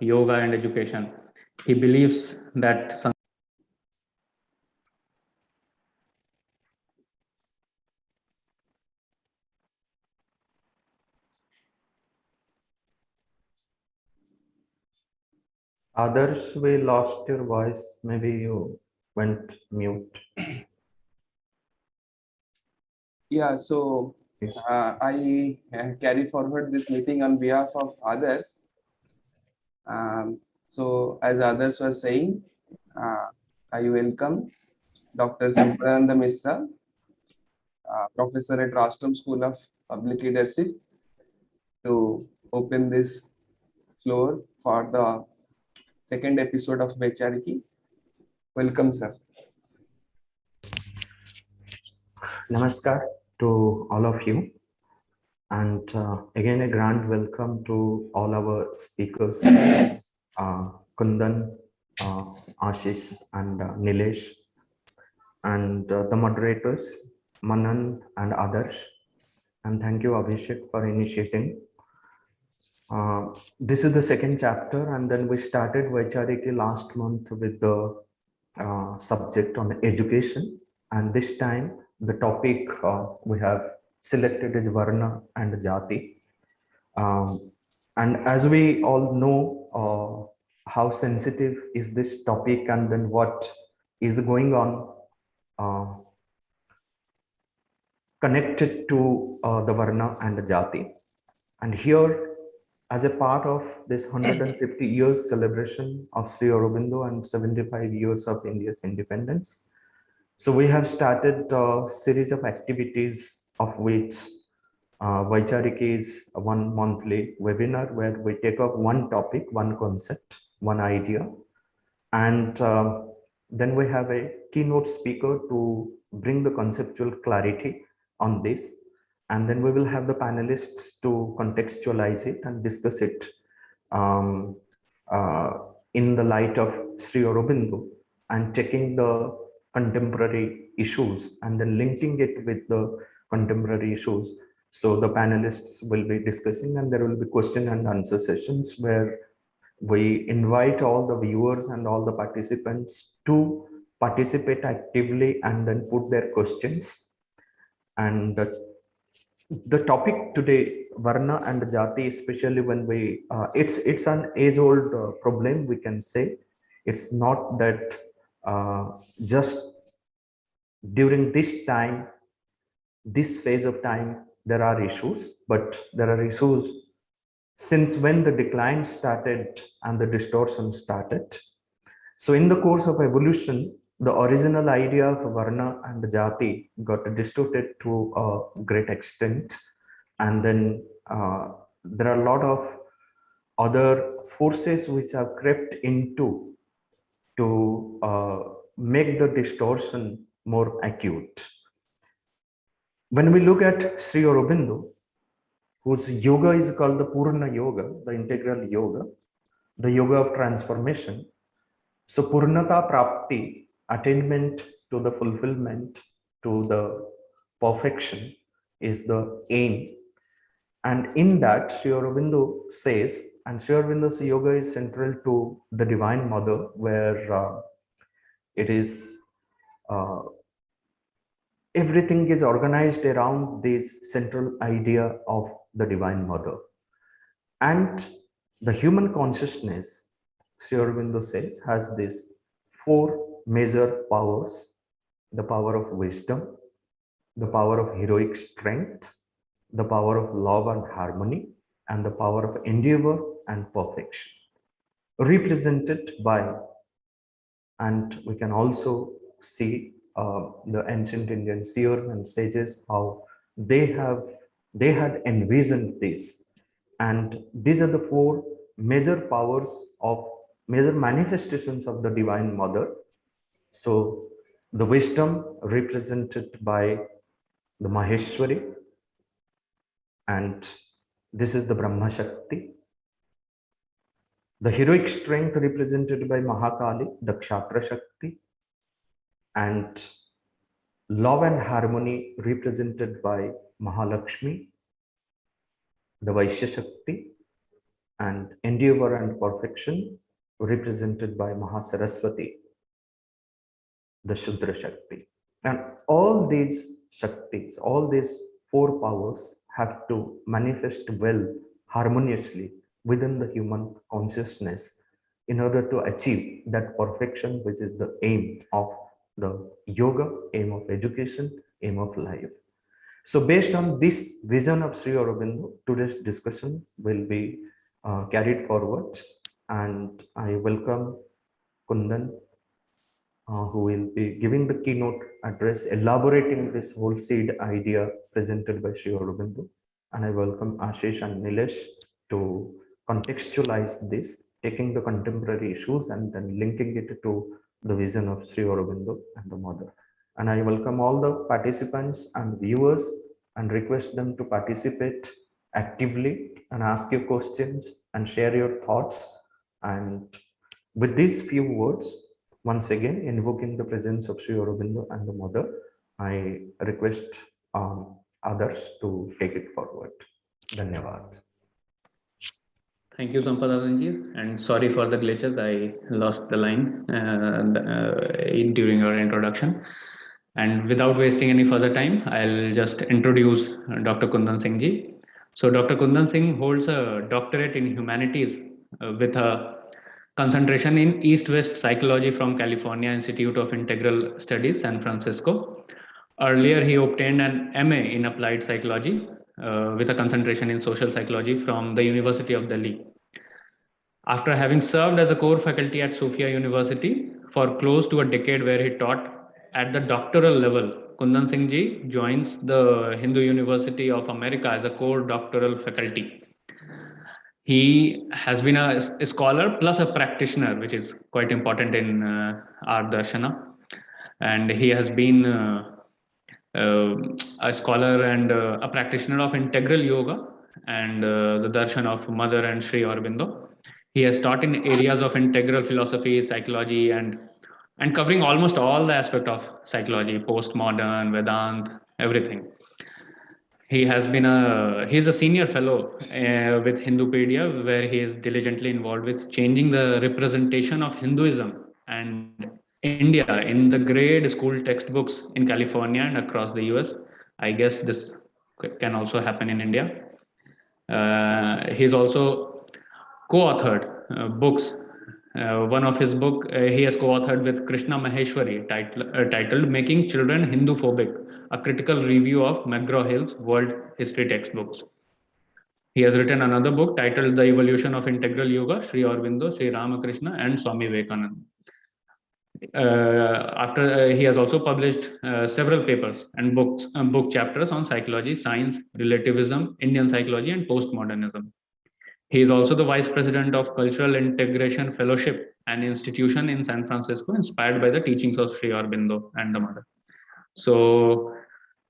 yoga and education. He believes that Others, we lost your voice. Maybe you went mute. Yeah, so Yes. I carry forward this meeting on behalf of others. So as others were saying, I welcome Dr. Sampananda Mishra, professor at Rashtram School of Public Leadership, to open this floor for the second episode of Vaicariki. Welcome, sir. Namaskar to all of you. And again, a grand welcome to all our speakers, Kundan, Ashish, and Neelesh, and the moderators, Manan and others. And thank you, Abhishek, for initiating. This is the second chapter, and then we started Vaicariki last month with the subject on education. And this time, the topic we have selected is Varna and Jati. And as we all know, how sensitive is this topic, and then what is going on connected to the Varna and the Jati. And here, as a part of this 150 years celebration of Sri Aurobindo and 75 years of India's independence, so we have started a series of activities, of which Vaicariki is one monthly webinar where we take up one topic, one concept, one idea, and then we have a keynote speaker to bring the conceptual clarity on this, and then we will have the panelists to contextualize it and discuss it in the light of Sri Aurobindo and taking the contemporary issues and then linking it with the contemporary issues. So the panelists will be discussing, and there will be question and answer sessions where we invite all the viewers and all the participants to participate actively and then put their questions. And the topic today, Varna and Jati, especially when we, it's an age-old problem, we can say. It's not that just during this time, this phase of time, there are issues, but there are issues since when the decline started and the distortion started. So in the course of evolution, the original idea of Varna and Jati got distorted to a great extent. And then there are a lot of other forces which have crept into to make the distortion more acute. When we look at Sri Aurobindo, whose yoga is called the Purna Yoga, the integral yoga, the yoga of transformation. So Purnata Prapti, attainment to the fulfillment, to the perfection, is the aim. And in that, Sri Aurobindo says, and Sri Aurobindo's yoga is central to the Divine Mother, where it is everything is organized around this central idea of the Divine Mother. And the human consciousness, Sri Aurobindo says, has these four major powers: the power of wisdom, the power of heroic strength, the power of love and harmony, and the power of endeavor and perfection, represented by, and we can also see the ancient Indian seers and sages, how they had envisioned this. And these are the four major powers of major manifestations of the Divine Mother. So the wisdom represented by the Maheshwari, and this is the Brahma Shakti. The heroic strength represented by Mahakali, the Kshatra Shakti, and love and harmony represented by Mahalakshmi, the Vaishya Shakti, and endeavor and perfection represented by Mahasaraswati, the Shudra Shakti. And all these Shaktis, all these four powers have to manifest well, harmoniously within the human consciousness in order to achieve that perfection, which is the aim of the yoga, aim of education, aim of life. So based on this vision of Sri Aurobindo, today's discussion will be carried forward, and I welcome Kundan, who will be giving the keynote address, elaborating this whole seed idea presented by Sri Aurobindo. And I welcome Ashish and Neelesh to contextualize this, taking the contemporary issues and then linking it to the vision of Sri Aurobindo and the mother. And I welcome all the participants and viewers and request them to participate actively and ask your questions and share your thoughts. And with these few words, once again, invoking the presence of Sri Aurobindo and the mother, I request others to take it forward. Dhanyavad. Thank you, Sampadaji, and sorry for the glitches. I lost the line during your introduction. And without wasting any further time, I'll just introduce Dr. Kundan Singh ji. So Dr. Kundan Singh holds a doctorate in humanities with a concentration in East-West psychology from California Institute of Integral Studies, San Francisco. Earlier, he obtained an MA in applied psychology with a concentration in social psychology from the University of Delhi. After having served as a core faculty at Sophia University for close to a decade where he taught at the doctoral level, Kundan Singh ji joins the Hindu University of America as a core doctoral faculty. He has been a scholar plus a practitioner, which is quite important in our darshana. And he has been a scholar and a practitioner of integral yoga and the darshan of Mother and Sri Aurobindo. He has taught in areas of integral philosophy, psychology, and covering almost all the aspect of psychology, postmodern, Vedant, everything. He's a senior fellow with Hindupedia, where he is diligently involved with changing the representation of Hinduism and India in the grade school textbooks in California and across the US. I guess this can also happen in India. He's also co-authored books. One of his book he has co-authored with Krishna Maheshwari titled Making Children Hindu Phobic, a critical review of McGraw-Hill's world history textbooks. He has written another book titled The Evolution of Integral Yoga, Sri Aurobindo, Sri Ramakrishna and Swami Vivekananda. He has also published several papers and book chapters on psychology, science, relativism, Indian psychology and postmodernism. He is also the Vice President of Cultural Integration Fellowship, an institution in San Francisco inspired by the teachings of Sri Aurobindo and the Mother. So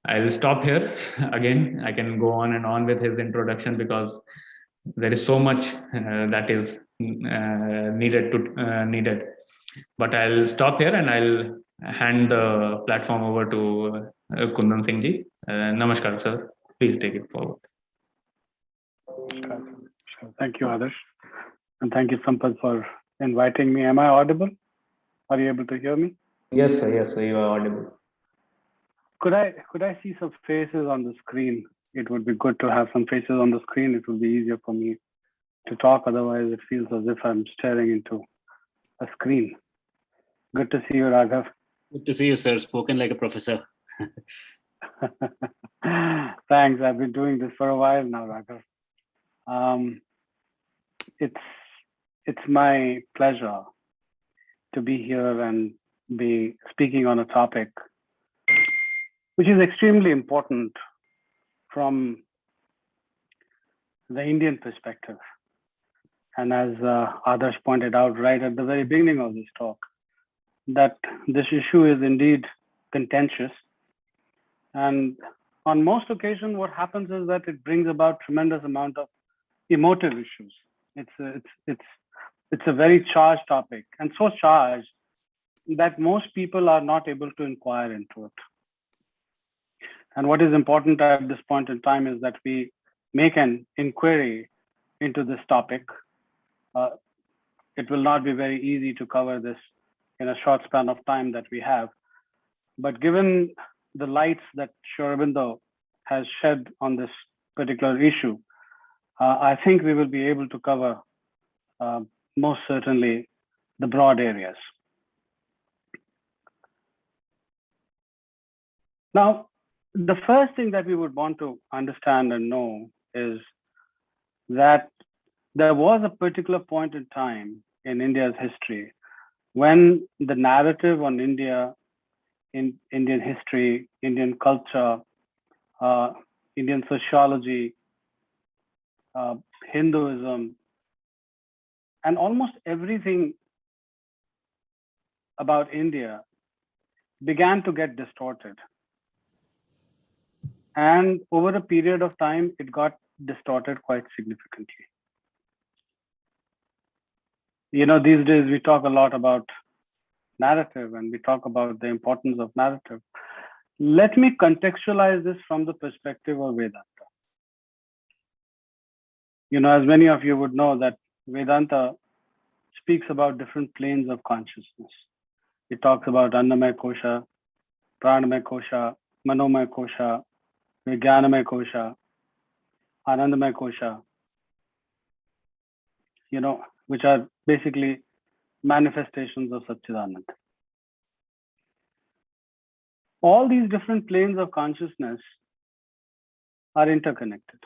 I will stop here. Again, I can go on and on with his introduction because there is so much that is needed. But I'll stop here and I'll hand the platform over to Kundan Singh ji. Namaskar, sir. Please take it forward. Thank you, Adarsh. And thank you, Sampad, for inviting me. Am I audible? Are you able to hear me? Yes, sir. Yes, sir. You are audible. Could I see some faces on the screen? It would be good to have some faces on the screen. It would be easier for me to talk. Otherwise, it feels as if I'm staring into a screen. Good to see you, Raghav. Good to see you, sir. Spoken like a professor. Thanks. I've been doing this for a while now, Raghav. It's my pleasure to be here and be speaking on a topic which is extremely important from the Indian perspective. And as Adarsh pointed out right at the very beginning of this talk, that this issue is indeed contentious. And on most occasions, what happens is that it brings about tremendous amount of emotive issues. It's a very charged topic, and so charged that most people are not able to inquire into it. And what is important at this point in time is that we make an inquiry into this topic. It will not be very easy to cover this in a short span of time that we have. But given the lights that Sri Aurobindo has shed on this particular issue, I think we will be able to cover most certainly the broad areas. Now, the first thing that we would want to understand and know is that there was a particular point in time in India's history when the narrative on India, in Indian history, Indian culture, Indian sociology, Hinduism, and almost everything about India began to get distorted. And over a period of time, it got distorted quite significantly. You know, these days we talk a lot about narrative and we talk about the importance of narrative. Let me contextualize this from the perspective of Vedanta. You know, as many of you would know that Vedanta speaks about different planes of consciousness. It talks about Annamaya Kosha, Pranamaya Kosha, Manomaya Kosha, Vijnanamaya Kosha, Anandamaya Kosha, you know, which are basically manifestations of Satchidananda. All these different planes of consciousness are interconnected.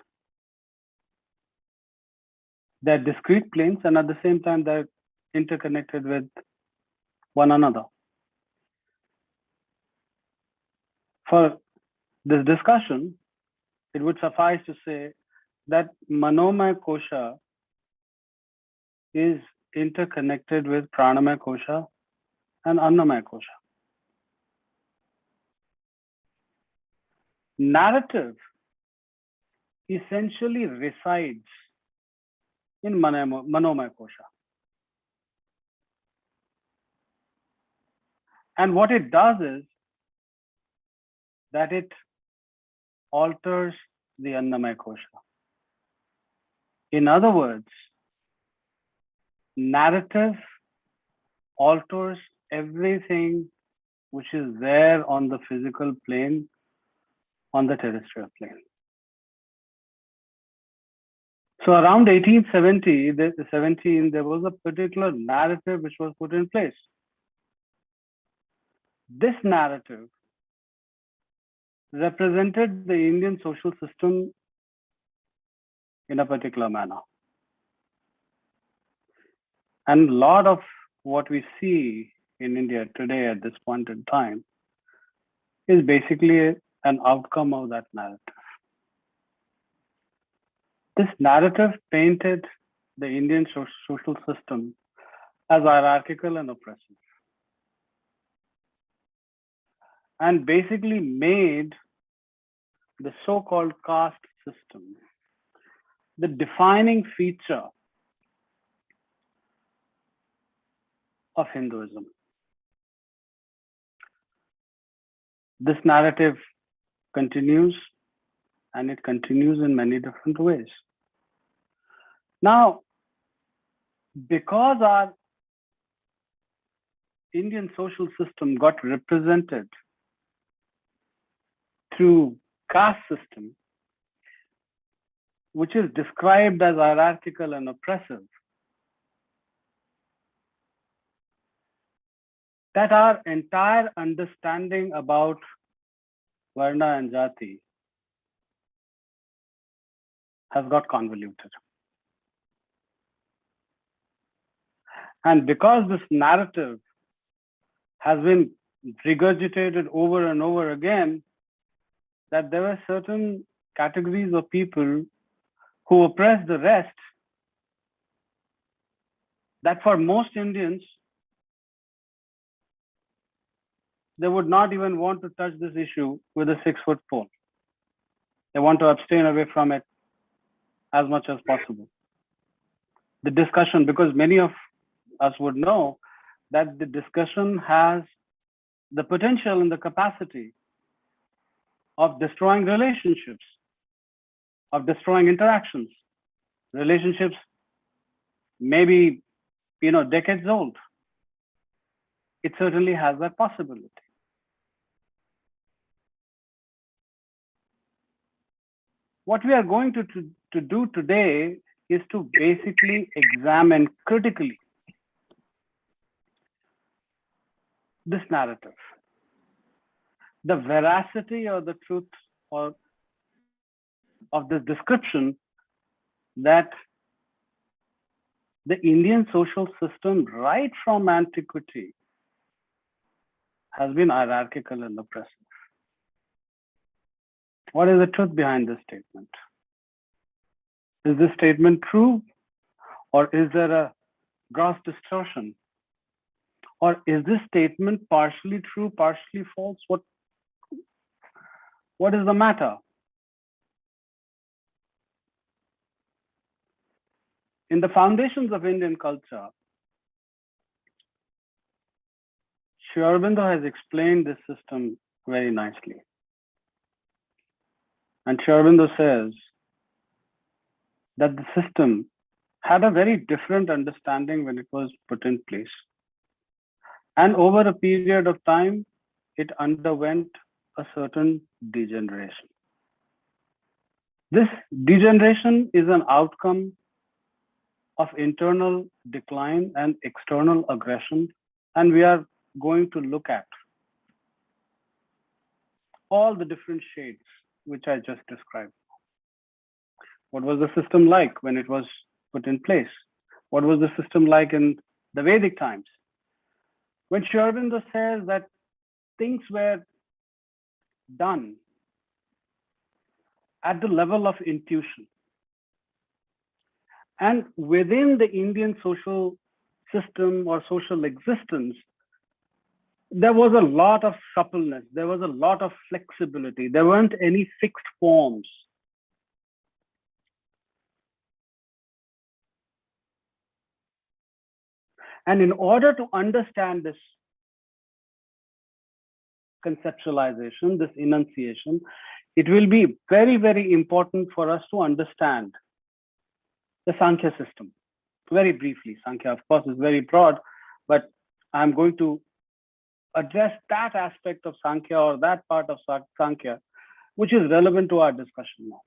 They're discrete planes, and at the same time, they're interconnected with one another. For this discussion, it would suffice to say that Manomaya Kosha is interconnected with Pranamaya Kosha and Annamaya Kosha. Narrative essentially resides in Manomaya Kosha. And what it does is that it alters the Annamaya Kosha. In other words, narrative alters everything which is there on the physical plane, on the terrestrial plane. So around 1817, there was a particular narrative which was put in place. This narrative represented the Indian social system in a particular manner. And a lot of what we see in India today at this point in time is basically an outcome of that narrative. This narrative painted the Indian social system as hierarchical and oppressive, and basically made the so-called caste system the defining feature of Hinduism. This narrative continues, and it continues in many different ways. Now, because our Indian social system got represented through caste system, which is described as hierarchical and oppressive, that our entire understanding about Varna and Jati has got convoluted. And because this narrative has been regurgitated over and over again, that there were certain categories of people who oppressed the rest, that for most Indians, they would not even want to touch this issue with a 6-foot pole. They want to abstain away from it as much as possible. The discussion, because many of us would know that the discussion has the potential and the capacity of destroying relationships, of destroying interactions. relationships may be, decades old. It certainly has that possibility. What we are going to do today is to basically examine critically this narrative, the veracity or the truth or of this description that the Indian social system right from antiquity has been hierarchical and oppressive. What is the truth behind this statement? Is this statement true, or is there a gross distortion? Or is this statement partially true, partially false? What is the matter? In the foundations of Indian culture, Sri Aurobindo has explained this system very nicely. And Sri Aurobindo says that the system had a very different understanding when it was put in place. And over a period of time, it underwent a certain degeneration. This degeneration is an outcome of internal decline and external aggression, and we are going to look at all the different shades which I just described. What was the system like when it was put in place? What was the system like in the Vedic times? When Sri Aurobindo says that things were done at the level of intuition, and within the Indian social system or social existence, there was a lot of suppleness, there was a lot of flexibility, there weren't any fixed forms. And in order to understand this conceptualization, this enunciation, it will be very, very important for us to understand the Sankhya system. Very briefly, Sankhya, of course, is very broad, but I'm going to address that aspect of Sankhya or that part of Sankhya, which is relevant to our discussion now.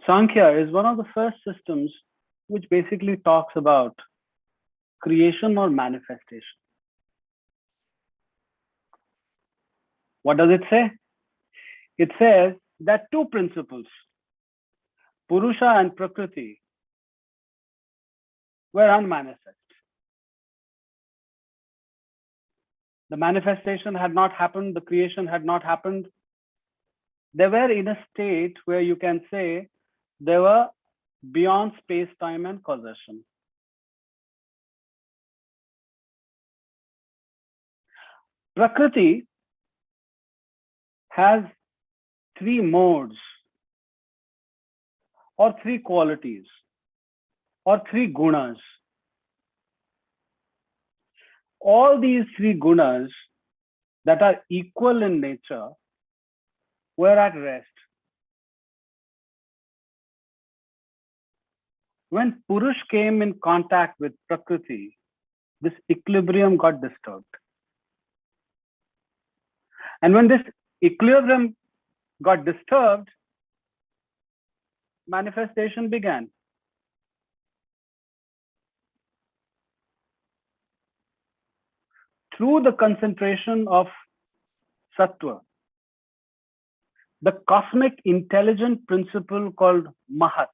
Sankhya is one of the first systems which basically talks about creation or manifestation. What does it say? It says that two principles, Purusha and Prakriti, were unmanifest. The manifestation had not happened, the creation had not happened. They were in a state where you can say they were beyond space, time, and causation. Prakriti has three modes, or three qualities, or three gunas. All these three gunas that are equal in nature were at rest. When Purush came in contact with Prakriti, this equilibrium got disturbed. And when this equilibrium got disturbed, manifestation began. Through the concentration of sattva, the cosmic intelligent principle called Mahat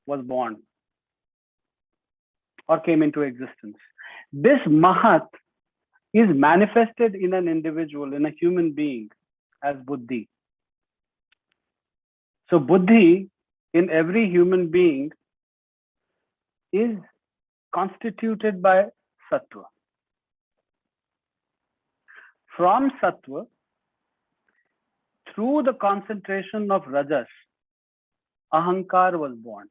was born or came into existence. This Mahat is manifested in an individual, in a human being, as Buddhi. So Buddhi in every human being is constituted by sattva. From sattva, through the concentration of rajas, ahankar was born.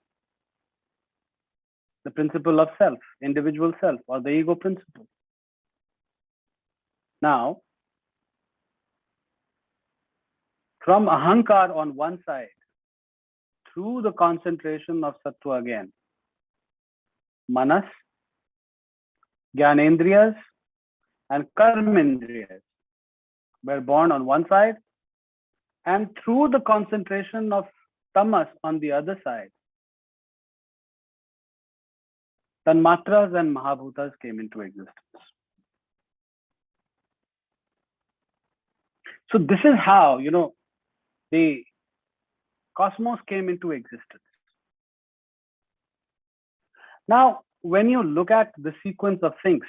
The principle of self, individual self, or the ego principle. Now, from ahankar on one side, through the concentration of sattva again. Manas, Gyanendriyas, and Karmendriyas were born on one side, and through the concentration of tamas on the other side, Tanmatras and Mahabhutas came into existence. So this is how, the cosmos came into existence. Now, when you look at the sequence of things,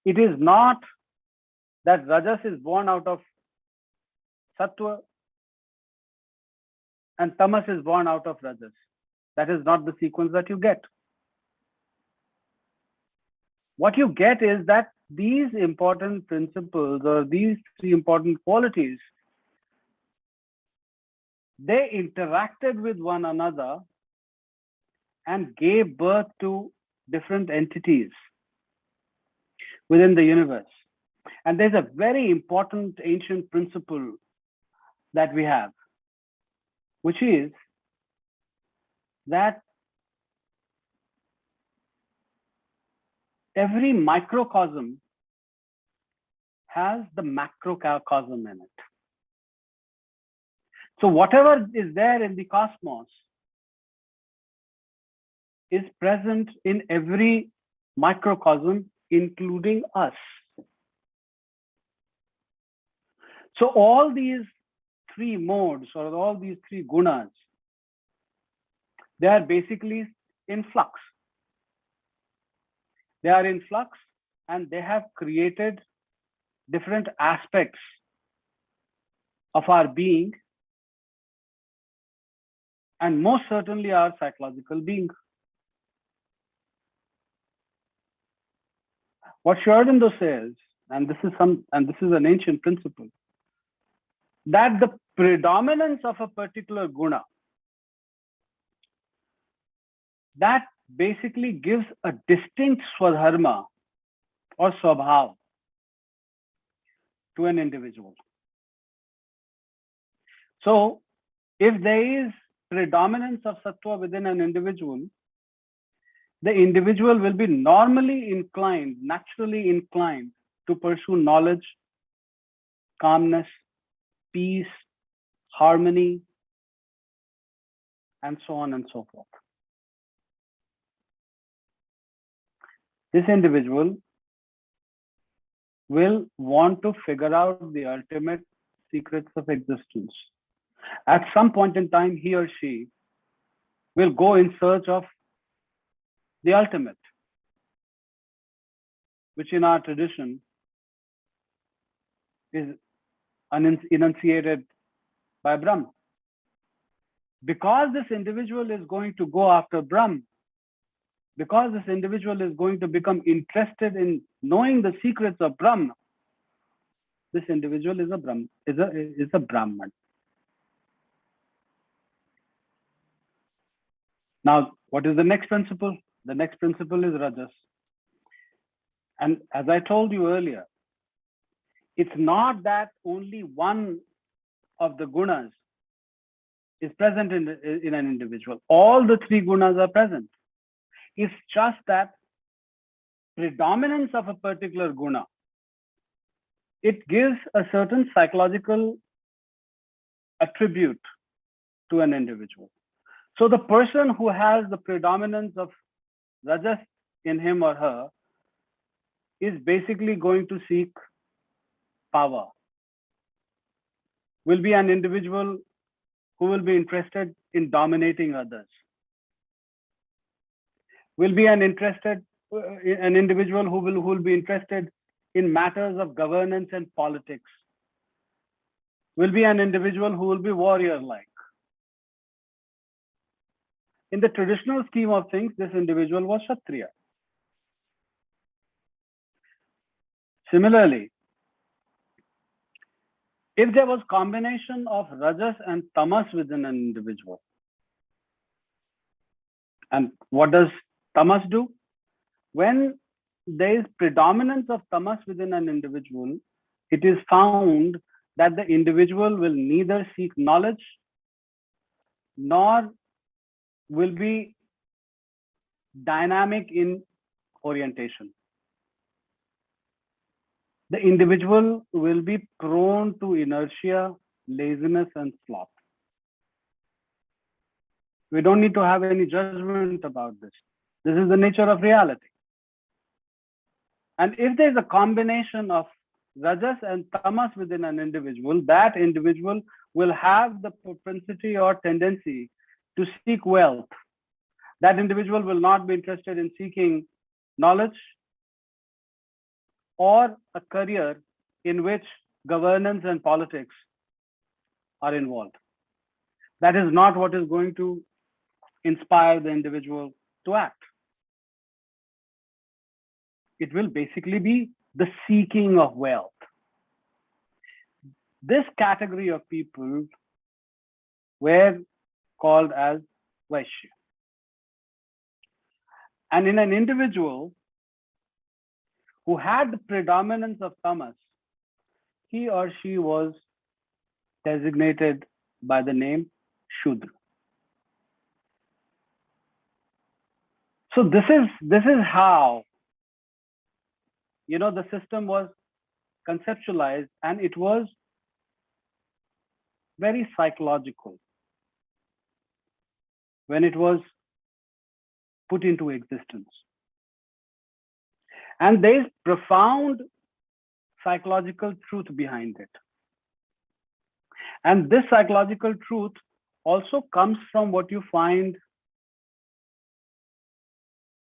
it is not that Rajas is born out of Sattva and Tamas is born out of Rajas. That is not the sequence that you get. What you get is that these important principles or these three important qualities, they interacted with one another and gave birth to different entities within the universe. And there's a very important ancient principle that we have, which is that every microcosm has the macrocosm in it. So whatever is there in the cosmos is present in every microcosm, including us. So all these three modes or all these three gunas, they are basically in flux. They are in flux and they have created different aspects of our being, and most certainly our psychological being. What Sri Aurobindo says, and this is an ancient principle, that the predominance of a particular guna, that basically gives a distinct swadharma or swabhav to an individual. So if there is predominance of sattva within an individual, the individual will be normally inclined, naturally inclined to pursue knowledge, calmness, peace, harmony, and so on and so forth. This individual will want to figure out the ultimate secrets of existence. At some point in time, he or she will go in search of the ultimate, which in our tradition is enunciated by Brahma. Because this individual is going to go after Brahma, because this individual is going to become interested in knowing the secrets of Brahma, this individual is a Brahman. Now, what is the next principle? The next principle is Rajas. And as I told you earlier, it's not that only one of the gunas is present in an individual. All the three gunas are present. It's just that predominance of a particular guna, it gives a certain psychological attribute to an individual. So the person who has the predominance of Rajas in him or her is basically going to seek power. Will be an individual who will be interested in dominating others. Will be an individual who will be interested in matters of governance and politics. Will be an individual who will be warrior-like. In the traditional scheme of things, this individual was Kshatriya. Similarly, if there was combination of Rajas and Tamas within an individual, and what does Tamas do? When there is predominance of Tamas within an individual, it is found that the individual will neither seek knowledge nor will be dynamic in orientation. The individual will be prone to inertia, laziness, and sloth. We don't need to have any judgment about this. This is the nature of reality. And if there's a combination of rajas and tamas within an individual, that individual will have the propensity or tendency to seek wealth. That individual will not be interested in seeking knowledge or a career in which governance and politics are involved. That is not what is going to inspire the individual to act. It will basically be the seeking of wealth. This category of people were called as Vaishya. And in an individual who had the predominance of tamas, he or she was designated by the name Shudra. So this is how, the system was conceptualized, and it was very psychological when it was put into existence. And there is profound psychological truth behind it. And this psychological truth also comes from what you find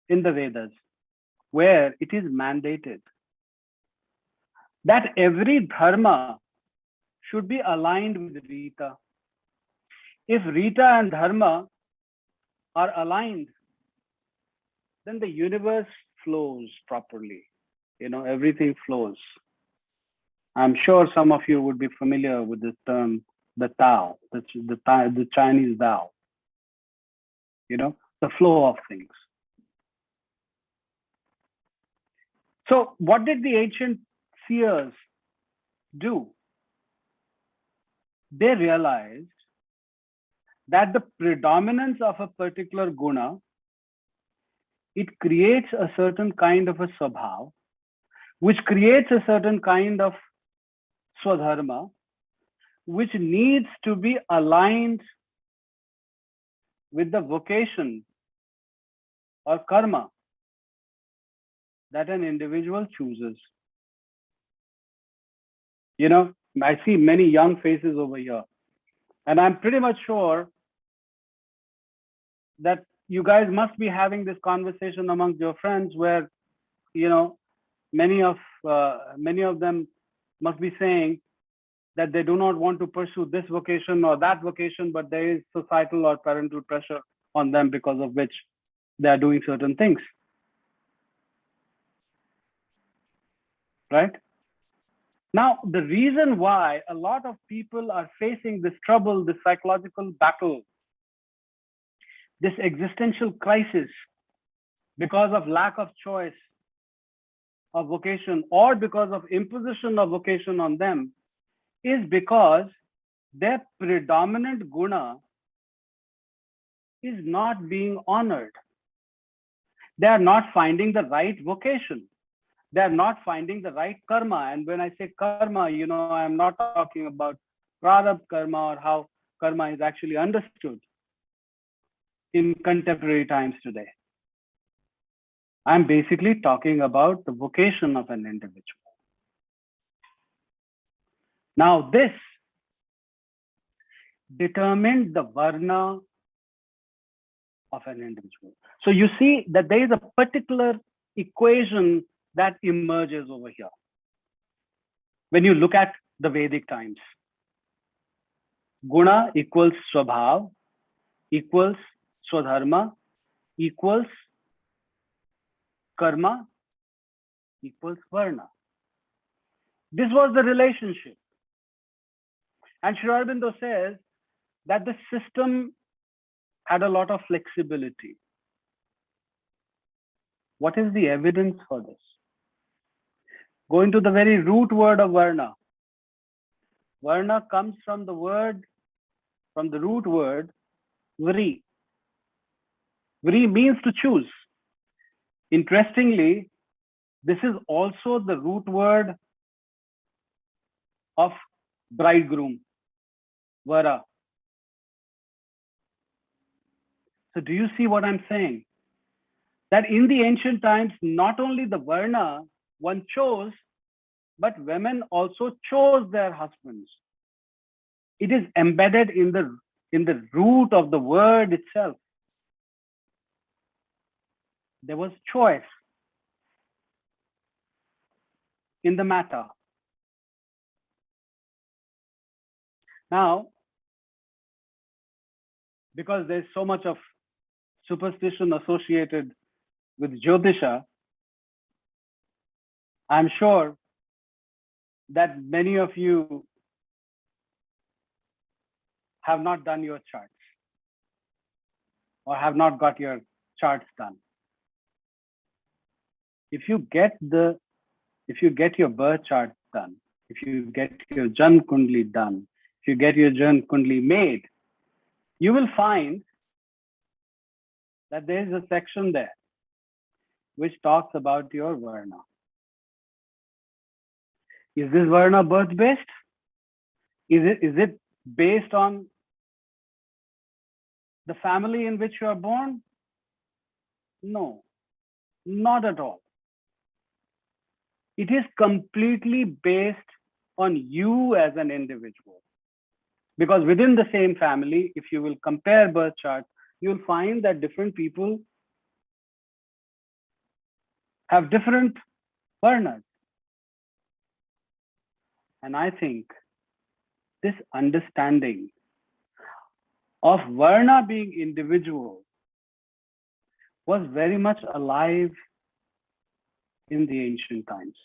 in the Vedas, where it is mandated that every dharma should be aligned with Rita. If Rita and dharma are aligned, then the universe flows properly. Everything flows. I'm sure some of you would be familiar with this term, the Tao, the Chinese Tao. The flow of things. So what did the ancient seers do? They realized that the predominance of a particular guna, it creates a certain kind of a swabhav, which creates a certain kind of swadharma, which needs to be aligned with the vocation or karma that an individual chooses. I see many young faces over here, and I'm pretty much sure that you guys must be having this conversation amongst your friends where, many of them must be saying that they do not want to pursue this vocation or that vocation, but there is societal or parental pressure on them because of which they are doing certain things. Right? Now, the reason why a lot of people are facing this trouble, this psychological battle, this existential crisis because of lack of choice of vocation or because of imposition of vocation on them is because their predominant guna is not being honored. They are not finding the right vocation. They are not finding the right karma. And when I say karma, I'm not talking about prarabdha karma or how karma is actually understood in contemporary times today. I'm basically talking about the vocation of an individual. Now, this determined the varna of an individual. So you see that there is a particular equation that emerges over here when you look at the Vedic times. Guna equals swabhav equals swadharma equals karma equals varna. This was the relationship. And Sri Aurobindo says that the system had a lot of flexibility. What is the evidence for this? Going to the very root word of varna. Varna comes from the root word Vri. Vri means to choose. Interestingly, this is also the root word of bridegroom, Vara. So do you see what I'm saying? That in the ancient times, not only the Varna one chose, but women also chose their husbands. It is embedded in the root of the word itself. There was choice in the matter. Now, because there's so much of superstition associated with Jyotisha, I'm sure that many of you have not done your charts or have not got your charts done. If you get your birth chart done, if you get your Jan Kundli done, if you get your Jan Kundli made, you will find that there is a section there which talks about your Varna. Is this Varna birth-based? Is it based on the family in which you are born? No, not at all. It is completely based on you as an individual. Because within the same family, if you will compare birth charts, you'll find that different people have different Varnas. And I think this understanding of Varna being individual was very much alive in the ancient times.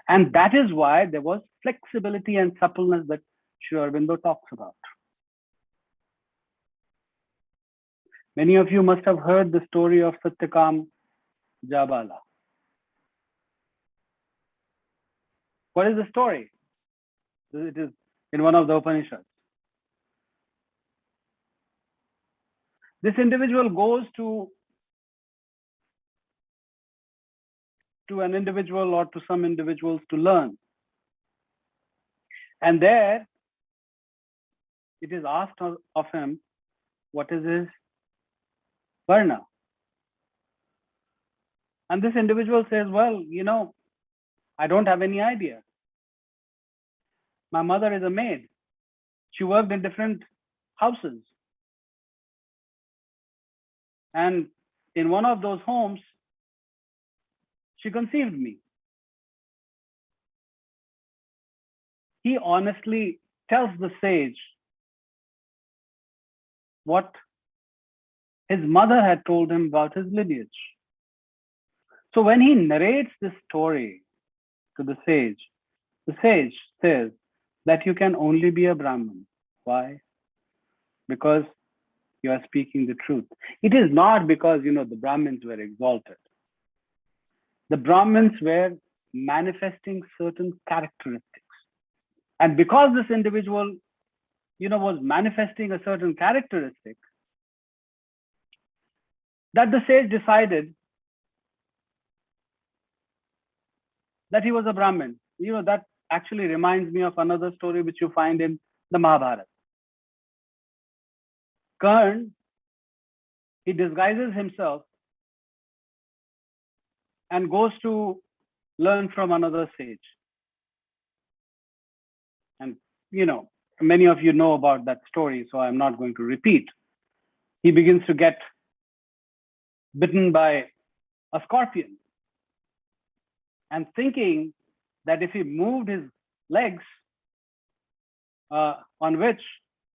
And that is why there was flexibility and suppleness that Sri Aurobindo talks about. Many of you must have heard the story of Satyakam Jabala. What is the story? It is in one of the Upanishads. This individual goes to an individual or to some individuals to learn. And there it is asked of him, what is his Varna? And this individual says, well, I don't have any idea. My mother is a maid. She worked in different houses. And in one of those homes, she conceived me. He honestly tells the sage what his mother had told him about his lineage. So when he narrates this story to the sage says that you can only be a Brahmin. Why? Because you are speaking the truth. It is not because, the Brahmins were exalted. The Brahmins were manifesting certain characteristics. And because this individual, was manifesting a certain characteristic, that the sage decided that he was a Brahmin. That actually reminds me of another story which you find in the Mahabharata. Karn, he disguises himself and goes to learn from another sage. And, many of you know about that story, so I'm not going to repeat. He begins to get bitten by a scorpion. And thinking that if he moved his legs on which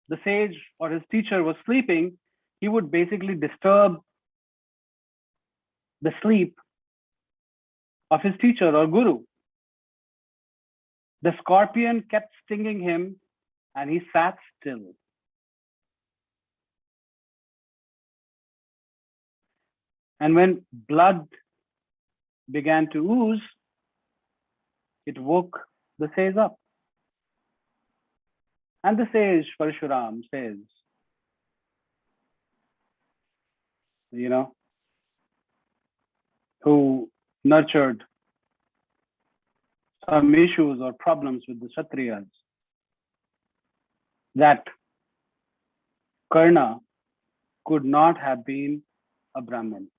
the sage or his teacher was sleeping, he would basically disturb the sleep of his teacher or guru. The scorpion kept stinging him and he sat still. And when blood began to ooze, it woke the sage up. And the sage Parshuram says you know, who nurtured some issues or problems with the Kshatriyas, that Karna could not have been a Brahmin.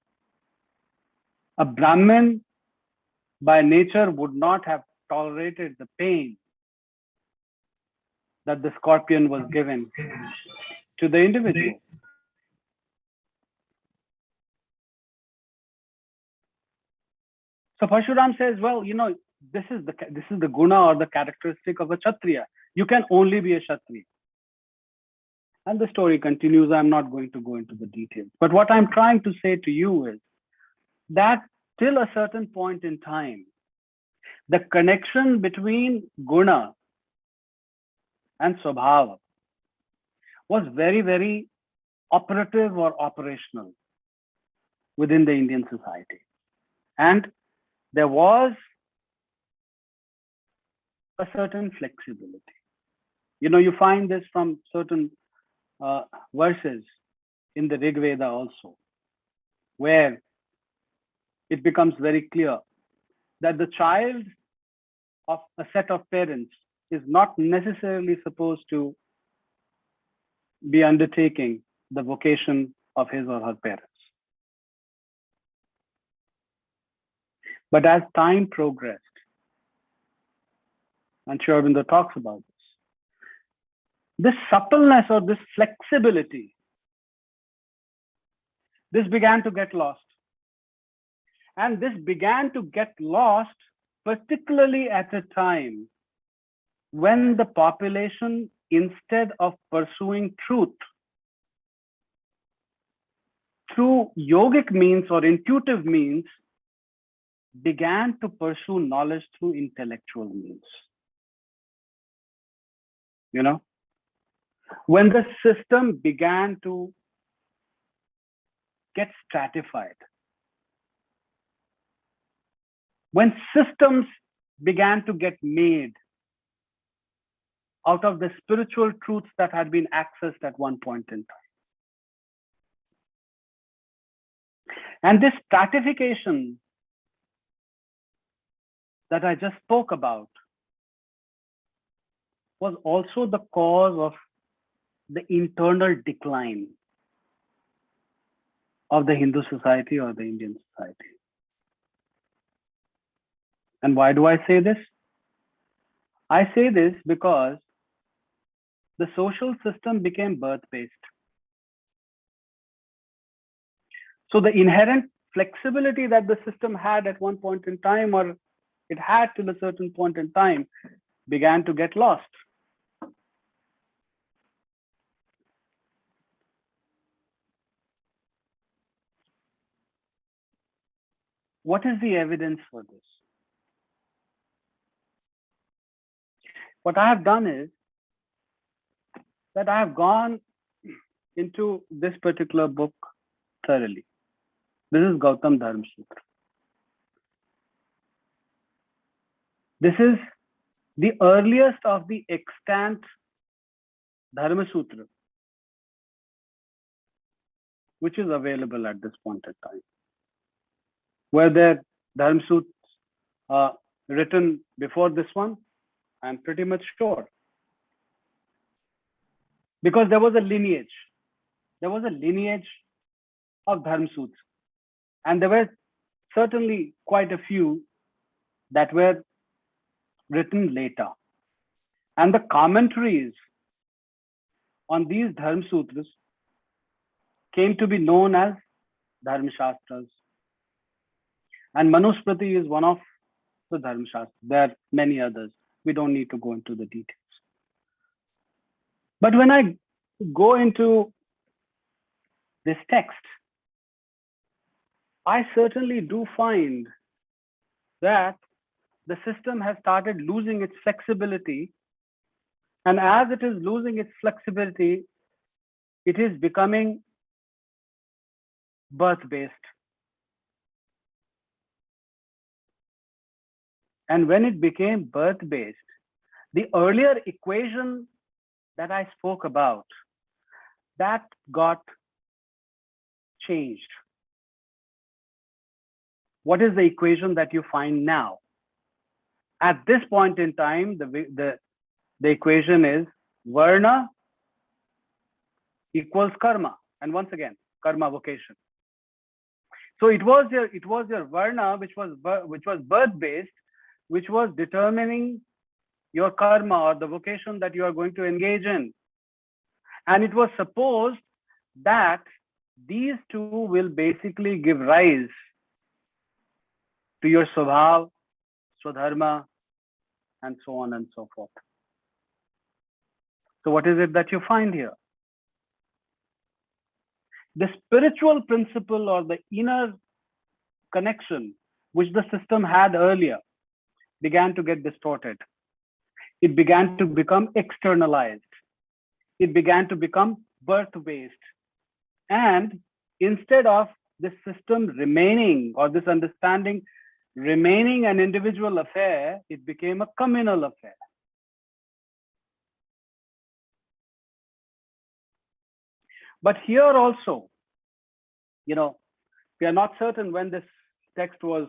A Brahmin by nature would not have tolerated the pain that the scorpion was given to the individual. So Parshuram says, well, you know, this is the guna or the characteristic of a Kshatriya. You can only be a Kshatriya. And the story continues. I'm not going to go into the details. But what I'm trying to say to you is that till a certain point in time, the connection between guna and swabhava was very, very operative or operational within the Indian society. And there was a certain flexibility. You know, you find this from certain verses in the Rig Veda also, where it becomes very clear that the child of a set of parents is not necessarily supposed to be undertaking the vocation of his or her parents. But as time progressed, and Sri Aurobindo talks about this suppleness or this flexibility, this began to get lost. And this began to get lost, particularly at a time when the population, instead of pursuing truth through yogic means or intuitive means, began to pursue knowledge through intellectual means. You know, when the system began to get stratified, when systems began to get made out of the spiritual truths that had been accessed at one point in time. And this stratification that I just spoke about was also the cause of the internal decline of the Hindu society or the Indian society. And why do I say this? I say this because the social system became birth-based. So the inherent flexibility that the system had at one point in time, or it had till a certain point in time, began to get lost. What is the evidence for this? What I have done is that I have gone into this particular book thoroughly. This is Gautam Dharmashi. This is the earliest of the extant Dharma Sutra, which is available at this point in time. Were there Dharma Sutras written before this one? I'm pretty much sure. Because there was a lineage. There was a lineage of Dharma Sutras. And there were certainly quite a few that were written later. And the commentaries on these Dharma Sutras came to be known as Dharma Shastras. And Manusmriti is one of the Dharma Shastras. There are many others. We don't need to go into the details. But when I go into this text, I certainly do find that the system has started losing its flexibility. And as it is losing its flexibility, it is becoming birth-based. And when it became birth-based, the earlier equation that I spoke about, that got changed. what is the equation that you find now? At this point in time, the equation is Varna equals karma. And once again, karma, vocation. So it was your Varna, which was birth-based, which was determining your karma or the vocation that you are going to engage in. And it was supposed that these two will basically give rise to your Swabhav, Swadharma, and so on and so forth. So what is it that you find here? The spiritual principle or the inner connection which the system had earlier began to get distorted. It began to become externalized. It began to become birth-based. And instead of this system remaining, or this understanding remaining an individual affair, it became a communal affair. But here also, we are not certain when this text was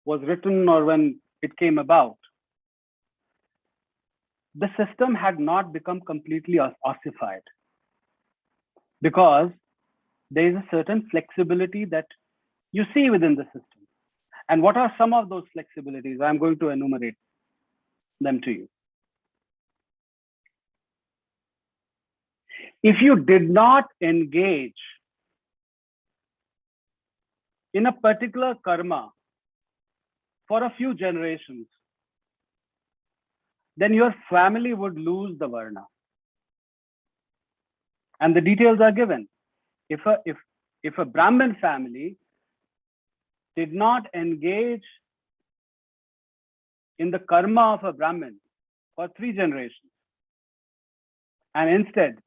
written or when it came about. The system had not become completely ossified, because there is a certain flexibility that you see within the system. And what are some of those flexibilities? I'm going to enumerate them to you. If you did not engage in a particular karma for a few generations, then your family would lose the Varna. And the details are given. If a Brahmin family did not engage in the karma of a Brahmin for 3 generations, and instead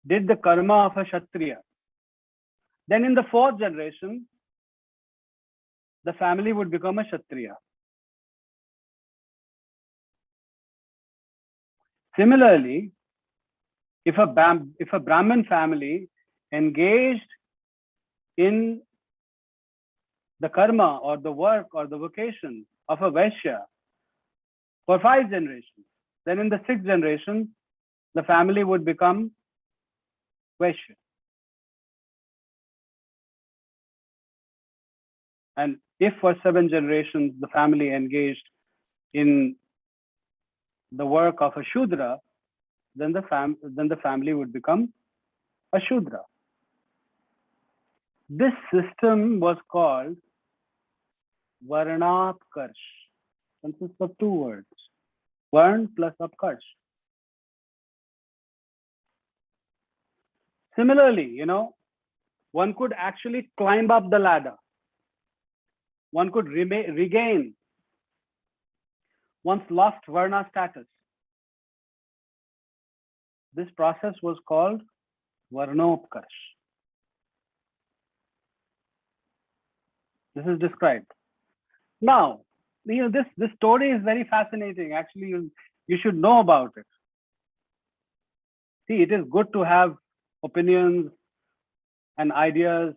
did the karma of a Kshatriya, then in the 4th generation, the family would become a Kshatriya. Similarly, if a Brahmin family engaged in the karma or the work or the vocation of a Vaishya for 5 generations, then in the 6th generation, the family would become Vaishya. And if for 7 generations the family engaged in the work of a Shudra, then the family would become a Shudra. This system was called Varnatkarsh. Consists of 2 words, Varn plus Apkarsh. Similarly, one could actually climb up the ladder. One could regain one's lost Varna status. This process was called Varnopkarsh. This is described. Now, this story is very fascinating. Actually, you should know about it. See, it is good to have opinions and ideas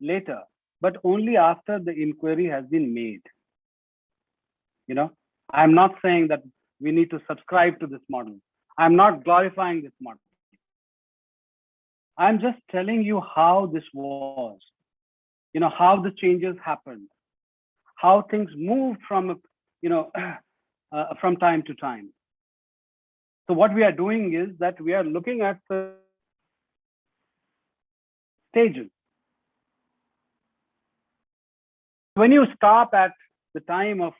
later, but only after the inquiry has been made. I'm not saying that we need to subscribe to this model. I'm not glorifying this model. I'm just telling you how this was, how the changes happened, how things moved from, from time to time. So what we are doing is that we are looking at the stages. When you stop at the time of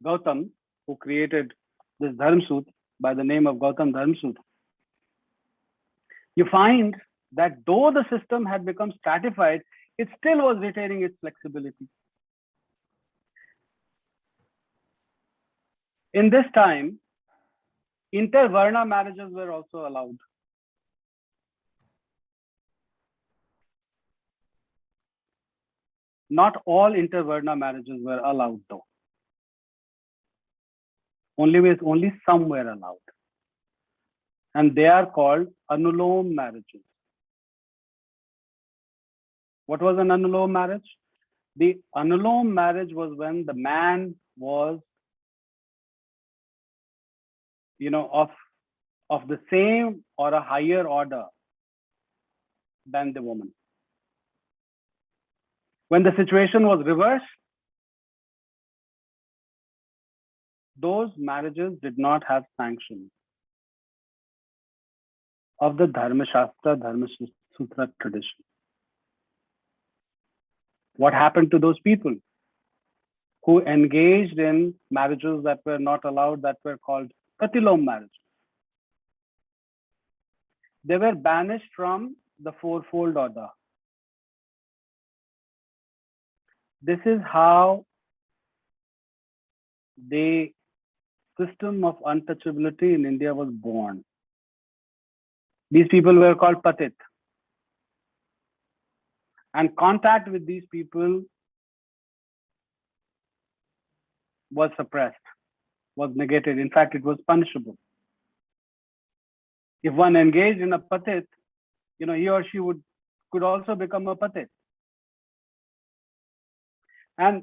Gautam, who created this Dharmsut by the name of Gautam Dharmashi, you find that though the system had become stratified, it still was retaining its flexibility. In this time, inter-Varna marriages were also allowed. Not all inter-Varna marriages were allowed though. Only some were allowed. And they are called Anulom marriages. What was an anulom marriage? The anulom marriage was when the man was, of the same or a higher order than the woman. When the situation was reversed, those marriages did not have sanction of the Dharma Shastra, Dharma Sutra tradition. What happened to those people who engaged in marriages that were not allowed, that were called Pratilom marriages? They were banished from the fourfold order. This is how the system of untouchability in India was born. These people were called Patit. And contact with these people was suppressed, was negated. In fact, it was punishable. If one engaged in a Patit, he or she could also become a Patit. And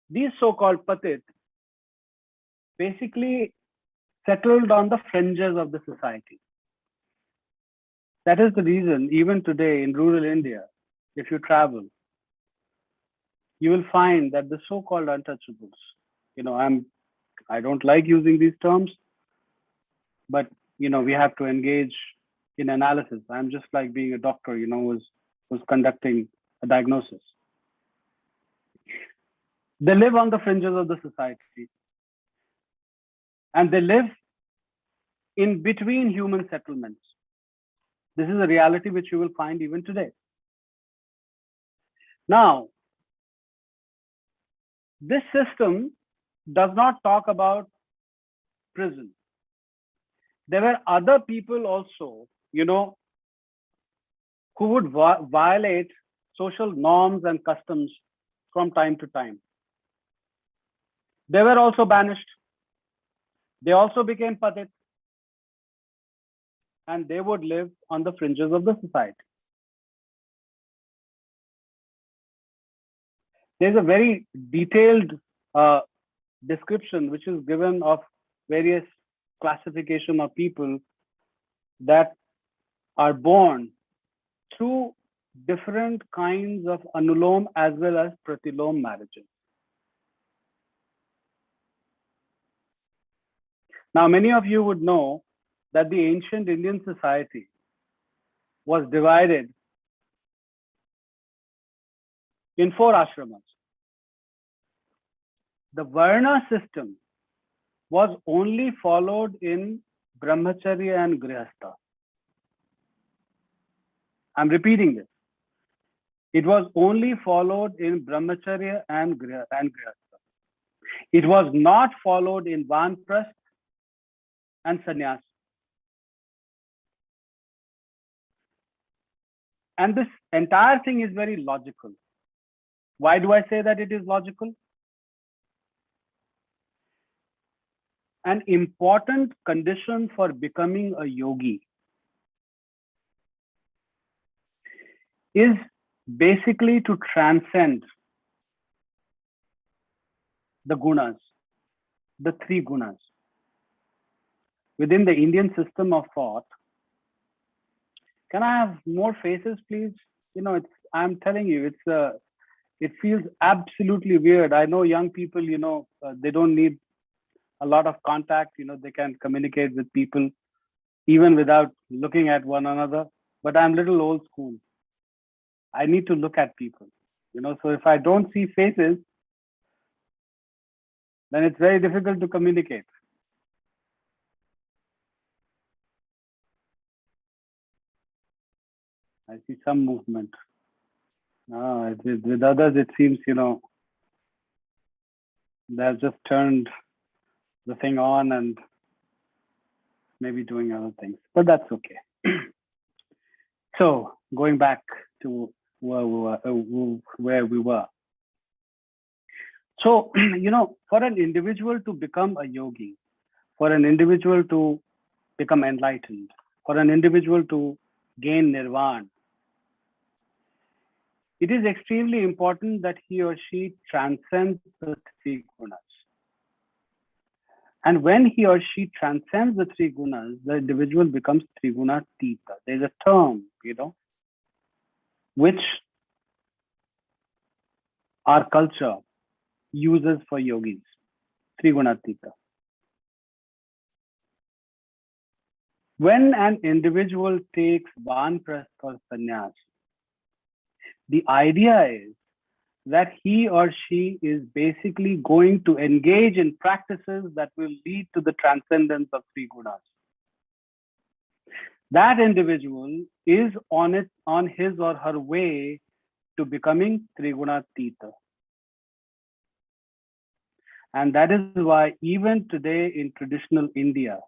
these so-called Patit basically settled on the fringes of the society. That is the reason, even today in rural India, if you travel, you will find that the so-called untouchables, I don't like using these terms, but we have to engage in analysis. I'm just like being a doctor, who's conducting a diagnosis. They live on the fringes of the society, and they live in between human settlements. This is a reality which you will find even today. Now, this system does not talk about prison. There were other people also, who would violate social norms and customs from time to time. They were also banished. They also became Patit. And they would live on the fringes of the society. There's a very detailed description which is given of various classification of people that are born through different kinds of anulom as well as pratilom marriages. Now, many of you would know that the ancient Indian society was divided in 4 ashramas. The Varna system was only followed in Brahmacharya and Grihastha. I'm repeating this. It was only followed in Brahmacharya and Grihastha. It was not followed in Vanprasth and Sannyas. And this entire thing is very logical. Why do I say that it is logical? An important condition for becoming a yogi is basically to transcend the gunas, the 3 gunas. Within the Indian system of thought, can I have more faces, please? I'm telling you, it feels absolutely weird. I know young people, they don't need a lot of contact. They can communicate with people even without looking at one another. But I'm a little old school. I need to look at people, so if I don't see faces, then it's very difficult to communicate. I see some movement. With others, it seems, they've just turned the thing on and maybe doing other things, but that's okay. So going back to where we were. So, for an individual to become a yogi, for an individual to become enlightened, for an individual to gain nirvana, it is extremely important that he or she transcends the three gunas. And when he or she transcends the three gunas, the individual becomes Trigunatita. There's a term, which our culture uses for yogis, Trigunatita. When an individual takes Vanprastha or sannyas, the idea is that he or she is basically going to engage in practices that will lead to the transcendence of three gunas. That individual is on his or her way to becoming Trigunatita. And that is why even today in traditional India,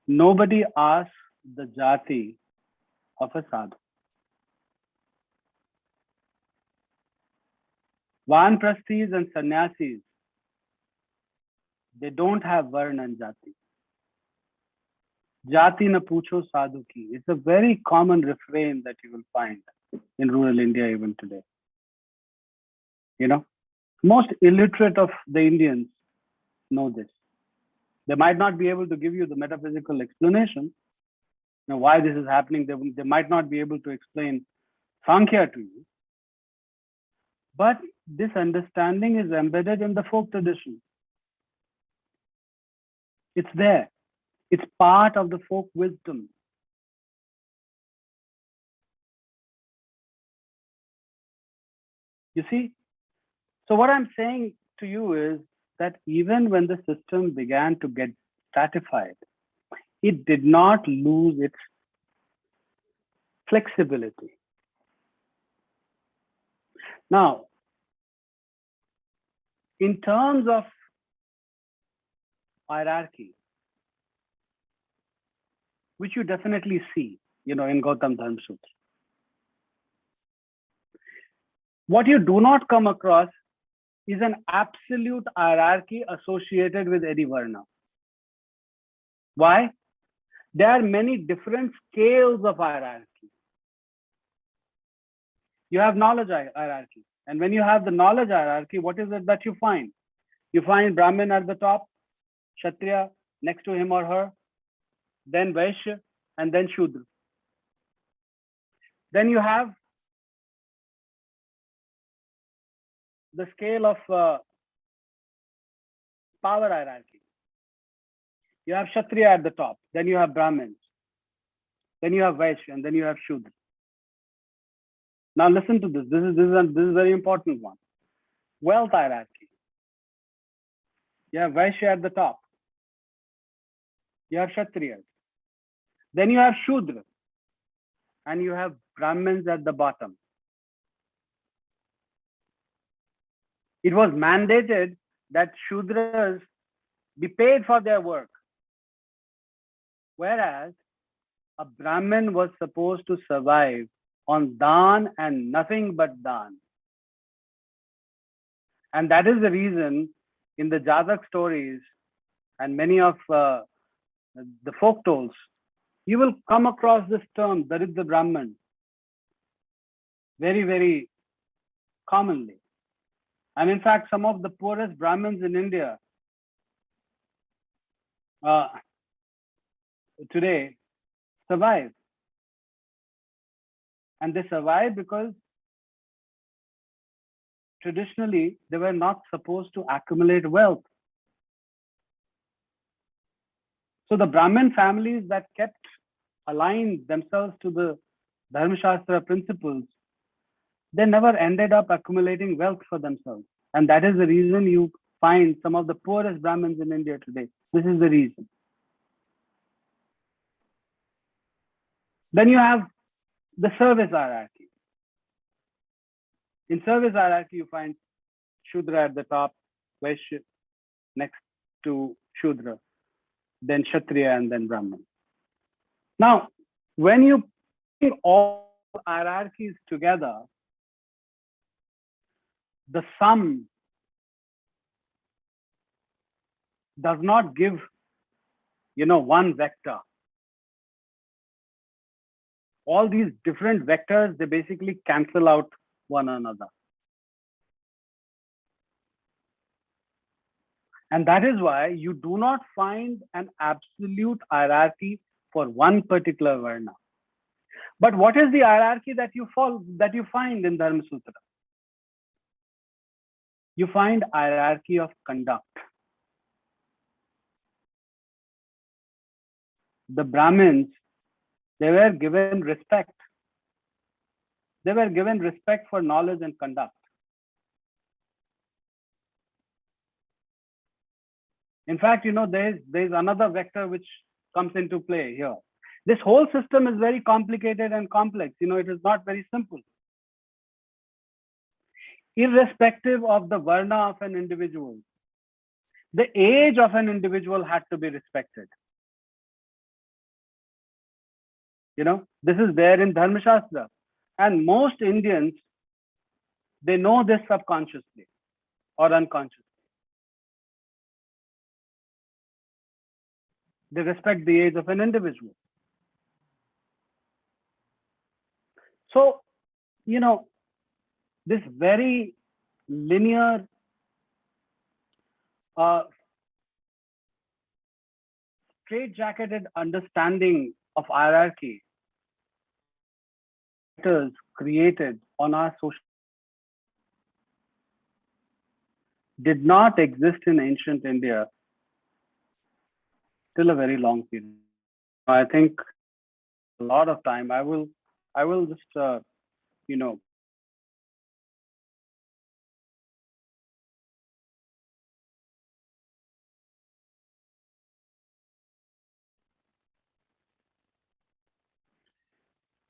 nobody asks the jati of a sadhu. Vanprasthis and sannyasis, they don't have Varna and Jati. Jati na pucho sadhu ki. It's a very common refrain that you will find in rural India even today. Most illiterate of the Indians know this. They might not be able to give you the metaphysical explanation, why this is happening. They might not be able to explain Sankhya to you. But this understanding is embedded in the folk tradition. It's there. It's part of the folk wisdom. You see? So what I'm saying to you is that even when the system began to get stratified, it did not lose its flexibility. Now, in terms of hierarchy, which you definitely see, in Gautam Dharmashi, what you do not come across is an absolute hierarchy associated with any varna. Why? There are many different scales of hierarchy. You have knowledge hierarchy. And when you have the knowledge hierarchy, what is it that you find? You find Brahmin at the top, Kshatriya next to him or her, then Vaishya, and then Shudra. Then you have the scale of power hierarchy. You have Kshatriya at the top, then you have Brahmins, then you have Vaishya, and then you have Shudra. Now listen to this. This is a very important one. Wealth hierarchy. You have Vaishya at the top. You have Kshatriyas. Then you have Shudra. And you have Brahmins at the bottom. It was mandated that Shudras be paid for their work. Whereas a Brahmin was supposed to survive on dhan and nothing but dhan. And that is the reason in the Jatak stories and many of the folk tales, you will come across this term, Daridra Brahman, very, very commonly. And in fact, some of the poorest Brahmins in India today survive. And they survive because traditionally they were not supposed to accumulate wealth. So the Brahmin families that kept aligned themselves to the Dharma Shastra principles, they never ended up accumulating wealth for themselves. And that is the reason you find some of the poorest Brahmins in India today. This is the reason. Then you have the service hierarchy. In service hierarchy, you find Shudra at the top, Vaishya next to Shudra, then Kshatriya, and then Brahman. Now, when you put all hierarchies together, the sum does not give, one vector. all these different vectors, they basically cancel out one another. And that is why you do not find an absolute hierarchy for one particular Varna. But what is the hierarchy that you find in Dharma Sutra? You find hierarchy of conduct. The Brahmins, they were given respect. They were given respect for knowledge and conduct. In fact, there's another vector which comes into play here. This whole system is very complicated and complex. It is not very simple. Irrespective of the Varna of an individual, the age of an individual had to be respected. This is there in Dharma Shastra. And most Indians, they know this subconsciously or unconsciously. They respect the age of an individual. So, this very linear, straight-jacketed understanding of hierarchy created on our social did not exist in ancient India till a very long period. I think a lot of time. I will just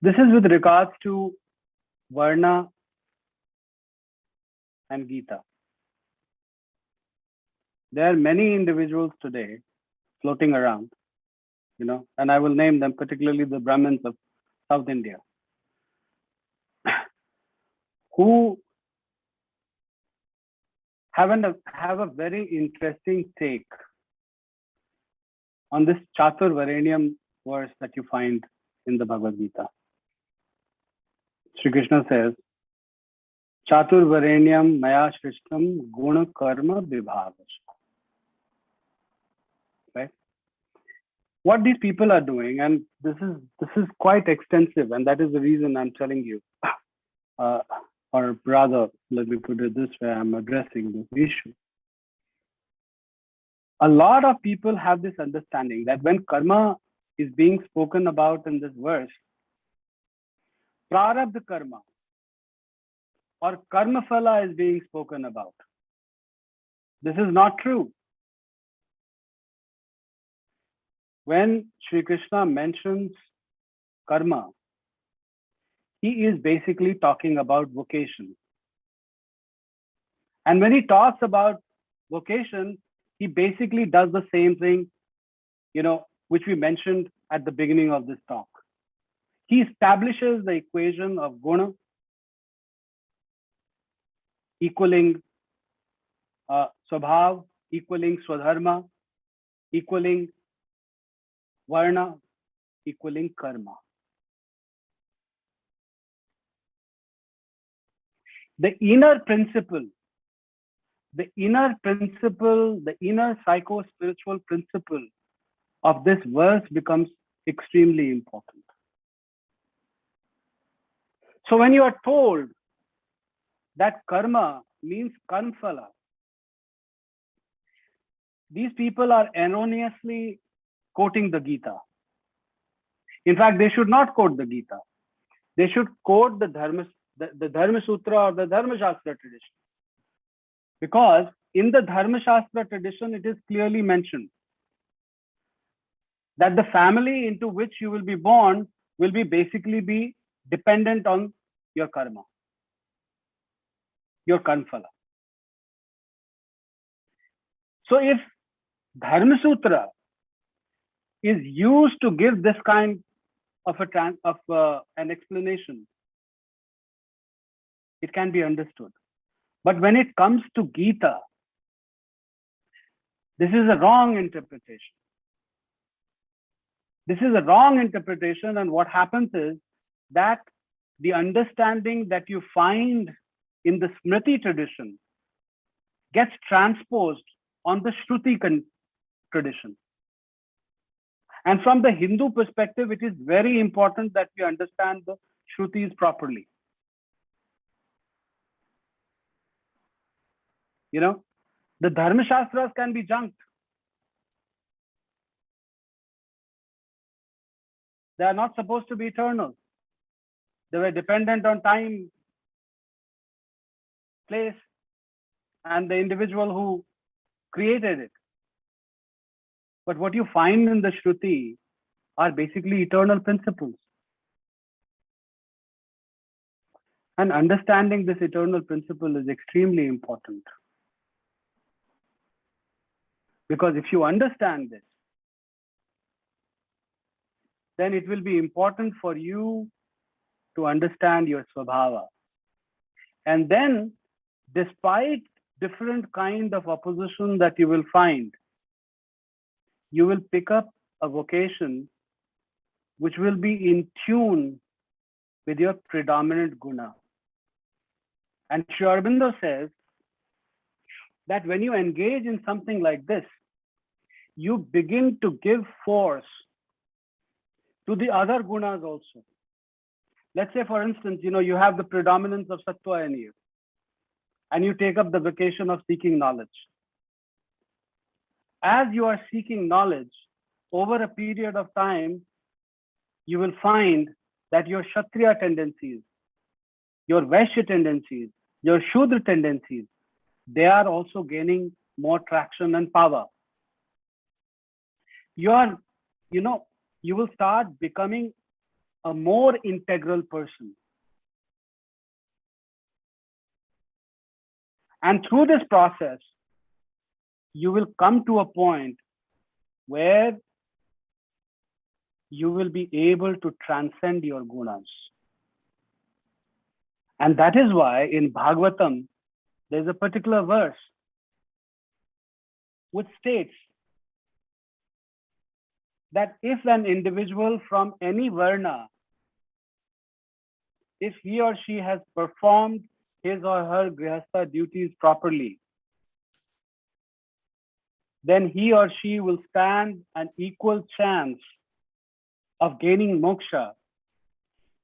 this is with regards to Varna and Gita. There are many individuals today floating around, and I will name them, particularly the Brahmins of South India, who have a very interesting take on this Chatur Varenyam verse that you find in the Bhagavad Gita. Sri Krishna says, Chatur Varenyam Maya Shrishtam Guna Karma Vibhavash. Right? What these people are doing, and this is quite extensive, and that is the reason I'm telling you, or rather, let me put it this way, I'm addressing this issue. A lot of people have this understanding that when karma is being spoken about in this verse, prarabdha karma or karma phala is being spoken about. This is not true. When Sri Krishna mentions karma, he is basically talking about vocation. And when he talks about vocation, he basically does the same thing, which we mentioned at the beginning of this talk. He establishes the equation of guna equaling swabhav, equaling swadharma, equaling varna, equaling karma. The inner principle, the inner psycho-spiritual principle of this verse becomes extremely important. So when you are told that karma means karmaphala, these people are erroneously quoting the Gita. In fact, they should not quote the Gita. They should quote the Dharma Sutra or the Dharma Shastra tradition. Because in the Dharma Shastra tradition, it is clearly mentioned that the family into which you will be born will basically be dependent on your karma, your karmaphala. So if Dharma Sutra is used to give this kind of an explanation, it can be understood. But when it comes to Gita, this is a wrong interpretation. This is a wrong interpretation, and what happens is that the understanding that you find in the Smriti tradition gets transposed on the Shruti tradition. And from the Hindu perspective, it is very important that we understand the Shrutis properly. You know, the Dharma Shastras can be junked. They are not supposed to be eternal. They were dependent on time, place, and the individual who created it. But what you find in the Shruti are basically eternal principles. And understanding this eternal principle is extremely important. Because if you understand this, then it will be important for you to understand your Swabhava. And then, despite different kind of opposition that you will find, you will pick up a vocation which will be in tune with your predominant guna. And Sri Aurobindo says that when you engage in something like this, you begin to give force to the other gunas also. Let's say, for instance, you have the predominance of sattva in you, and you take up the vocation of seeking knowledge. As you are seeking knowledge, over a period of time, you will find that your Kshatriya tendencies, your Vaishya tendencies, your Shudra tendencies, they are also gaining more traction and power. You will start becoming a more integral person. And through this process, you will come to a point where you will be able to transcend your gunas. And that is why in Bhagavatam, there's a particular verse which states that if an individual from any Varna, if he or she has performed his or her grihastha duties properly, then he or she will stand an equal chance of gaining moksha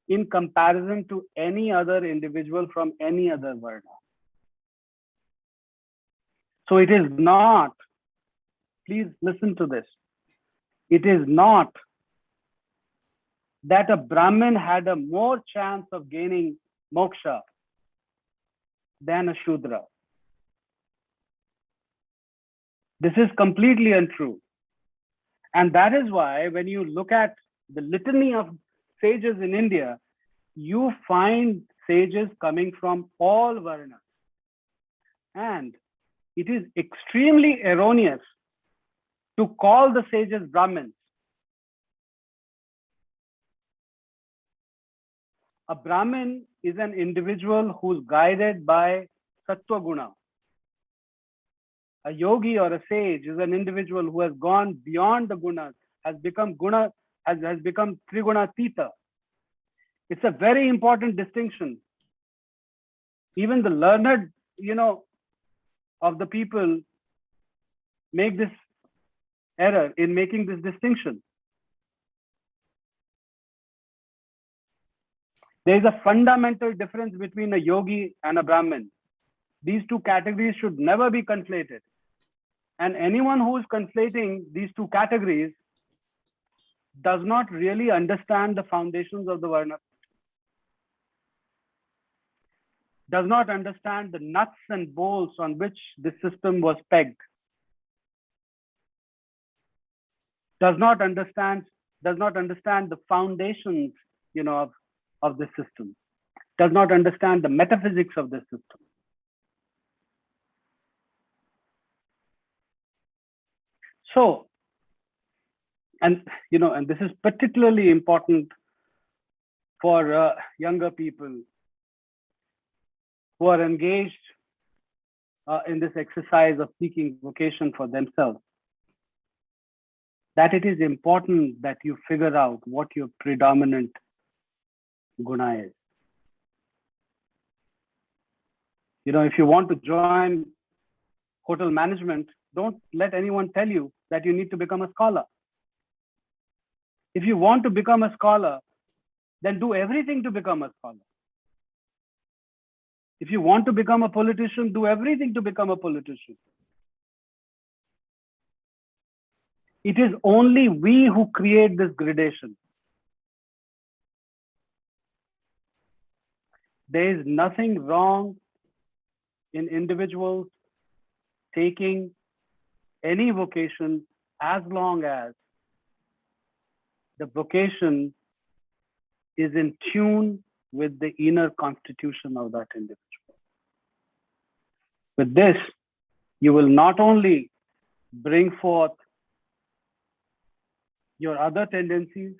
in comparison to any other individual from any other Varna. So it is not, please listen to this, it is not that a Brahmin had a more chance of gaining moksha than a Shudra. This is completely untrue. And that is why when you look at the litany of sages in India, you find sages coming from all Varnas. And it is extremely erroneous to call the sages Brahmins. A Brahmin is an individual who's guided by Sattva Guna. A yogi or a sage is an individual who has gone beyond the gunas, has become Triguna Tita. It's a very important distinction. Even the learned, of the people make this error in making this distinction. There is a fundamental difference between a yogi and a Brahmin. These two categories should never be conflated. And anyone who is conflating these two categories does not really understand the foundations of the Varna, does not understand the nuts and bolts on which this system was pegged, does not understand the foundations, of this system, does not understand the metaphysics of this system. So, and this is particularly important for younger people who are engaged in this exercise of seeking vocation for themselves, that it is important that you figure out what your predominant guna is. You know, if you want to join hotel management, don't let anyone tell you that you need to become a scholar. If you want to become a scholar, then do everything to become a scholar. If you want to become a politician, do everything to become a politician. It is only we who create this gradation. There is nothing wrong in individuals taking any vocation as long as the vocation is in tune with the inner constitution of that individual. With this, you will not only bring forth your other tendencies,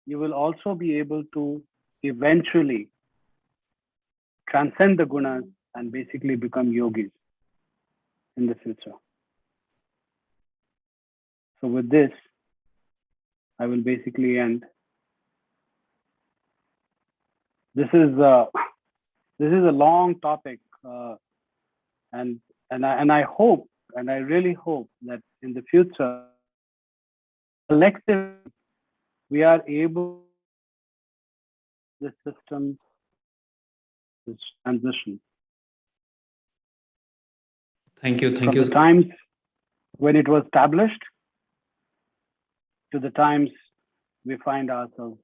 you will also be able to eventually transcend the gunas and basically become yogis in the future. So with this, I will basically end. This is a long topic, and I hope, and I really hope that in the future, collectively, we are able the system this transition. Thank you. From the times when it was established to the times we find ourselves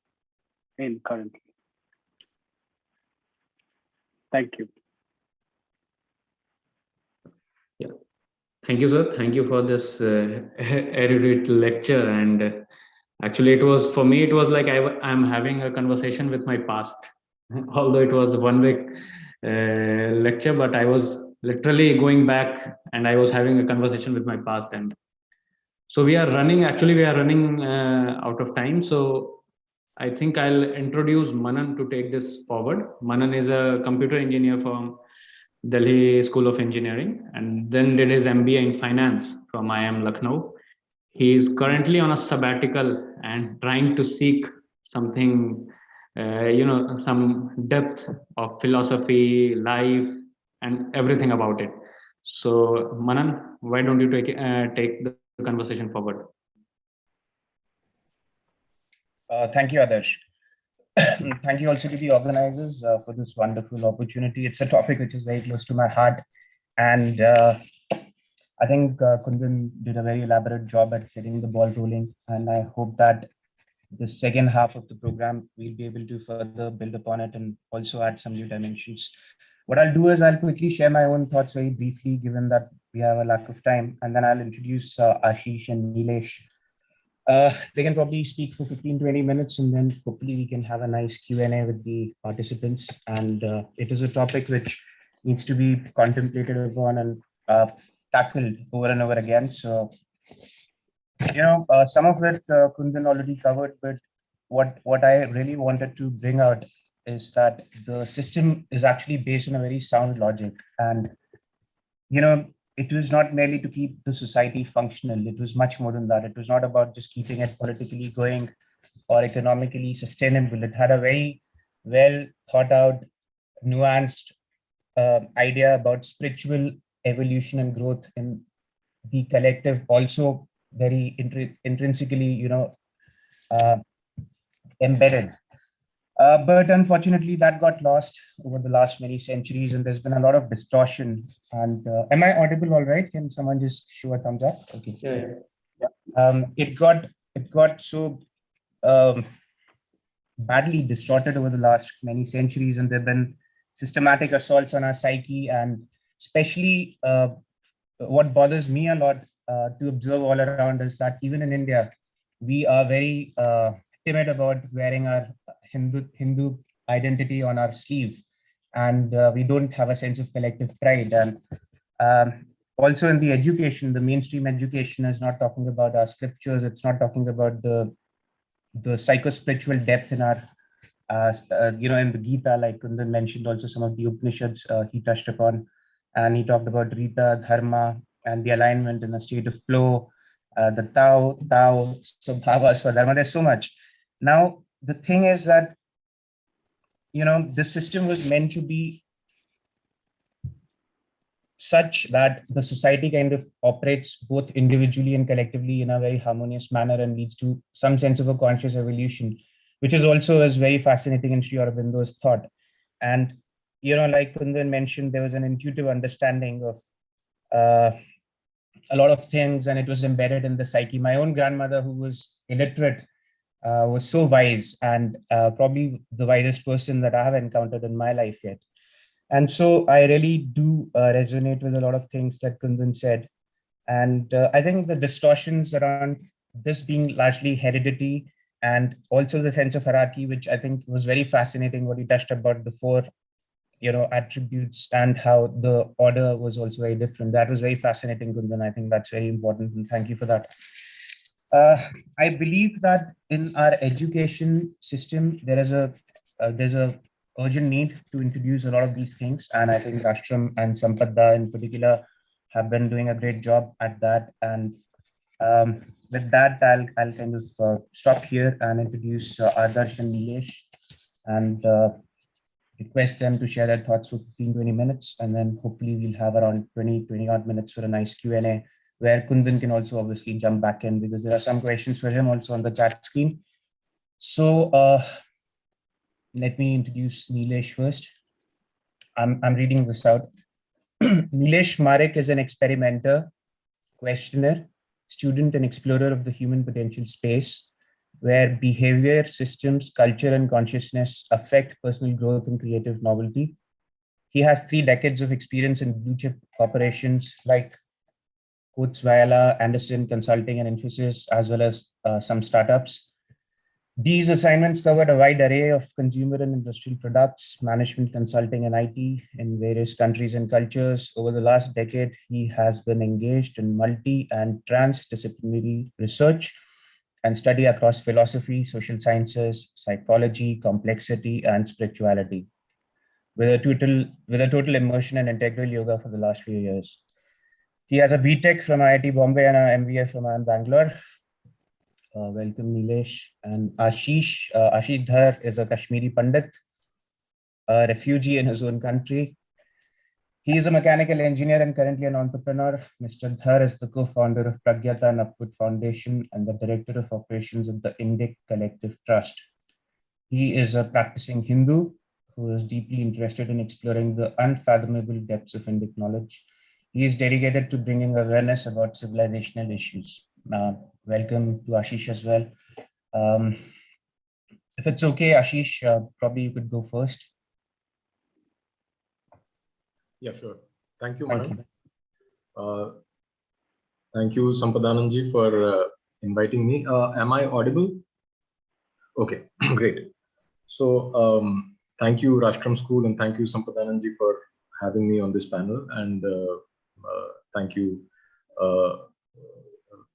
in currently. Thank you. Yeah. Thank you, sir. Thank you for this erudite lecture. And actually, it was, for me, it was like I'm having a conversation with my past. Although it was one week lecture, but I was literally going back and I was having a conversation with my past. And so we are running out of time. So I think I'll introduce Manan to take this forward. Manan is a computer engineer from Delhi School of Engineering and then did his MBA in finance from IIM Lucknow. He is currently on a sabbatical and trying to seek something, some depth of philosophy, life, and everything about it. So Manan, why don't you take the conversation forward? Thank you, Adarsh. Thank you also to the organizers for this wonderful opportunity. It's a topic which is very close to my heart. And I think Kundan did a very elaborate job at setting the ball rolling. And I hope that the second half of the program, we'll be able to further build upon it and also add some new dimensions. What I'll do is I'll quickly share my own thoughts very briefly, given that we have a lack of time. And then I'll introduce Ashish and Neelesh. They can probably speak for 15-20 minutes and then hopefully we can have a nice Q&A with the participants. And it is a topic which needs to be contemplated upon and tackled over and over again. So, some of it Kundan already covered, but what I really wanted to bring out is that the system is actually based on a very sound logic. And, it was not merely to keep the society functional. It was much more than that. It was not about just keeping it politically going or economically sustainable. It had a very well thought out, nuanced idea about spiritual evolution and growth in the collective, also very intrinsically, embedded. But unfortunately, that got lost over the last many centuries, and there's been a lot of distortion. And am I audible all right? Can someone just show a thumbs up? Okay. Yeah. It got so badly distorted over the last many centuries, and there've been systematic assaults on our psyche. And especially what bothers me a lot to observe all around is that even in India, we are very timid about wearing our Hindu identity on our sleeve, and we don't have a sense of collective pride. And also in the education, the mainstream education is not talking about our scriptures. It's not talking about the psycho-spiritual depth in our, in the Gita, like Kundan mentioned, also some of the Upanishads he touched upon, and he talked about Rita, Dharma, and the alignment in a state of flow, the Tao, Sabhava, Swadharma. There's so much. Now, the thing is that this system was meant to be such that the society kind of operates both individually and collectively in a very harmonious manner and leads to some sense of a conscious evolution, which is also is very fascinating in Sri Aurobindo's thought. And, like Kundan mentioned, there was an intuitive understanding of a lot of things, and it was embedded in the psyche. My own grandmother, who was illiterate, was so wise, and probably the wisest person that I have encountered in my life yet. And so I really do resonate with a lot of things that Kundan said. And I think the distortions around this being largely heredity and also the sense of hierarchy, which I think was very fascinating, what you touched about the four attributes and how the order was also very different. That was very fascinating, Kundan. I think that's very important, and thank you for that. I believe that in our education system, there's a urgent need to introduce a lot of these things, and I think Rashtram and Sampada in particular have been doing a great job at that. And with that, I'll kind of stop here and introduce Adarsh and Neelesh, and request them to share their thoughts for 15-20 minutes, and then hopefully we'll have around 20 odd minutes for a nice Q&A, where Kundan can also obviously jump back in because there are some questions for him also on the chat screen. So let me introduce Neelesh first. I'm reading this out. Neelesh Marik is an experimenter, questioner, student and explorer of the human potential space, where behavior, systems, culture, and consciousness affect personal growth and creative novelty. He has 3 decades of experience in blue chip corporations like Kurzweiler, Anderson Consulting, and Infosys, as well as some startups. These assignments covered a wide array of consumer and industrial products, management consulting, and IT in various countries and cultures. Over the last decade, he has been engaged in multi and transdisciplinary research and study across philosophy, social sciences, psychology, complexity, and spirituality, with a total immersion in integral yoga for the last few years. He has a BTech from IIT Bombay and an MBA from IIM Bangalore. Welcome, Neelesh. And Ashish. Ashish Dhar is a Kashmiri Pandit, a refugee in his own country. He is a mechanical engineer and currently an entrepreneur. Mr. Dhar is the co-founder of Pragyata and Upward Foundation and the director of operations of the Indic Collective Trust. He is a practicing Hindu who is deeply interested in exploring the unfathomable depths of Indic knowledge. He is dedicated to bringing awareness about civilizational issues. Welcome to Ashish as well. If it's okay, Ashish, probably you could go first. Yeah, sure. Thank you, Manan. Thank you, Sampadananji, for inviting me. Am I audible? Okay, great. So thank you, Rashtram School, and thank you, Sampadananji, for having me on this panel. And thank you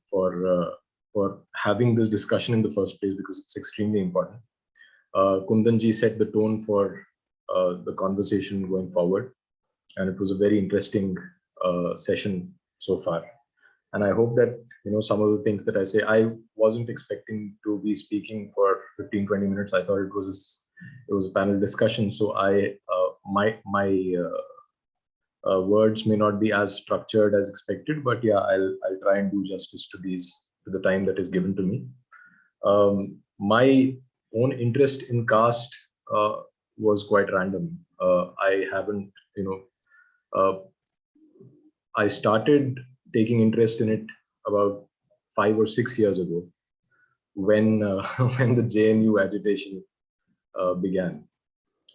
for having this discussion in the first place, because it's extremely important. Kundanji set the tone for the conversation going forward, and it was a very interesting session so far. And I hope that some of the things that I say, I wasn't expecting to be speaking for 15-20 minutes. I thought it was a panel discussion, so my words may not be as structured as expected, but yeah, I'll try and do justice to the time that is given to me. My own interest in caste was quite random. I haven't, I started taking interest in it about 5 or 6 years ago, when when the JNU agitation began,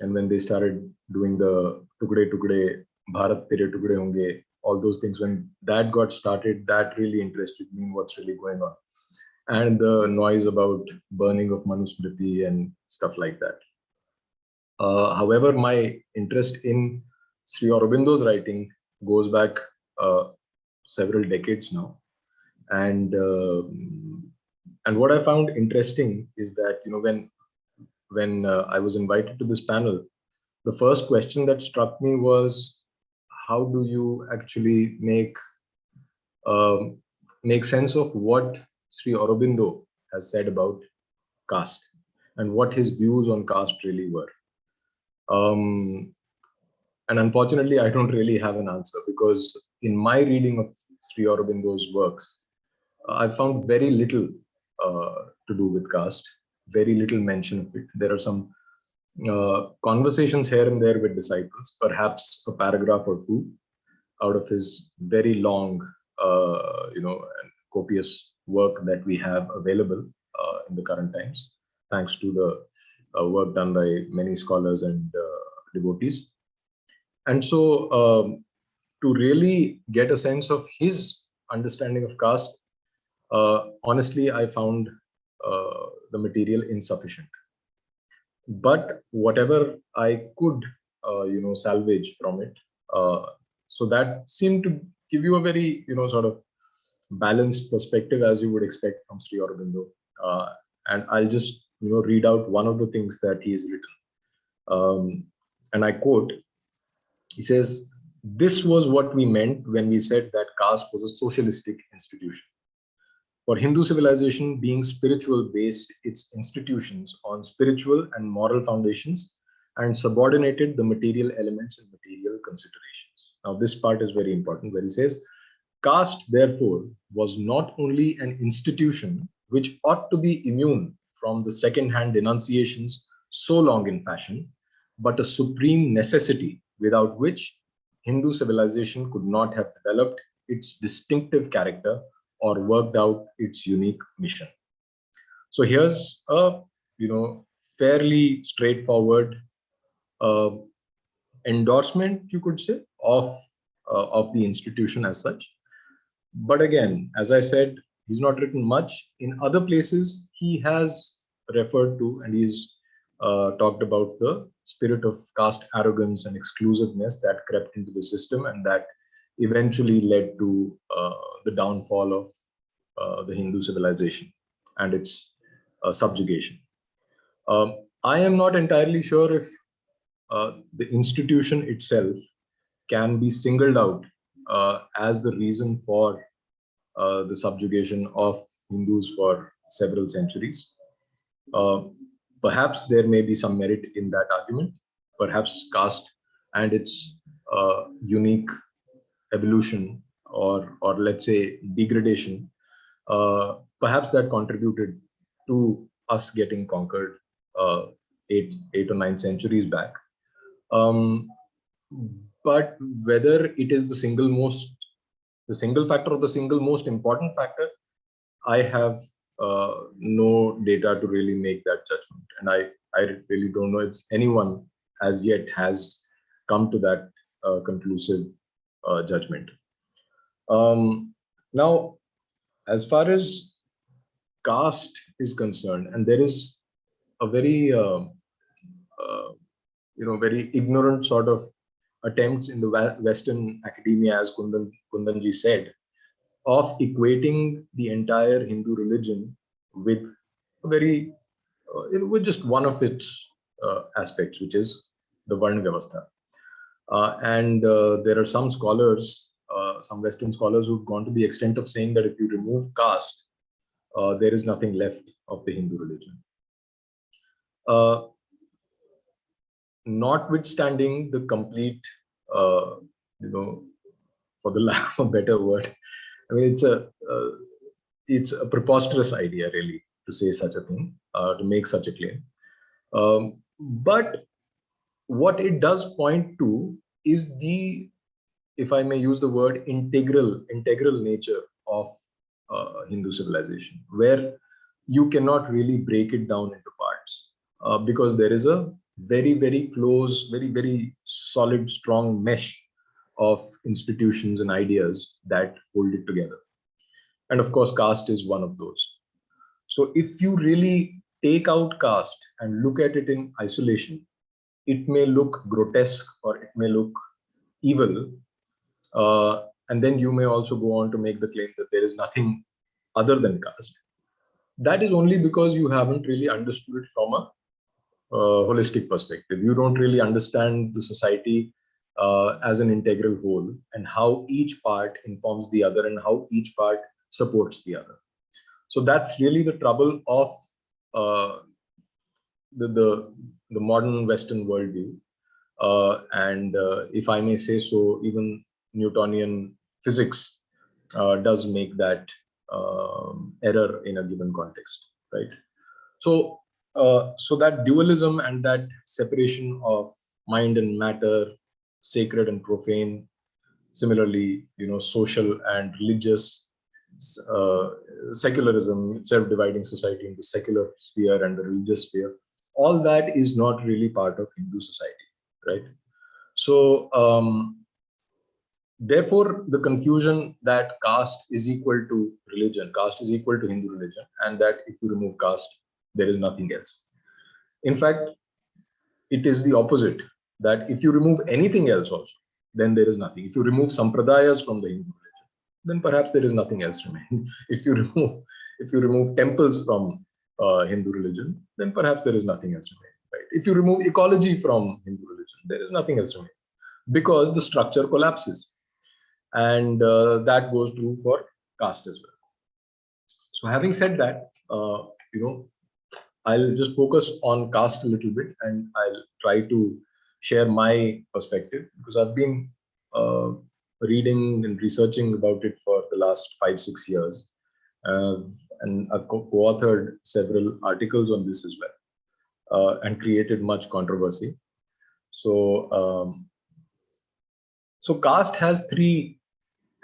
and when they started doing the Tukde Tukde, Bharat Tere Tukde Honge, all those things. When that got started, that really interested me in what's really going on, and the noise about burning of Manusmriti and stuff like that. However, my interest in Sri Aurobindo's writing goes back several decades now, and what I found interesting is that when I was invited to this panel, the first question that struck me was, how do you actually make sense of what Sri Aurobindo has said about caste and what his views on caste really were? And unfortunately, I don't really have an answer, because in my reading of Sri Aurobindo's works, I found very little to do with caste, very little mention of it. There are some conversations here and there with disciples, perhaps a paragraph or two out of his very long, and copious work that we have available in the current times, thanks to the work done by many scholars and devotees. And so, to really get a sense of his understanding of caste, honestly, I found the material insufficient. But whatever I could, salvage from it, so that seemed to give you a very, sort of balanced perspective, as you would expect from Sri Aurobindo. And I'll just, read out one of the things that he's written. And I quote, he says, "This was what we meant when we said that caste was a socialistic institution. For Hindu civilization, being spiritual, based its institutions on spiritual and moral foundations and subordinated the material elements and material considerations." Now, this part is very important, where he says, "Caste, therefore, was not only an institution which ought to be immune from the second-hand denunciations so long in fashion, but a supreme necessity without which Hindu civilization could not have developed its distinctive character or worked out its unique mission." So here's a, fairly straightforward endorsement, you could say, of the institution as such. But again, as I said, he's not written much. In other places, he has referred to, and he's talked about the spirit of caste arrogance and exclusiveness that crept into the system, and that eventually led to the downfall of the Hindu civilization and its subjugation. I am not entirely sure if the institution itself can be singled out as the reason for the subjugation of Hindus for several centuries. Perhaps there may be some merit in that argument. Perhaps caste and its unique evolution, or let's say degradation, perhaps that contributed to us getting conquered 8 or 9 centuries back. But whether it is the single factor or the single most important factor, I have no data to really make that judgment. And I really don't know if anyone as yet has come to that conclusive judgment. Now, as far as caste is concerned, and there is a very, very ignorant sort of attempts in the Western academia, as Kundanji said, of equating the entire Hindu religion with a very, with just one of its aspects, which is the Varna Vyavastha. And there are some scholars, some Western scholars, who've gone to the extent of saying that if you remove caste, there is nothing left of the Hindu religion. Notwithstanding the complete, for the lack of a better word, I mean, it's a preposterous idea, really, to say such a thing, to make such a claim. But what it does point to is the, if I may use the word, integral nature of Hindu civilization, where you cannot really break it down into parts, because there is a very, very close, very, very solid, strong mesh of institutions and ideas that hold it together. And of course, caste is one of those. So if you really take out caste and look at it in isolation, it may look grotesque or it may look evil. And then you may also go on to make the claim that there is nothing other than caste. That is only because you haven't really understood it from a holistic perspective. You don't really understand the society as an integral whole, and how each part informs the other and how each part supports the other. So that's really the trouble of the modern Western worldview, and if I may say so, even Newtonian physics does make that error in a given context, right? So, so that dualism and that separation of mind and matter, sacred and profane, similarly, social and religious, secularism, self-dividing society into secular sphere and the religious sphere, all that is not really part of Hindu society, right? So, therefore, the confusion that caste is equal to religion, caste is equal to Hindu religion, and that if you remove caste, there is nothing else. In fact, it is the opposite, that if you remove anything else also, then there is nothing. If you remove sampradayas from the Hindu religion, then perhaps there is nothing else remaining. If you remove temples from Hindu religion, then perhaps there is nothing else remaining. Right? If you remove ecology from Hindu religion, there is nothing else remaining, because the structure collapses. And that goes true for caste as well. So having said that, I'll just focus on caste a little bit, and I'll try to share my perspective, because I've been reading and researching about it for the last 5-6 years, and I've co-authored several articles on this as well, and created much controversy. So, so caste has 3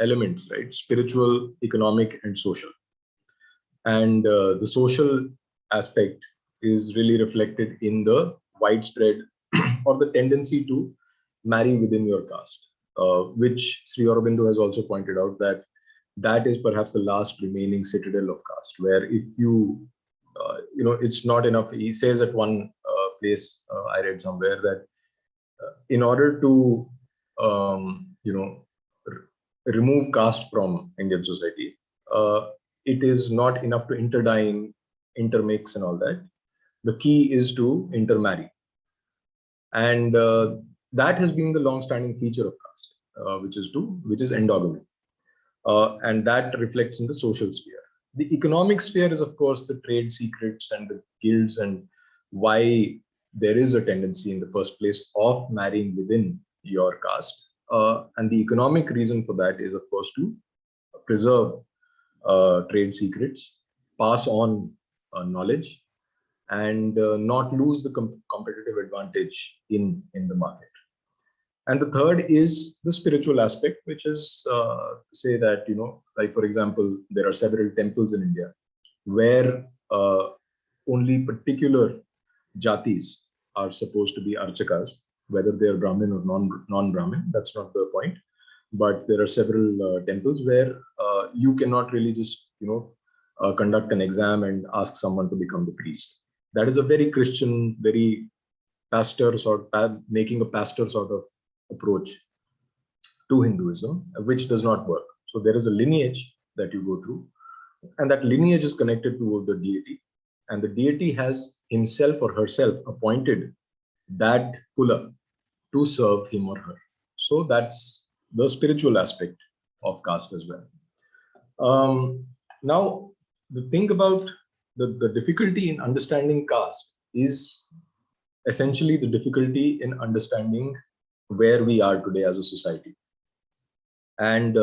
elements, right? Spiritual, economic, and social. And the social aspect is really reflected in the widespread or the tendency to marry within your caste, which Sri Aurobindo has also pointed out, that that is perhaps the last remaining citadel of caste, where if you, it's not enough. He says at one place, I read somewhere, that in order to, remove caste from Indian society, it is not enough to interdine, intermix and all that. The key is to intermarry. And that has been the long-standing feature of caste, which is endogamy. And that reflects in the social sphere. The economic sphere is, of course, the trade secrets and the guilds, and why there is a tendency in the first place of marrying within your caste. And the economic reason for that is, of course, to preserve trade secrets, pass on knowledge, and not lose the competitive advantage in the market. And the third is the spiritual aspect, which is say that, like, for example, there are several temples in India where only particular jatis are supposed to be archakas, whether they are Brahmin or non-Brahmin, that's not the point. But there are several temples where you cannot really just, conduct an exam and ask someone to become the priest. That is a very Christian, very pastor sort of, making a pastor sort of approach to Hinduism, which does not work. So there is a lineage that you go through, and that lineage is connected to the deity, and the deity has himself or herself appointed that kula to serve him or her. So that's the spiritual aspect of caste as well. Now, the thing about the difficulty in understanding caste is essentially the difficulty in understanding where we are today as a society, and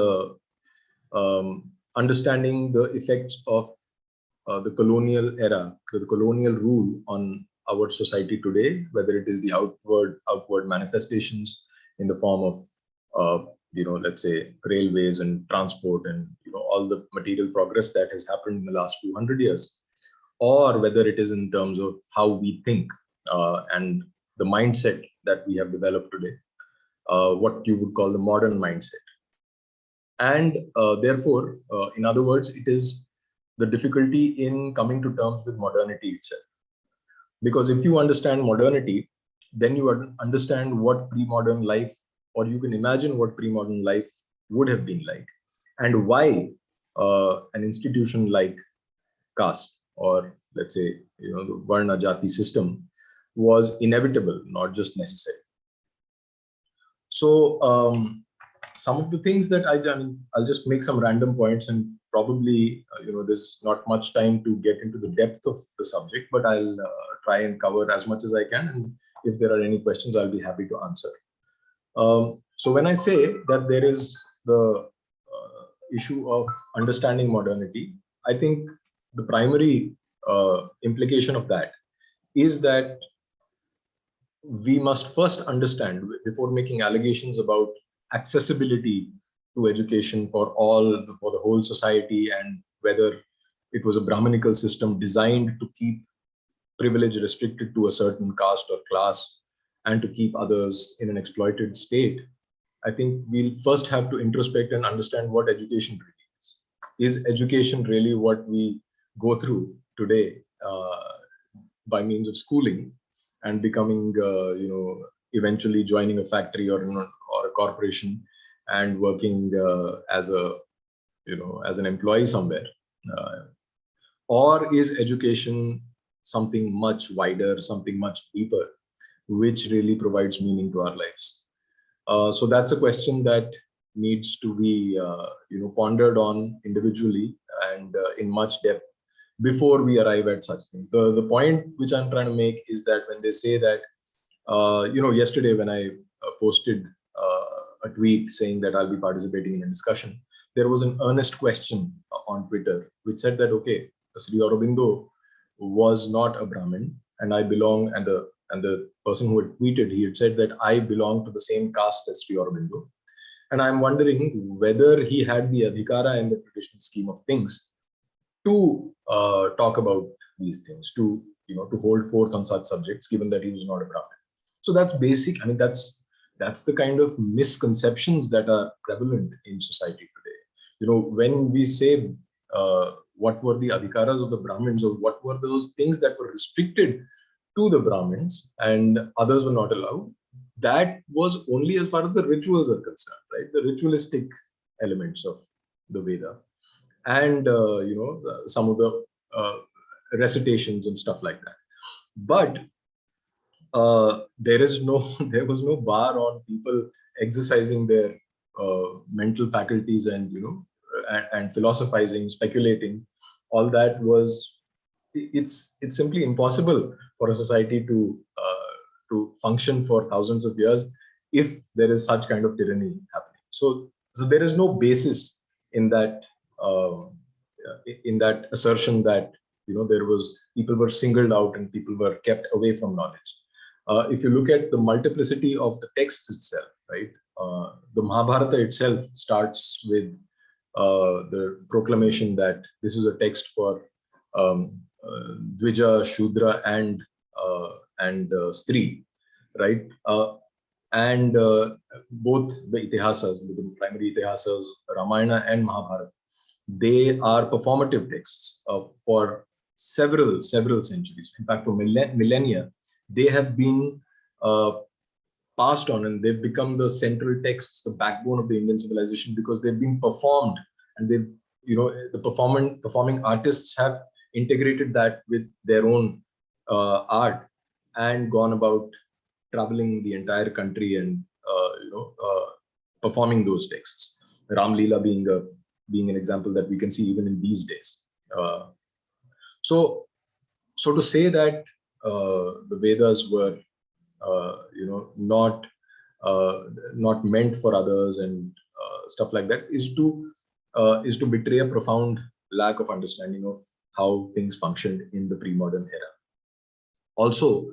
understanding the effects of the colonial era, the colonial rule on our society today, whether it is the outward manifestations in the form of let's say railways and transport and all the material progress that has happened in the last 200 years, or whether it is in terms of how we think and the mindset that we have developed today, what you would call the modern mindset. And therefore, in other words, it is the difficulty in coming to terms with modernity itself. Because if you understand modernity, then you understand what pre-modern life, or you can imagine what pre-modern life would have been like, and why an institution like caste, or let's say the Varna Jati system, was inevitable, not just necessary. So some of the things that I'll just make some random points, and probably there's not much time to get into the depth of the subject, but I'll try and cover as much as I can. And if there are any questions, I'll be happy to answer. So when I say that there is the issue of understanding modernity, I think the primary implication of that is that we must first understand, before making allegations about accessibility to education for the whole society, and whether it was a Brahminical system designed to keep privilege restricted to a certain caste or class and to keep others in an exploited state, I think we'll first have to introspect and understand what education really is. Is education really what we go through today by means of schooling and becoming, eventually joining a factory or a corporation and working as an employee somewhere? Or is education something much wider, something much deeper, which really provides meaning to our lives? So that's a question that needs to be pondered on individually and in much depth before we arrive at such things. The point which I'm trying to make is that when they say that, yesterday when I posted a tweet saying that I'll be participating in a discussion, there was an earnest question on Twitter which said that, okay, Sri Aurobindo was not a Brahmin, and I belong, and the person who had tweeted, he had said that I belong to the same caste as Sri Aurobindo. And I'm wondering whether he had the adhikara in the traditional scheme of things to talk about these things, to hold forth on such subjects, given that he was not a Brahmin. So that's basic. I mean, that's the kind of misconceptions that are prevalent in society today. When we say what were the adhikaras of the Brahmins, or what were those things that were restricted to the Brahmins and others were not allowed, that was only as far as the rituals are concerned, right? The ritualistic elements of the Veda, and some of the recitations and stuff like that. But there was no bar on people exercising their mental faculties and and philosophizing, speculating. All that it's simply impossible for a society to function for thousands of years if there is such kind of tyranny happening. So there is no basis in that assertion that people were singled out and people were kept away from knowledge. If you look at the multiplicity of the texts itself, right? The Mahabharata itself starts with the proclamation that this is a text for Dvija, Shudra, and Stri, right? And both the itihasas, the primary itihasas, Ramayana and Mahabharata, they are performative texts for several centuries. In fact, for millennia, they have been passed on, and they've become the central texts, the backbone of the Indian civilization, because they've been performed, and the performing artists have integrated that with their own art and gone about traveling the entire country and performing those texts. Ram Leela being an example that we can see even in these days. So to say that the Vedas were not meant for others and stuff like that is to betray a profound lack of understanding of how things functioned in the pre-modern era. Also,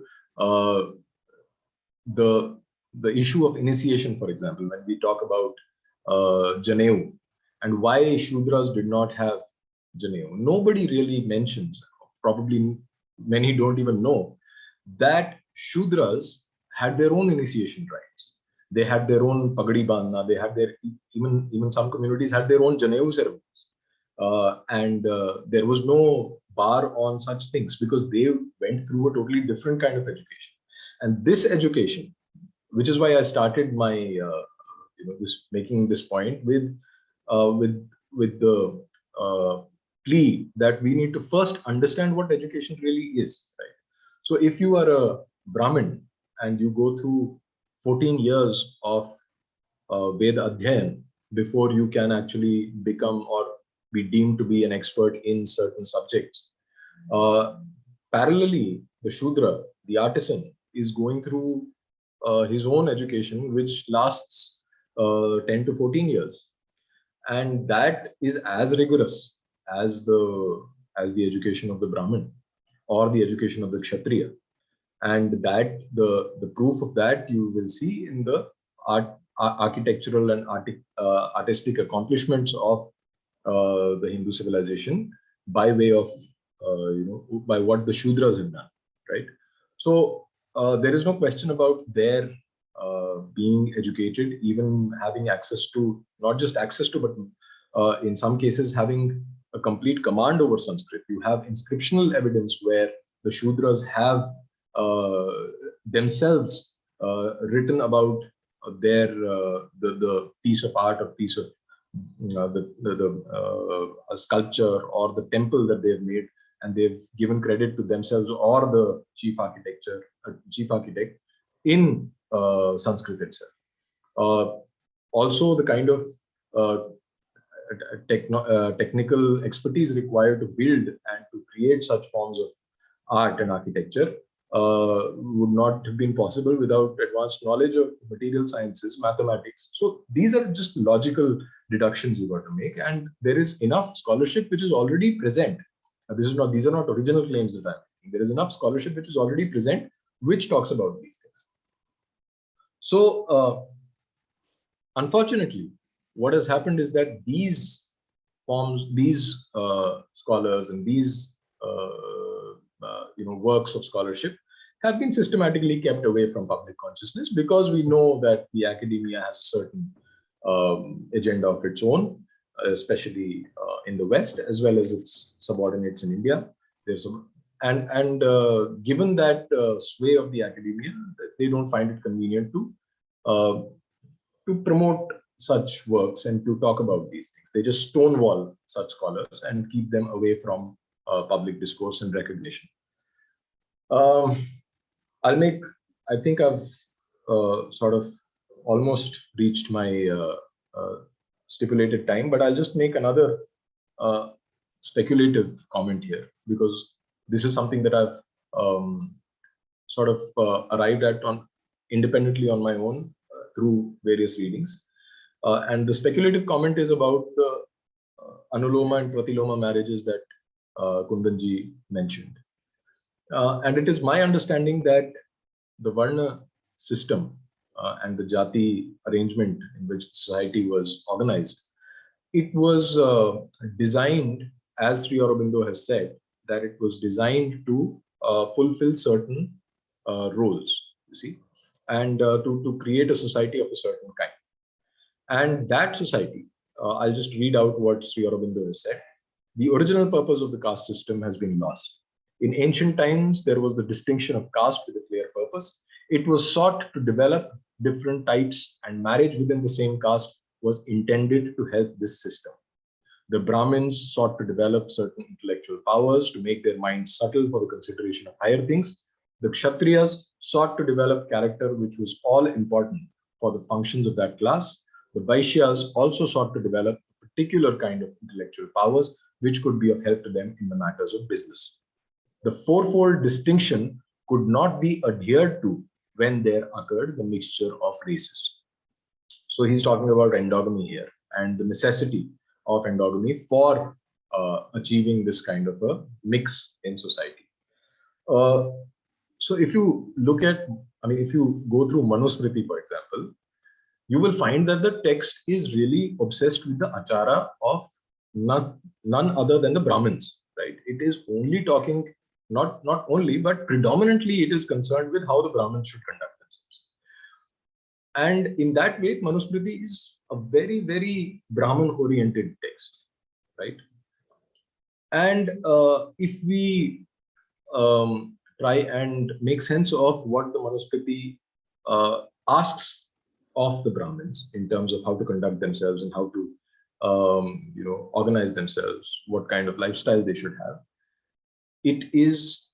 the issue of initiation, for example, when we talk about Janeu and why Shudras did not have Janeu, nobody really mentions, probably many don't even know, that Shudras had their own initiation rites. They had their own pagadi bandhna. They had even some communities had their own Janeu ceremonies. And there was no bar on such things because they went through a totally different kind of education. And this education, which is why I started my making this point with the plea that we need to first understand what education really is, right? So if you are a Brahmin and you go through 14 years of Veda Adhyayan before you can actually become or be deemed to be an expert in certain subjects. Parallelly, the Shudra, the artisan, is going through his own education, which lasts 10 to 14 years. And that is as rigorous as the education of the Brahmin or the education of the Kshatriya. And that the proof of that you will see in the architectural and artistic accomplishments of the Hindu civilization by way of by what the Shudras have done, right? So there is no question about their being educated, even having access to, not just access to, but in some cases having a complete command over Sanskrit. You have inscriptional evidence where the Shudras have themselves written about their the piece of art or piece of a sculpture or the temple that they've made, and they've given credit to themselves or the chief architect in Sanskrit itself. Also, the kind of technical expertise required to build and to create such forms of art and architecture would not have been possible without advanced knowledge of material sciences, mathematics. So these are just logical deductions you got to make, and there is enough scholarship which is already present. These are not original claims that I'm making. There is enough scholarship which is already present which talks about these things. So unfortunately, what has happened is that these forms, these scholars and these works of scholarship have been systematically kept away from public consciousness, because we know that the academia has a certain agenda of its own, especially in the West, as well as its subordinates in India. There's some, and given that sway of the academia, they don't find it convenient to promote such works and to talk about these things. They just stonewall such scholars and keep them away from public discourse and recognition. I think I've sort of almost reached my stipulated time, but I'll just make another speculative comment here, because this is something that I've sort of arrived at independently on my own through various readings. And the speculative comment is about the Anuloma and Pratiloma marriages that Kundanji mentioned. And it is my understanding that the Varna system and the Jati arrangement in which society was organized, it was designed, as Sri Aurobindo has said, that it was designed to fulfill certain roles, you see, and to create a society of a certain kind. And that society, I'll just read out what Sri Aurobindo has said. The original purpose of the caste system has been lost. In ancient times, there was the distinction of caste with a clear purpose. It was sought to develop different types, and marriage within the same caste was intended to help this system. The Brahmins sought to develop certain intellectual powers to make their minds subtle for the consideration of higher things. The Kshatriyas sought to develop character, which was all important for the functions of that class. The Vaishyas also sought to develop a particular kind of intellectual powers, which could be of help to them in the matters of business. The fourfold distinction could not be adhered to when there occurred the mixture of races. So he's talking about endogamy here and the necessity of endogamy for achieving this kind of a mix in society. So if you look at, if you go through Manusmriti, for example, you will find that the text is really obsessed with the achara of none other than the Brahmins, right? It is only talking, not only, but predominantly it is concerned with how the Brahmins should conduct themselves. And in that way, Manusmriti is a very, very Brahmin-oriented text, right? And if we try and make sense of what the Manusmriti asks of the Brahmins in terms of how to conduct themselves and how to organize themselves, what kind of lifestyle they should have, it is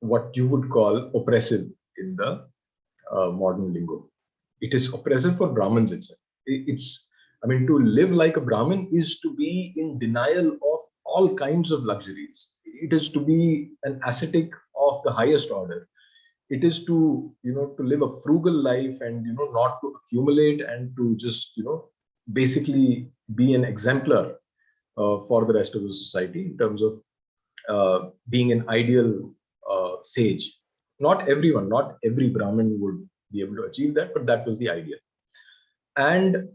what you would call oppressive in the modern lingo. It is oppressive for Brahmins itself. To live like a Brahmin is to be in denial of all kinds of luxuries. It is to be an ascetic of the highest order. it is to, to live a frugal life and, not to accumulate and to just, basically be an exemplar for the rest of the society in terms of being an ideal sage. Not everyone, not every Brahmin would be able to achieve that, but that was the idea. And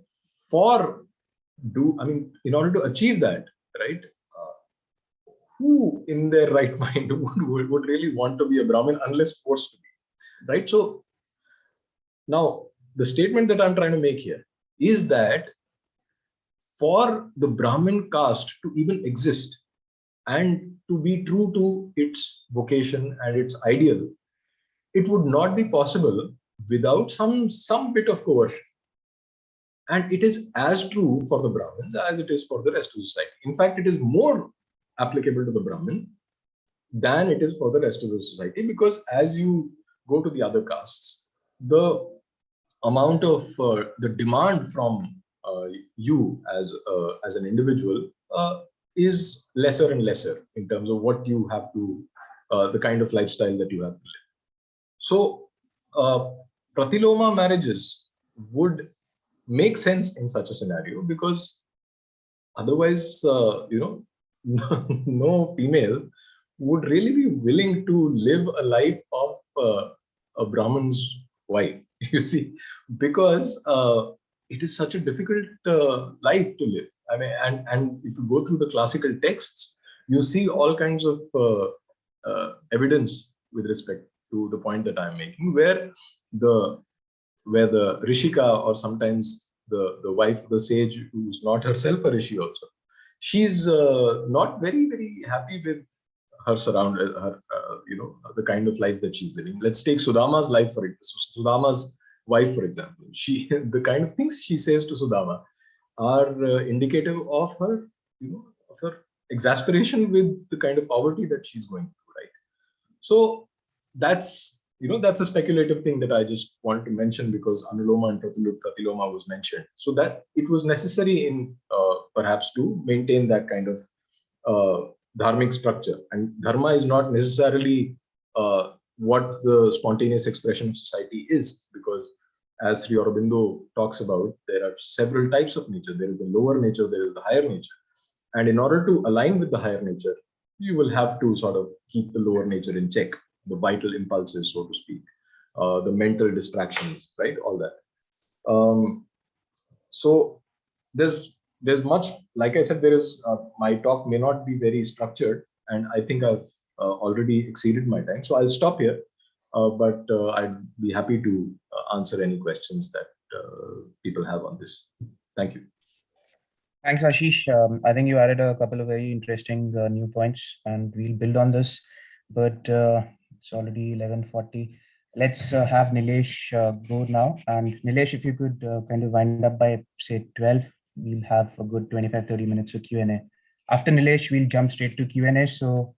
in order to achieve that, right, who in their right mind would really want to be a Brahmin unless forced to be, right? So now the statement that I'm trying to make here is that for the Brahmin caste to even exist and to be true to its vocation and its ideal, it would not be possible without some bit of coercion. And it is as true for the Brahmins as it is for the rest of the society. In fact, it is more applicable to the Brahmin than it is for the rest of the society, because as you go to the other castes, the amount of the demand from you as an individual is lesser and lesser in terms of what you have to, the kind of lifestyle that you have to live. So Pratiloma marriages would make sense in such a scenario, because otherwise, no female would really be willing to live a life of a Brahmin's wife, you see, because it is such a difficult life to live. I mean, and if you go through the classical texts, you see all kinds of evidence with respect to the point that I'm making, where the Rishika, or sometimes the wife of the sage who's not herself a Rishi also, she's not very, very happy with her the kind of life that she's living. Let's take Sudama's life for it. Sudama's wife, for example, the kind of things she says to Sudama are indicative of her, of her exasperation with the kind of poverty that she's going through, right? So that's a speculative thing that I just wanted to mention, because Anuloma and Pratiloma was mentioned. So that it was necessary in perhaps to maintain that kind of dharmic structure. And dharma is not necessarily what the spontaneous expression of society is, because as Sri Aurobindo talks about, there are several types of nature. There is the lower nature, there is the higher nature. And in order to align with the higher nature, you will have to sort of keep the lower nature in check, the vital impulses, so to speak, the mental distractions, right? All that. So there's much, like I said, there is, my talk may not be very structured, and I think I've already exceeded my time. So I'll stop here, but I'd be happy to answer any questions that people have on this. Thank you. Thanks, Ashish. I think you added a couple of very interesting new points, and we'll build on this. But it's already 11:40. Let's have Neelesh go now. And Neelesh, if you could kind of wind up by, say, 12, we'll have a good 25-30 minutes for Q&A. After Neelesh, we'll jump straight to Q&A. So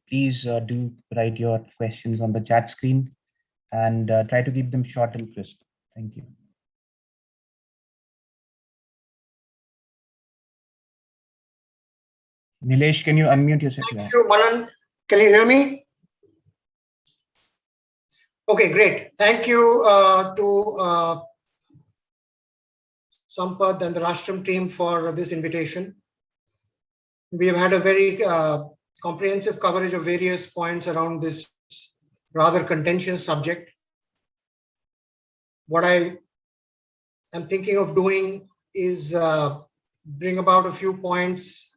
please do write your questions on the chat screen, and try to keep them short and crisp. Thank you. Neelesh, can you unmute yourself? Thank you, Manan. Can you hear me? Okay, great. Thank you to Sampath and the Rashtram team for this invitation. We have had a very comprehensive coverage of various points around this rather contentious subject. What I am thinking of doing is bring about a few points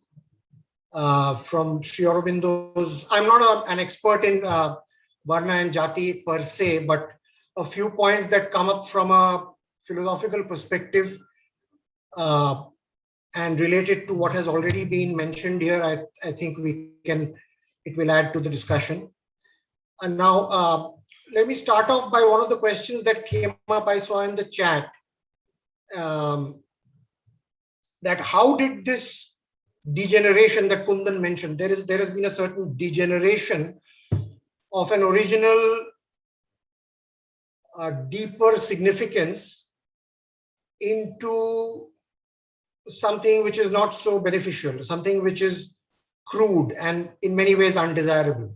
from Sri Aurobindo's. I'm not an expert in Varna and Jati per se, but a few points that come up from a philosophical perspective and related to what has already been mentioned here. I think it will add to the discussion. And now let me start off by one of the questions that came up, I saw in the chat, that how did this degeneration that Kundan mentioned, there has been a certain degeneration of an original deeper significance into something which is not so beneficial, something which is crude and in many ways undesirable.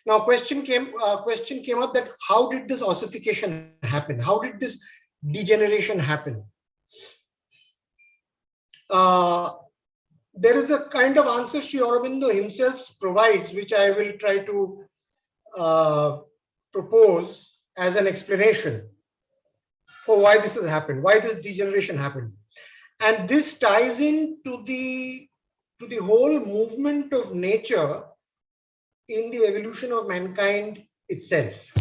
Now, question came up that how did this ossification happen? How did this degeneration happen? There is a kind of answer Sri Aurobindo himself provides, which I will try to propose as an explanation for why this has happened, why this degeneration happened. And this ties into the whole movement of nature in the evolution of mankind itself.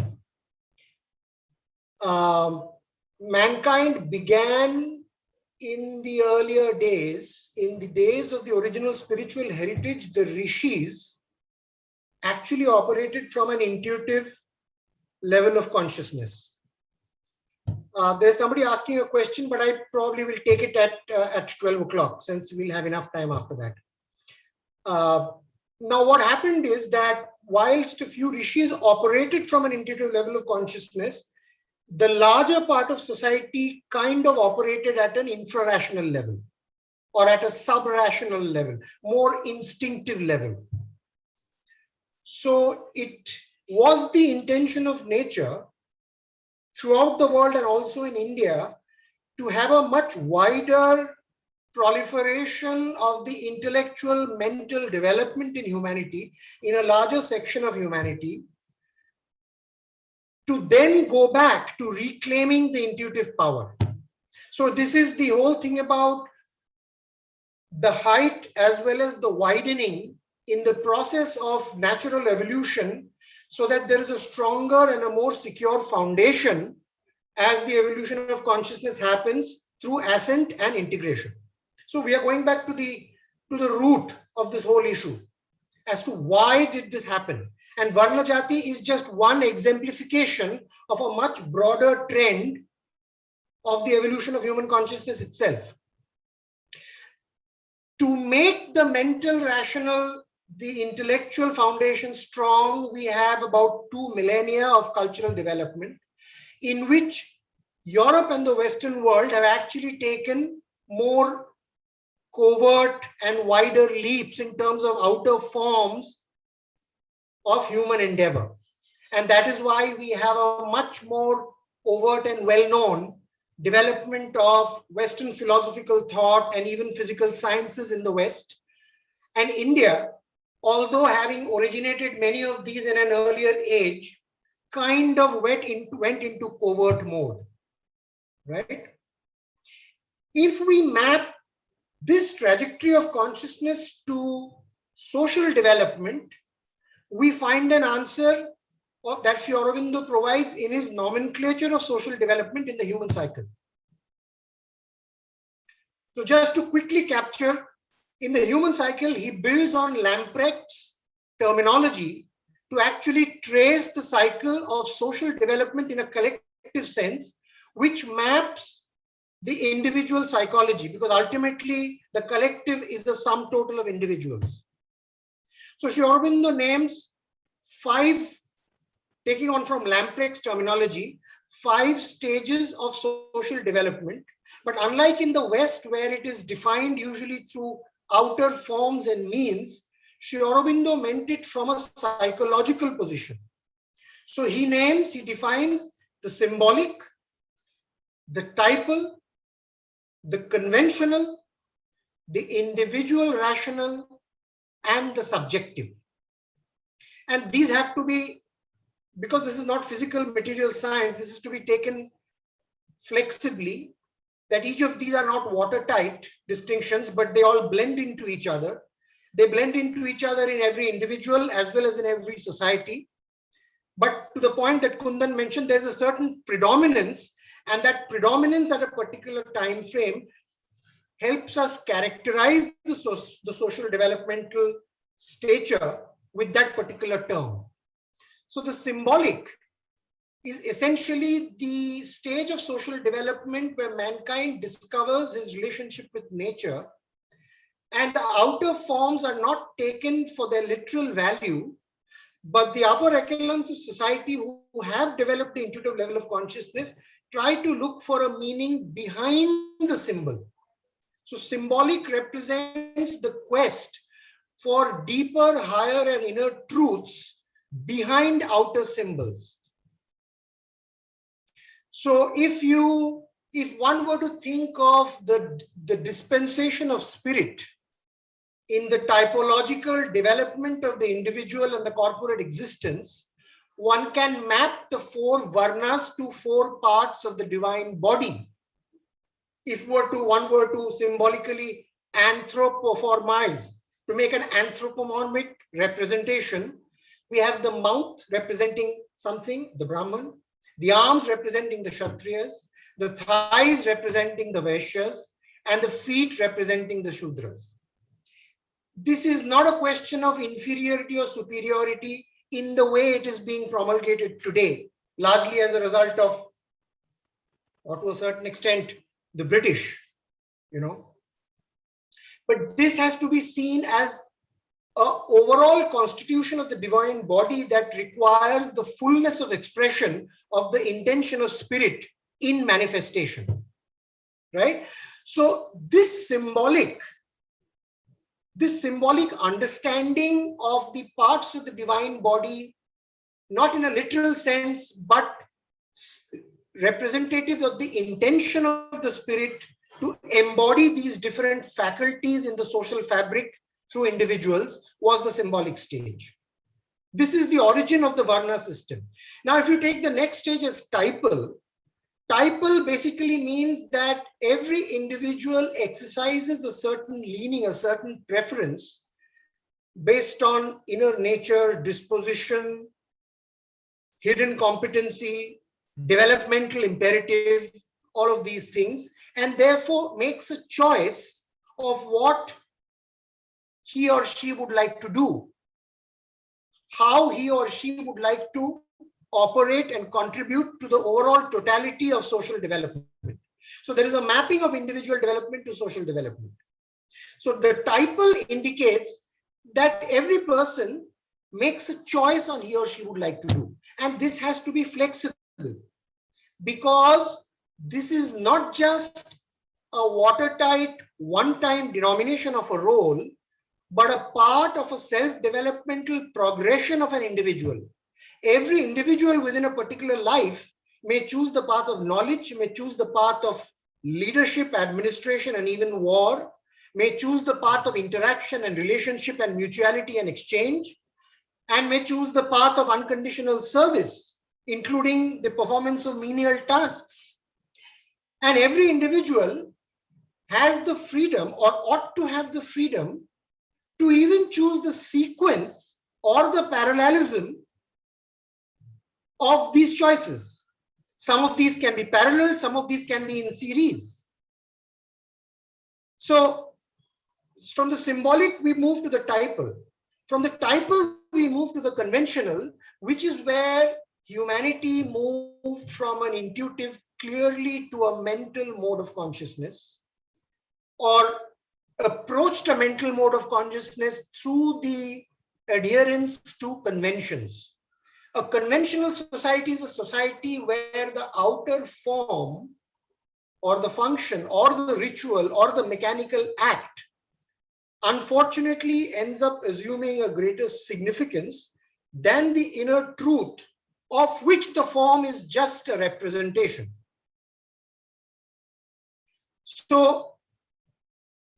Mankind began in the earlier days, in the days of the original spiritual heritage. The rishis actually operated from an intuitive level of consciousness. There's somebody asking a question, but I probably will take it at 12 o'clock, since we'll have enough time after that. Now, what happened is that whilst a few rishis operated from an intuitive level of consciousness, the larger part of society kind of operated at an infra-rational level or at a sub-rational level, more instinctive level. So it was the intention of nature throughout the world and also in India to have a much wider proliferation of the intellectual mental development in humanity, in a larger section of humanity, to then go back to reclaiming the intuitive power. So this is the whole thing about the height as well as the widening in the process of natural evolution, so that there is a stronger and a more secure foundation as the evolution of consciousness happens through ascent and integration. So we are going back to the root of this whole issue as to why did this happen. And Varna Jati is just one exemplification of a much broader trend of the evolution of human consciousness itself. To make the mental, rational, the intellectual foundation strong, we have about 2 millennia of cultural development, in which Europe and the Western world have actually taken more covert and wider leaps in terms of outer forms of human endeavor. And that is why we have a much more overt and well-known development of Western philosophical thought and even physical sciences in the West. And India, although having originated many of these in an earlier age, kind of went into covert mode, right? If we map this trajectory of consciousness to social development, we find an answer that Sri Aurobindo provides in his nomenclature of social development in the human cycle. So just to quickly capture, in the human cycle, he builds on Lamprecht's terminology to actually trace the cycle of social development in a collective sense, which maps the individual psychology, because ultimately the collective is the sum total of individuals. So Sri Aurobindo names 5, taking on from Lamprecht's terminology, 5 stages of social development. But unlike in the West, where it is defined usually through outer forms and means, Sri Aurobindo meant it from a psychological position. So he defines the symbolic, the typal, the conventional, the individual rational, and the subjective. And these have to be, because this is not physical material science, this is to be taken flexibly, that each of these are not watertight distinctions, but they all blend into each other. They blend into each other in every individual as well as in every society. But to the point that Kundan mentioned, there's a certain predominance, and that predominance at a particular time frame helps us characterize the social developmental stature with that particular term. So the symbolic is essentially the stage of social development where mankind discovers his relationship with nature, and the outer forms are not taken for their literal value, but the upper echelons of society who have developed the intuitive level of consciousness try to look for a meaning behind the symbol. So symbolic represents the quest for deeper, higher, and inner truths behind outer symbols. So if one were to think of the dispensation of spirit in the typological development of the individual and the corporate existence, one can map the 4 varnas to 4 parts of the divine body. If one were to symbolically anthropomorphize, to make an anthropomorphic representation, we have the mouth representing something, the Brahman, the arms representing the Kshatriyas, the thighs representing the Vaishyas, and the feet representing the Shudras. This is not a question of inferiority or superiority in the way it is being promulgated today, largely as a result of, or to a certain extent, the British, But this has to be seen as an overall constitution of the divine body that requires the fullness of expression of the intention of spirit in manifestation, right? So this symbolic understanding of the parts of the divine body, not in a literal sense, but representative of the intention of the spirit to embody these different faculties in the social fabric through individuals, was the symbolic stage. This is the origin of the Varna system. Now, if you take the next stage as typal basically means that every individual exercises a certain leaning, a certain preference based on inner nature, disposition, hidden competency, developmental imperative, all of these things, and therefore makes a choice of what he or she would like to do, how he or she would like to operate and contribute to the overall totality of social development. So there is a mapping of individual development to social development. So the typal indicates that every person makes a choice on he or she would like to do. And this has to be flexible, because this is not just a watertight one-time denomination of a role, but a part of a self-developmental progression of an individual. Every individual within a particular life may choose the path of knowledge, may choose the path of leadership, administration, and even war, may choose the path of interaction and relationship and mutuality and exchange, and may choose the path of unconditional service, including the performance of menial tasks. And every individual has the freedom, or ought to have the freedom, to even choose the sequence or the parallelism of these choices. Some of these can be parallel, some of these can be in series. So from the symbolic, we move to the typal. From the typal, we move to the conventional, which is where humanity moved from an intuitive clearly to a mental mode of consciousness, or approached a mental mode of consciousness through the adherence to conventions. A conventional society is a society where the outer form or the function or the ritual or the mechanical act unfortunately ends up assuming a greater significance than the inner truth, of which the form is just a representation. So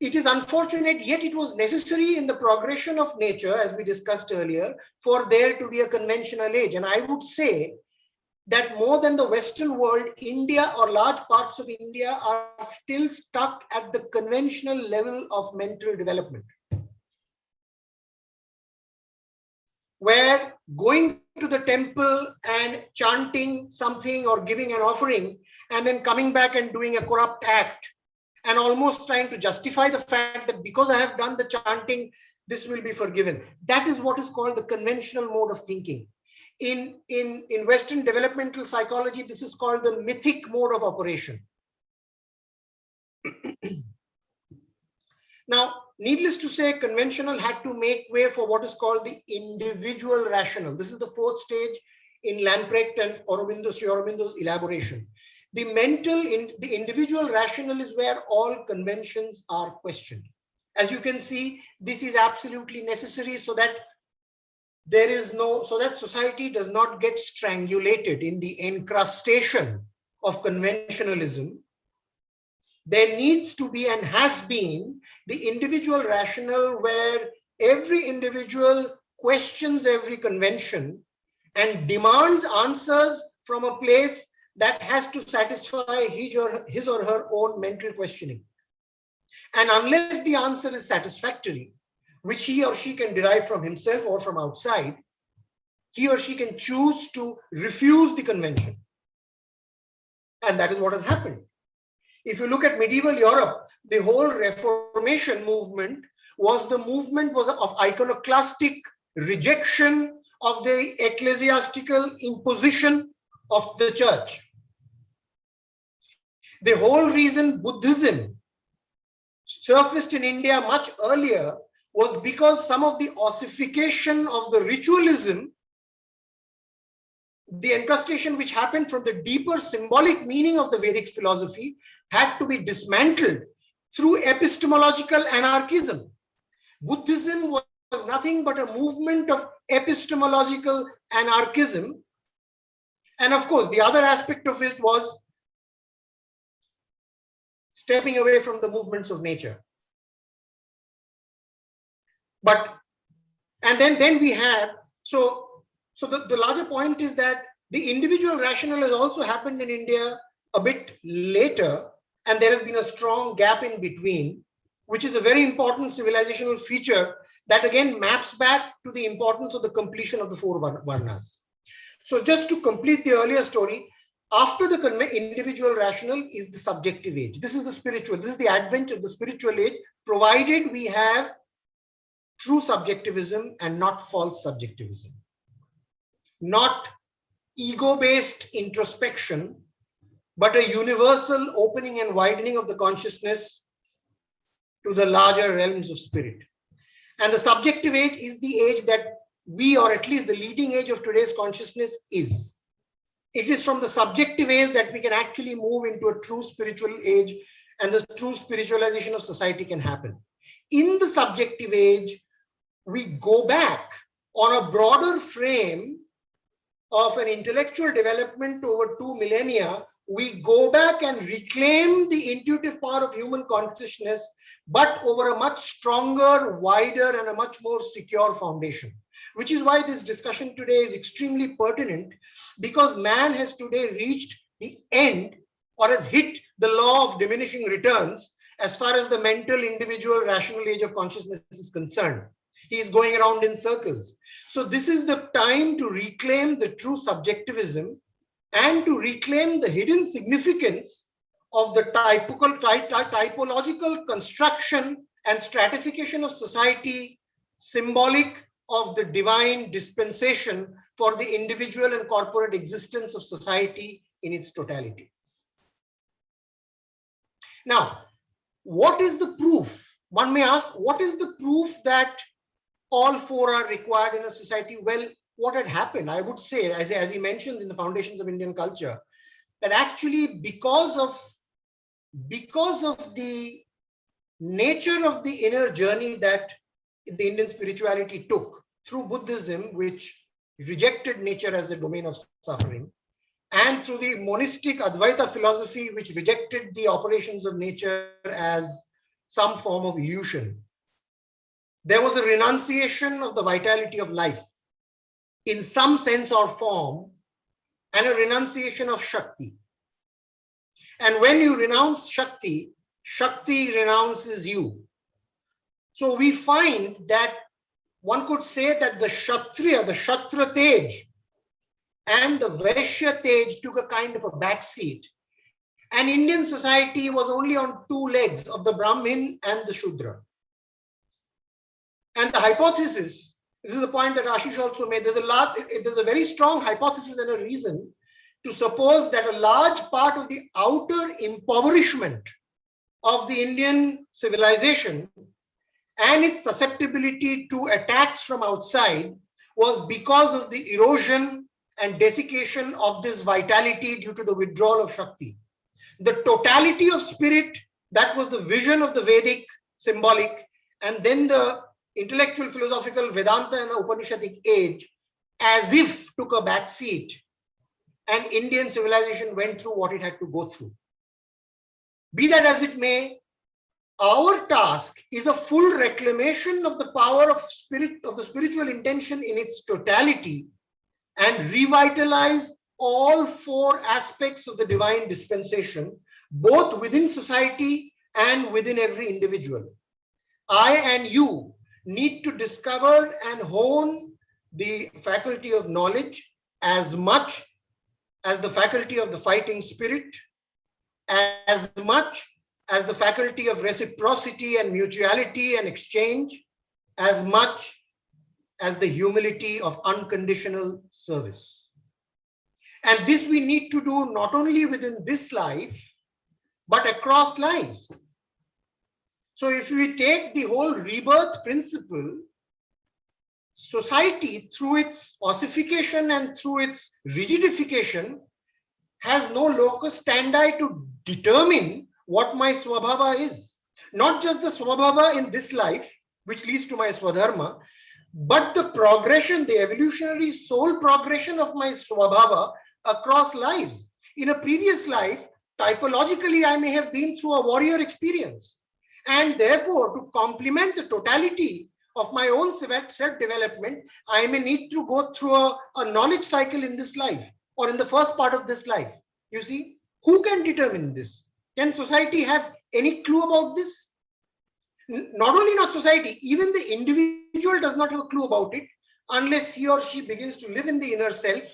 it is unfortunate, yet it was necessary in the progression of nature, as we discussed earlier, for there to be a conventional age. And I would say that more than the Western world, India or large parts of India are still stuck at the conventional level of mental development, where going to the temple and chanting something or giving an offering and then coming back and doing a corrupt act and almost trying to justify the fact that because I have done the chanting, this will be forgiven. That is what is called the conventional mode of thinking. In Western developmental psychology, this is called the mythic mode of operation. Now, needless to say, conventional had to make way for what is called the individual rational. This is the fourth stage in Lamprecht and Sri Aurobindo's elaboration. The individual rational is where all conventions are questioned. As you can see, this is absolutely necessary so that there is no, so that society does not get strangulated in the encrustation of conventionalism. There needs to be and has been the individual rational where every individual questions every convention and demands answers from a place that has to satisfy his or her own mental questioning. And unless the answer is satisfactory, which he or she can derive from himself or from outside, he or she can choose to refuse the convention. And that is what has happened. If you look at medieval Europe, the whole Reformation movement was of iconoclastic rejection of the ecclesiastical imposition of the church. The whole reason Buddhism surfaced in India much earlier was because some of the ossification of the ritualism, the encrustation which happened from the deeper symbolic meaning of the Vedic philosophy, had to be dismantled through epistemological anarchism. Buddhism was nothing but a movement of epistemological anarchism. And of course, the other aspect of it was stepping away from the movements of nature. But, and then we have, so the larger point is that the individual rational has also happened in India a bit later, and there has been a strong gap in between, which is a very important civilizational feature that again maps back to the importance of the completion of the four Varnas. So just to complete the earlier story, after the individual rational is the subjective age. This is the spiritual, this is the advent of the spiritual age, provided we have true subjectivism and not false subjectivism. Not ego-based introspection, but a universal opening and widening of the consciousness to the larger realms of spirit. And the subjective age is the age that we, or at least the leading age of today's consciousness is. It is from the subjective age that we can actually move into a true spiritual age, and the true spiritualization of society can happen. In the subjective age, we go back on a broader frame of an intellectual development over 2 millennia. We go back and reclaim the intuitive power of human consciousness, but over a much stronger, wider, and a much more secure foundation. Which is why this discussion today is extremely pertinent, because man has today reached the end, or has hit the law of diminishing returns as far as the mental, individual, rational age of consciousness is concerned. He is going around in circles. So this is the time to reclaim the true subjectivism and to reclaim the hidden significance of the typological construction and stratification of society, symbolic of the divine dispensation for the individual and corporate existence of society in its totality. Now, what is the proof? One may ask, what is the proof that all four are required in a society? Well, what had happened? I would say, as he mentions in the Foundations of Indian Culture, that actually because of the nature of the inner journey that the Indian spirituality took through Buddhism, which rejected nature as a domain of suffering, and through the monistic Advaita philosophy, which rejected the operations of nature as some form of illusion, there was a renunciation of the vitality of life in some sense or form, and a renunciation of Shakti. And when you renounce Shakti, Shakti renounces you. So we find that one could say that the Kshatriya, the Kshatra Tej, and the Vaishya Tej took a kind of a backseat. And Indian society was only on two legs, of the Brahmin and the Shudra. And the hypothesis, this is the point that Ashish also made, there's a very strong hypothesis and a reason to suppose that a large part of the outer impoverishment of the Indian civilization and its susceptibility to attacks from outside was because of the erosion and desiccation of this vitality due to the withdrawal of Shakti. The totality of spirit, that was the vision of the Vedic symbolic, and then the intellectual, philosophical, Vedanta and the Upanishadic age as if took a back seat, and Indian civilization went through what it had to go through. Be that as it may, our task is a full reclamation of the power of spirit, of the spiritual intention in its totality, and revitalize all four aspects of the divine dispensation, both within society and within every individual. I and you need to discover and hone the faculty of knowledge as much as the faculty of the fighting spirit, as much as the faculty of reciprocity and mutuality and exchange, as much as the humility of unconditional service. And this we need to do not only within this life, but across lives. So if we take the whole rebirth principle, society, through its ossification and through its rigidification, has no locus standi to determine what my swabhava is. Not just the swabhava in this life, which leads to my swadharma, but the progression, the evolutionary soul progression of my swabhava across lives. In a previous life, typologically, I may have been through a warrior experience. And therefore, to complement the totality of my own self-development, I may need to go through a knowledge cycle in this life or in the first part of this life. You see, who can determine this? Can society have any clue about this? Not only not society, even the individual does not have a clue about it unless he or she begins to live in the inner self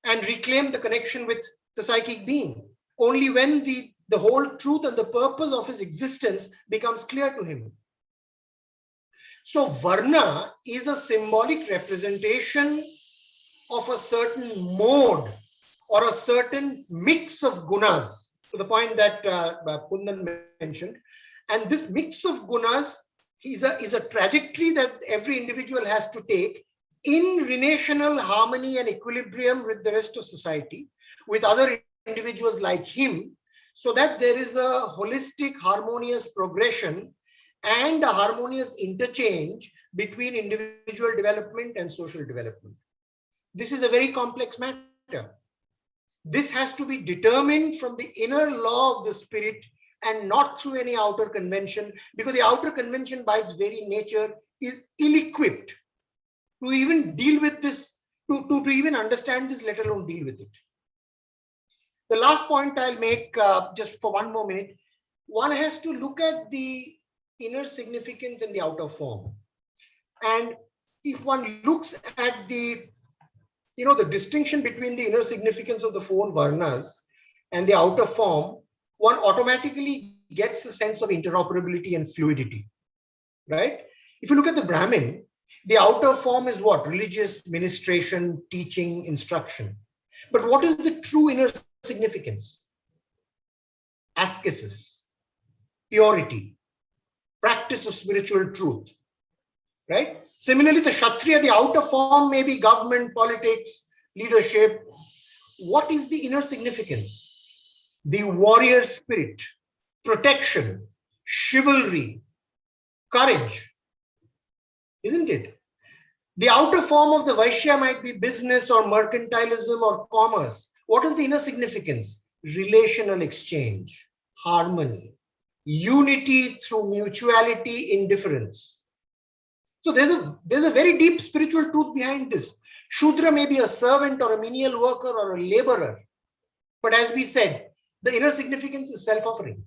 and reclaim the connection with the psychic being. Only when the whole truth and the purpose of his existence becomes clear to him. So Varna is a symbolic representation of a certain mode or a certain mix of gunas, to the point that Kundan mentioned. And this mix of gunas is a trajectory that every individual has to take in relational harmony and equilibrium with the rest of society, with other individuals like him, so that there is a holistic, harmonious progression and a harmonious interchange between individual development and social development. This is a very complex matter. This has to be determined from the inner law of the spirit and not through any outer convention, because the outer convention by its very nature is ill-equipped to even deal with this, to even understand this, let alone deal with it. The last point I'll make just for one more minute, one has to look at the inner significance and the outer form. And if one looks at the distinction between the inner significance of the four varnas and the outer form, one automatically gets a sense of interoperability and fluidity, right? If you look at the Brahmin, the outer form is what? Religious ministration, teaching, instruction. But what is the true inner significance? Ascesis, purity, practice of spiritual truth, right? Similarly, the Kshatriya, the outer form may be government, politics, leadership. What is the inner significance? The warrior spirit, protection, chivalry, courage, isn't it? The outer form of the Vaishya might be business or mercantilism or commerce. What is the inner significance? Relational exchange, harmony, unity through mutuality, indifference. So there's a very deep spiritual truth behind this. Shudra may be a servant or a menial worker or a laborer. But as we said, the inner significance is self-offering.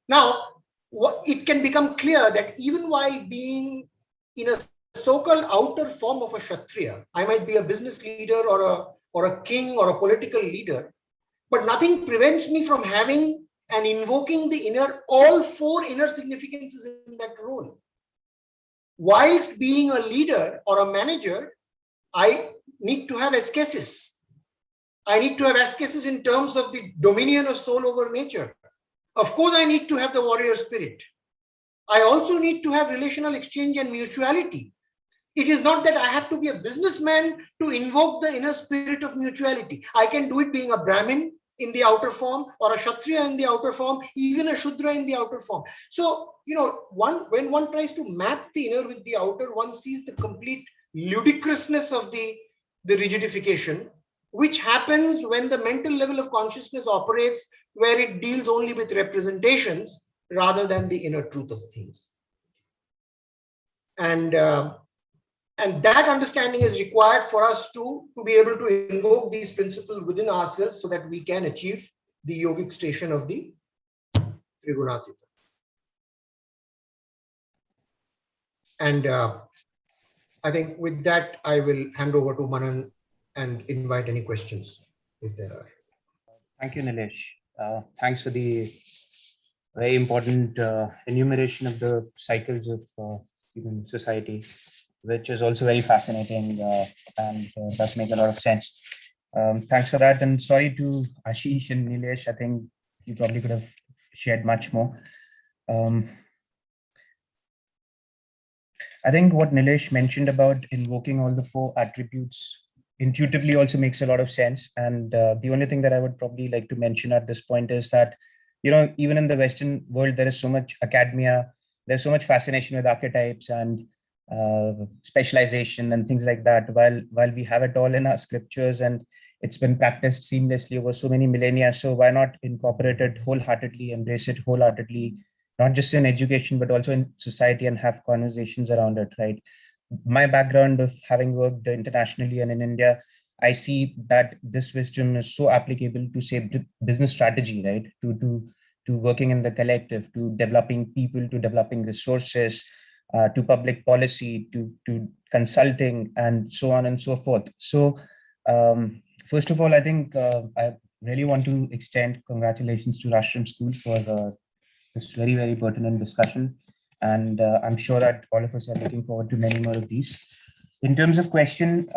Now, it can become clear that even while being in a so-called outer form of a Kshatriya, I might be a business leader or a king or a political leader, but nothing prevents me from having and invoking all four inner significances in that role. Whilst being a leader or a manager, I need to have ascesis. I need to have ascesis in terms of the dominion of soul over nature. Of course, I need to have the warrior spirit. I also need to have relational exchange and mutuality. It is not that I have to be a businessman to invoke the inner spirit of mutuality. I can do it being a Brahmin in the outer form, or a Kshatriya in the outer form, even a Shudra in the outer form. So, when one tries to map the inner with the outer, one sees the complete ludicrousness of the rigidification, which happens when the mental level of consciousness operates where it deals only with representations rather than the inner truth of things. And that understanding is required for us to be able to invoke these principles within ourselves so that we can achieve the yogic station of the Trigunatīta. And I think with that, I will hand over to Manan and invite any questions if there are. Thank you, Neelesh. Thanks for the very important enumeration of the cycles of human society, which is also very fascinating and does make a lot of sense. Thanks for that. And sorry to Ashish and Neelesh. I think you probably could have shared much more. I think what Neelesh mentioned about invoking all the 4 attributes intuitively also makes a lot of sense. And the only thing that I would probably like to mention at this point is that, even in the Western world, there is so much academia, there's so much fascination with archetypes and specialization and things like that, while we have it all in our scriptures and it's been practiced seamlessly over so many millennia. So why not incorporate it wholeheartedly, embrace it wholeheartedly, not just in education, but also in society, and have conversations around it, right? My background of having worked internationally and in India, I see that this wisdom is so applicable to, say, business strategy, right? To working in the collective, to developing people, to developing resources, to public policy, to consulting, and so on and so forth. So first of all, I think I really want to extend congratulations to Rashtram School for this very, very pertinent discussion. And I'm sure that all of us are looking forward to many more of these. In terms of question,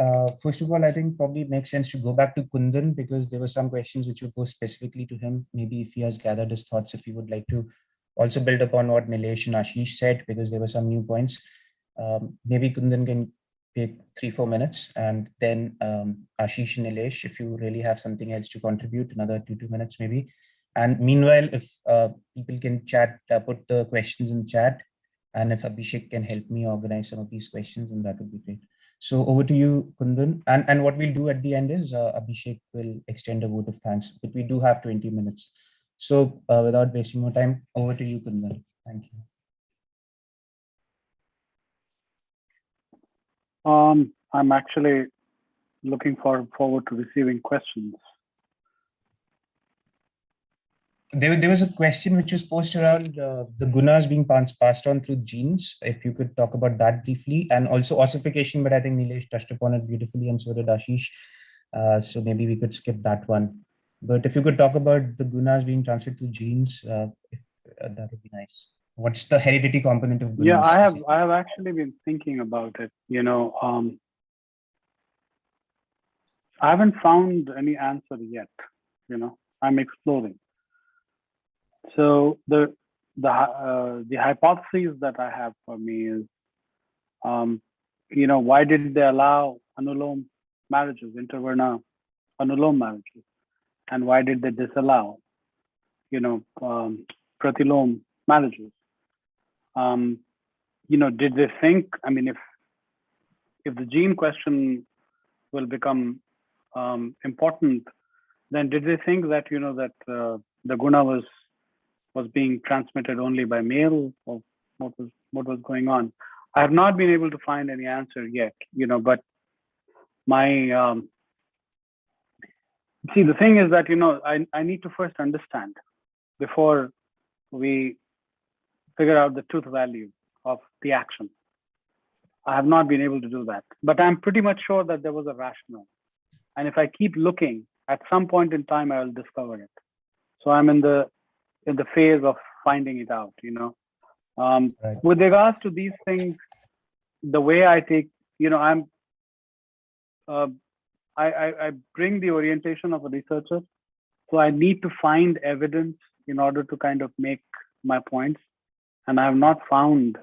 first of all, I think probably it makes sense to go back to Kundan, because there were some questions which were posed specifically to him. Maybe if he has gathered his thoughts, if he would like to also build upon what Neelesh and Ashish said, because there were some new points. Maybe Kundan can take 3-4 minutes, and then Ashish and Neelesh, if you really have something else to contribute, another 2 minutes maybe. And meanwhile, if people can chat, put the questions in the chat, and if Abhishek can help me organize some of these questions, then that would be great. So over to you, Kundan. And what we'll do at the end is Abhishek will extend a vote of thanks, but we do have 20 minutes. So without wasting more time, over to you, Kundan. Thank you. I'm actually looking forward to receiving questions. There was a question which was posted around the gunas being passed on through genes. If you could talk about that briefly, and also ossification, but I think Neelesh touched upon it beautifully, and so did Ashish. So maybe we could skip that one. But if you could talk about the gunas being transferred through genes, that would be nice. What's the hereditary component of gunas? Yeah, I have actually been thinking about it. I haven't found any answer yet. I'm exploring. So the hypothesis that I have for me is, why did they allow anulom marriages, intervarna anulom marriages, and why did they disallow, pratilom marriages? Did they think? I mean, if the gene question will become important, then did they think that that the guna was being transmitted only by male, or what was going on? I have not been able to find any answer yet, but my see, the thing is that I need to first understand before we figure out the truth value of the action. I have not been able to do that, but I'm pretty much sure that there was a rationale, and if I keep looking, at some point in time I will discover it. So I'm in the phase of finding it out, Right. With regards to these things, the way I take, I bring the orientation of a researcher. So I need to find evidence in order to kind of make my points. And I have not found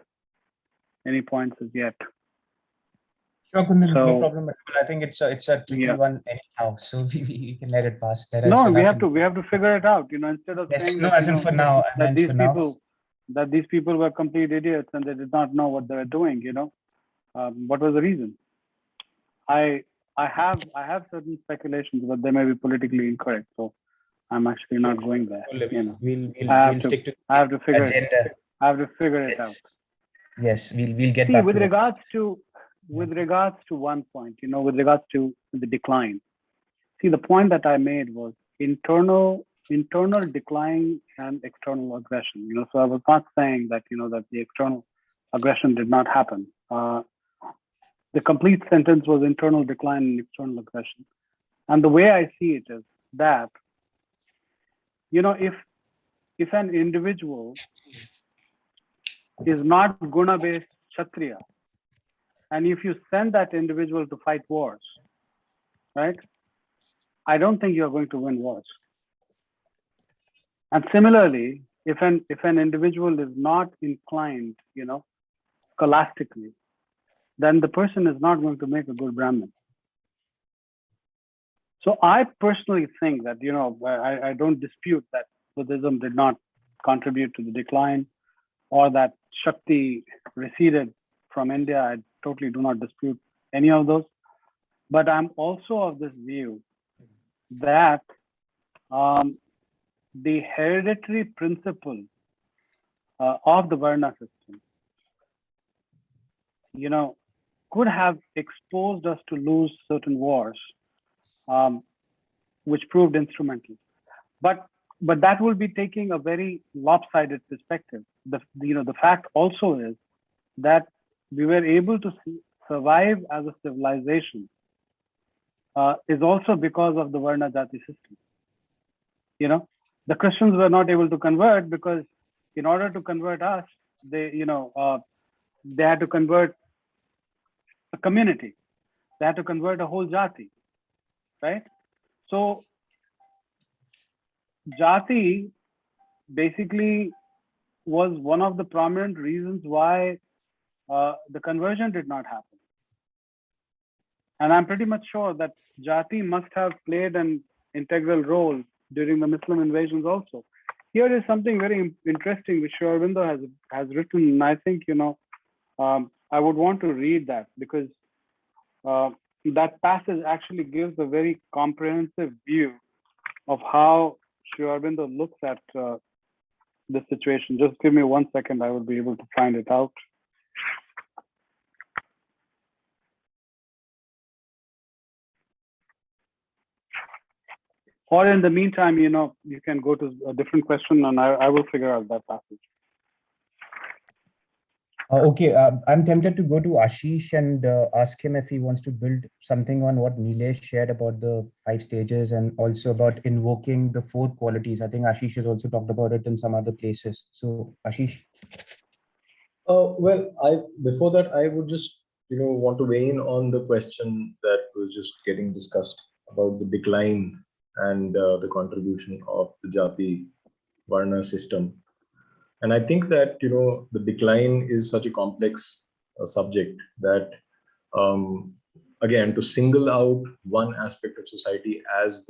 any points as yet. Sure, Kundan, no So problem at all. I think it's a tricky yeah, one anyhow, so we can let it pass. There is no, we enough. have to figure it out. Instead of Yes, saying no, that as in for now. I that meant for now. these people were complete idiots and they did not know what they were doing. What was the reason? I have certain speculations, but they may be politically incorrect. So I'm actually not going there. We'll stick to I have to figure agenda. I have to figure it out. Yes, we'll get See, back with to it. regards to one point, with regards to the decline. See, the point that I made was internal decline and external aggression. So I was not saying that that the external aggression did not happen. The complete sentence was internal decline and external aggression. And the way I see it is that if an individual is not guna-based Kshatriya, and if you send that individual to fight wars, right? I don't think you're going to win wars. And similarly, if an individual is not inclined, scholastically, then the person is not going to make a good Brahmin. So I personally think that, I don't dispute that Buddhism did not contribute to the decline or that Shakti receded from India. I totally do not dispute any of those. But I'm also of this view that the hereditary principle of the Varna system, could have exposed us to lose certain wars, which proved instrumental. But that will be taking a very lopsided perspective. The fact also is that we were able to survive as a civilization is also because of the Varna Jati system. The Christians were not able to convert because in order to convert us, they had to convert a community. They had to convert a whole Jati, right? So Jati basically was one of the prominent reasons why the conversion did not happen. And I'm pretty much sure that Jati must have played an integral role during the Muslim invasions also. Here is something very interesting which Sri Aurobindo has written, and I think I would want to read that because that passage actually gives a very comprehensive view of how Sri Aurobindo looks at the situation. Just give me 1 second, I will be able to find it out. Or in the meantime, you can go to a different question and I will figure out that passage. Okay, I'm tempted to go to Ashish and ask him if he wants to build something on what Neelesh shared about the 5 stages and also about invoking the 4 qualities. I think Ashish has also talked about it in some other places. So, Ashish. Well, before that, I would just want to weigh in on the question that was just getting discussed about the decline and the contribution of the Jati Varna system. And I think that the decline is such a complex subject that again, to single out one aspect of society as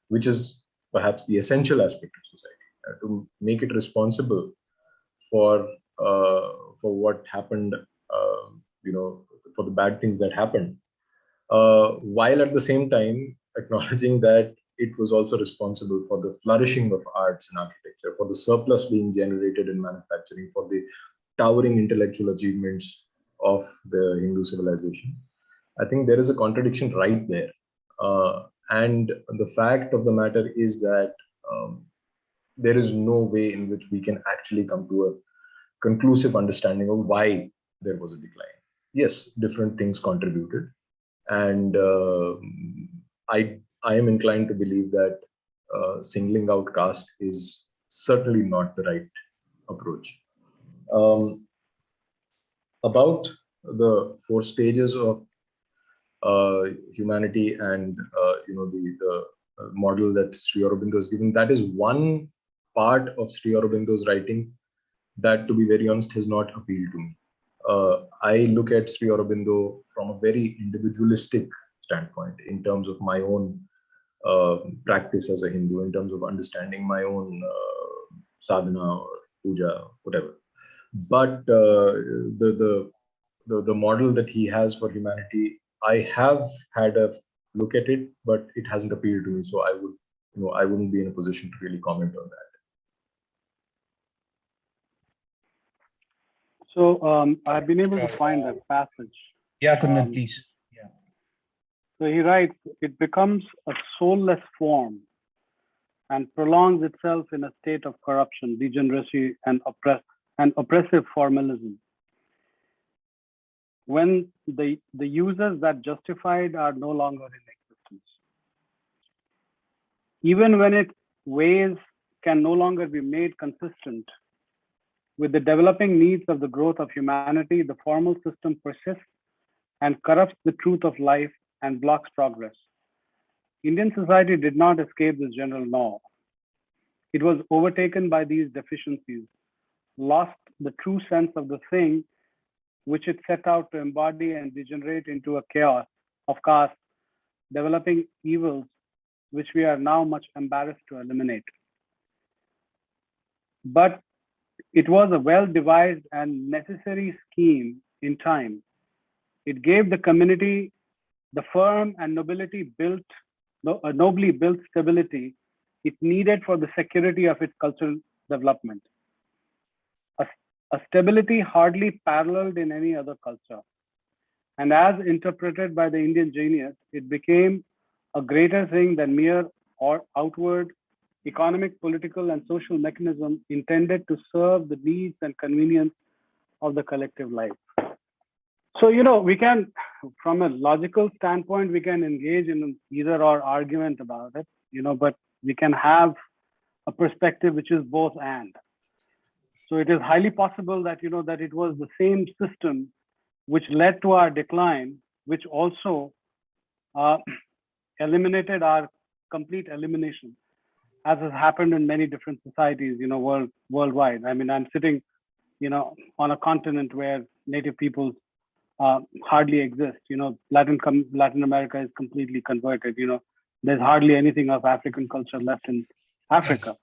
which is perhaps the essential aspect of society, to make it responsible for what happened, for the bad things that happened, while at the same time acknowledging that it was also responsible for the flourishing of arts and architecture, for the surplus being generated in manufacturing, for the towering intellectual achievements of the Hindu civilization. I think there is a contradiction right there. And the fact of the matter is that there is no way in which we can actually come to a conclusive understanding of why there was a decline. Yes, different things contributed. And I am inclined to believe that singling out caste is certainly not the right approach. About the 4 stages of humanity and the model that Sri Aurobindo has given, that is one part of Sri Aurobindo's writing that, to be very honest, has not appealed to me. I look at Sri Aurobindo from a very individualistic standpoint in terms of my own practice as a Hindu, in terms of understanding my own sadhana or puja, whatever. But the model that he has for humanity, I have had a look at it, but it hasn't appealed to me. So I wouldn't be in a position to really comment on that. So I've been able to find that passage. Yeah, Kundan, please. Yeah. So he writes, it becomes a soulless form and prolongs itself in a state of corruption, degeneracy, and oppressive formalism. When the users that justified are no longer in existence. Even when its ways can no longer be made consistent with the developing needs of the growth of humanity, the formal system persists and corrupts the truth of life and blocks progress. Indian society did not escape this general law. It was overtaken by these deficiencies, lost the true sense of the thing which it set out to embody, and degenerate into a chaos of caste, developing evils which we are now much embarrassed to eliminate. But it was a well-devised and necessary scheme in time. It gave the community the firm and nobly built stability it needed for the security of its cultural development. A stability hardly paralleled in any other culture. And as interpreted by the Indian genius, it became a greater thing than mere or outward economic, political, and social mechanism intended to serve the needs and convenience of the collective life. So, we can, from a logical standpoint, we can engage in an either or argument about it, but we can have a perspective which is both and. So it is highly possible that, that it was the same system which led to our decline, which also eliminated our complete elimination, as has happened in many different societies, worldwide. I mean, I'm sitting, on a continent where native peoples hardly exist. Latin America is completely converted. There's hardly anything of African culture left in Africa.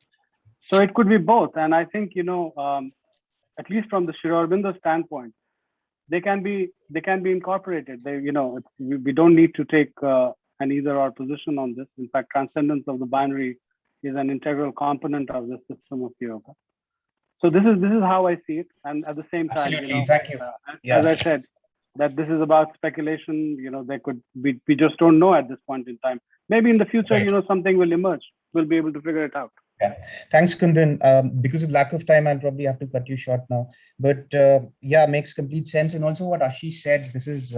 So it could be both. And I think, at least from the Sri Aurobindo standpoint, they can be incorporated. We don't need to take an either or position on this. In fact, transcendence of the binary is an integral component of the system of yoga. So this is how I see it. And at the same time, Absolutely. Thank you. As I said, that this is about speculation. We just don't know at this point in time. Maybe in the future, Right. Something will emerge. We'll be able to figure it out. Yeah. Thanks, Kundan. Because of lack of time, I'll probably have to cut you short now. But yeah, makes complete sense. And also what Ashish said, this is,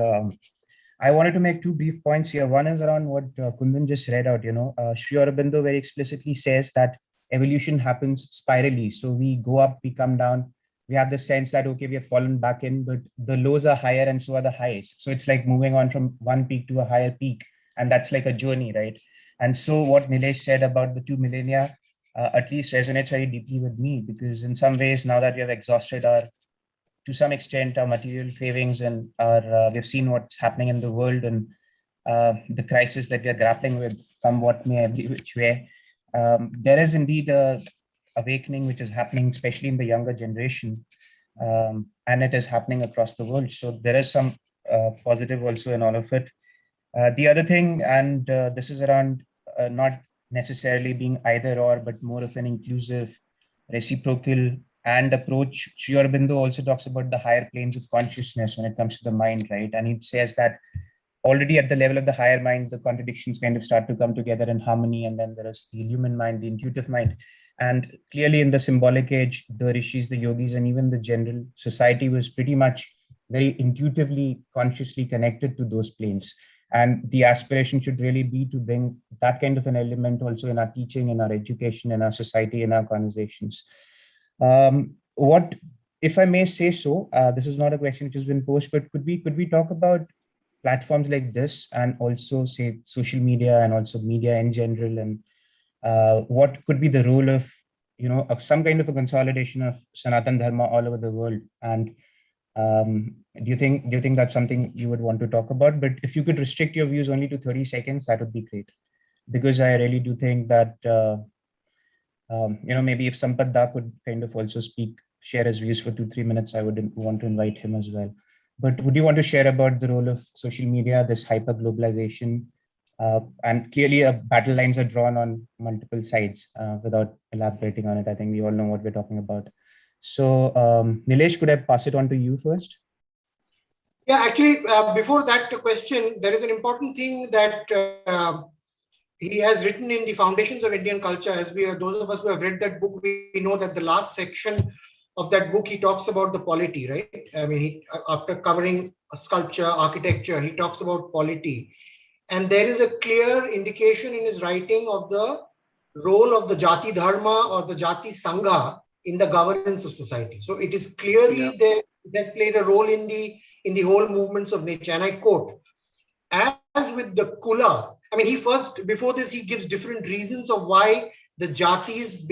I wanted to make two brief points here. One is around what Kundan just read out, Sri Aurobindo very explicitly says that evolution happens spirally. So we go up, we come down. We have the sense that, okay, we have fallen back in, but the lows are higher and so are the highs. So it's like moving on from one peak to a higher peak. And that's like a journey, right? And so what Neelesh said about the 2 millennia at least resonates very deeply with me, because in some ways, now that we have exhausted to some extent, our material cravings and we've seen what's happening in the world and the crisis that we are grappling with, somewhat may every which way. There is indeed a awakening which is happening, especially in the younger generation, and it is happening across the world. So there is some positive also in all of it. The other thing, and this is around not necessarily being either or, but more of an inclusive, reciprocal and approach. Sri Aurobindo also talks about the higher planes of consciousness when it comes to the mind, right? And he says that already at the level of the higher mind, the contradictions kind of start to come together in harmony. And then there is the human mind, the intuitive mind. And clearly in the symbolic age, the rishis, the yogis, and even the general society was pretty much very intuitively, consciously connected to those planes. And the aspiration should really be to bring that kind of an element also in our teaching, in our education, in our society, in our conversations. What, if I may say so, this is not a question which has been posed, but could we talk about platforms like this and also say social media and also media in general, and what could be the role of, of some kind of a consolidation of Sanatan Dharma all over the world? And Do you think that's something you would want to talk about? But if you could restrict your views only to 30 seconds, that would be great. Because I really do think that, maybe if Sampath Da could kind of also share his views for 2-3 minutes, I would want to invite him as well. But would you want to share about the role of social media, this hyper-globalization? And clearly battle lines are drawn on multiple sides without elaborating on it. I think we all know what we're talking about. So Neelesh, could I pass it on to you first? Yeah, actually, before that question, there is an important thing that he has written in the Foundations of Indian Culture. As those of us who have read that book, we know that the last section of that book, he talks about the polity, right? I mean, after covering sculpture, architecture, he talks about polity. And there is a clear indication in his writing of the role of the Jati Dharma or the Jati Sangha in the governance of society. So it is clearly there, it has played a role in the whole movements of nature. And I quote, as with the Kula, I mean, before this, he gives different reasons of why the Jatis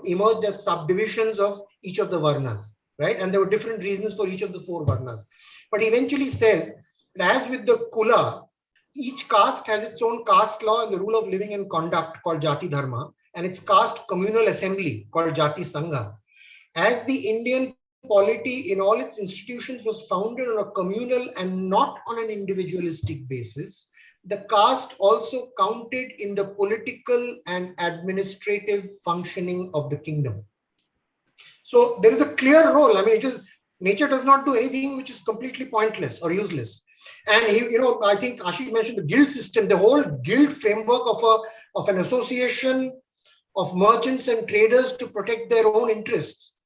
emerged as subdivisions of each of the Varnas, right? And there were different reasons for each of the 4 Varnas. But he eventually says, that as with the Kula, each caste has its own caste law and the rule of living and conduct called Jati Dharma, and its caste communal assembly called Jati Sangha. As the Indian polity in all its institutions was founded on a communal and not on an individualistic basis, the caste also counted in the political and administrative functioning of the kingdom. So there is a clear role. I mean, nature does not do anything which is completely pointless or useless. And I think Ashish mentioned the guild system, the whole guild framework of an association of merchants and traders to protect their own interests.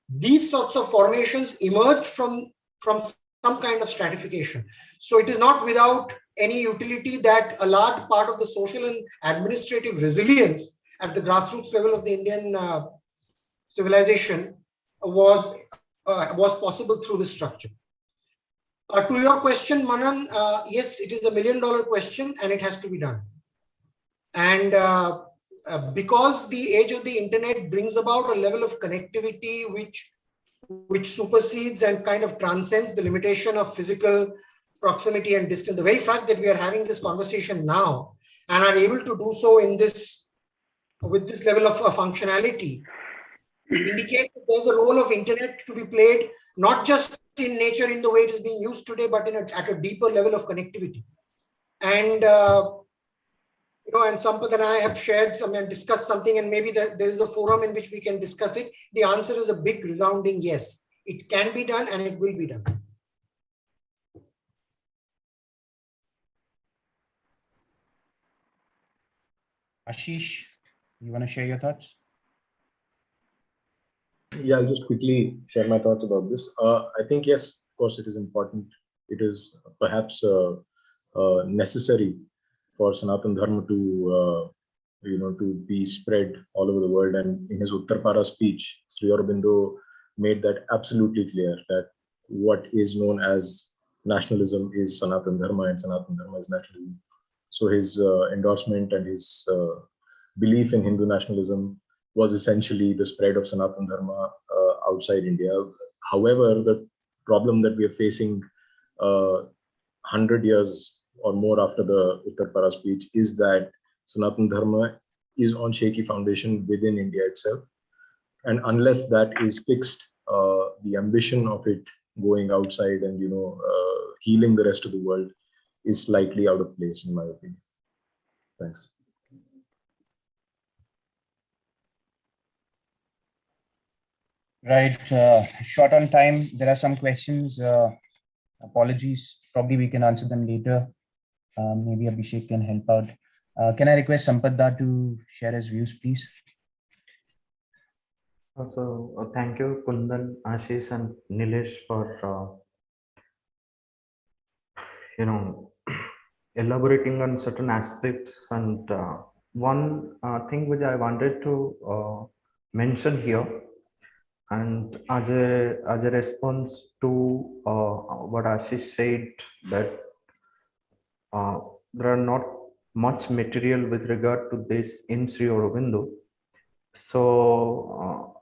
These sorts of formations emerged from some kind of stratification. So it is not without any utility that a large part of the social and administrative resilience at the grassroots level of the Indian civilization was possible through this structure. To your question, Manan, yes, it is $1 million question and it has to be done. And because the age of the internet brings about a level of connectivity which supersedes and kind of transcends the limitation of physical proximity and distance. The very fact that we are having this conversation now and are able to do so with this level of functionality indicates that there's a role of internet to be played, not just in nature in the way it is being used today, but at a deeper level of connectivity. And and Sampath and I have shared some and discussed something, and maybe there is a forum in which we can discuss it. The answer is a big resounding yes. It can be done and it will be done. Ashish, you want to share your thoughts? Yeah, I'll just quickly share my thoughts about this. I think, yes, of course, it is important. It is perhaps necessary for Sanatan Dharma to be spread all over the world. And in his Uttarpara speech, Sri Aurobindo made that absolutely clear, that what is known as nationalism is Sanatan Dharma and Sanatan Dharma is nationalism. So his endorsement and his belief in Hindu nationalism was essentially the spread of Sanatan Dharma outside India. However, the problem that we are facing 100 years or more after the Uttarpara speech is that Sanatan Dharma is on shaky foundation within India itself. And unless that is fixed, the ambition of it going outside and, healing the rest of the world is slightly out of place, in my opinion. Thanks. Right. Short on time. There are some questions. Apologies. Probably we can answer them later. Maybe Abhishek can help out. Can I request Sampath Da to share his views, please? So thank you, Kundan, Ashish, and Neelesh for elaborating on certain aspects. And one thing which I wanted to mention here, and as a response to what Ashish said, that there are not much material with regard to this in Sri Aurobindo. So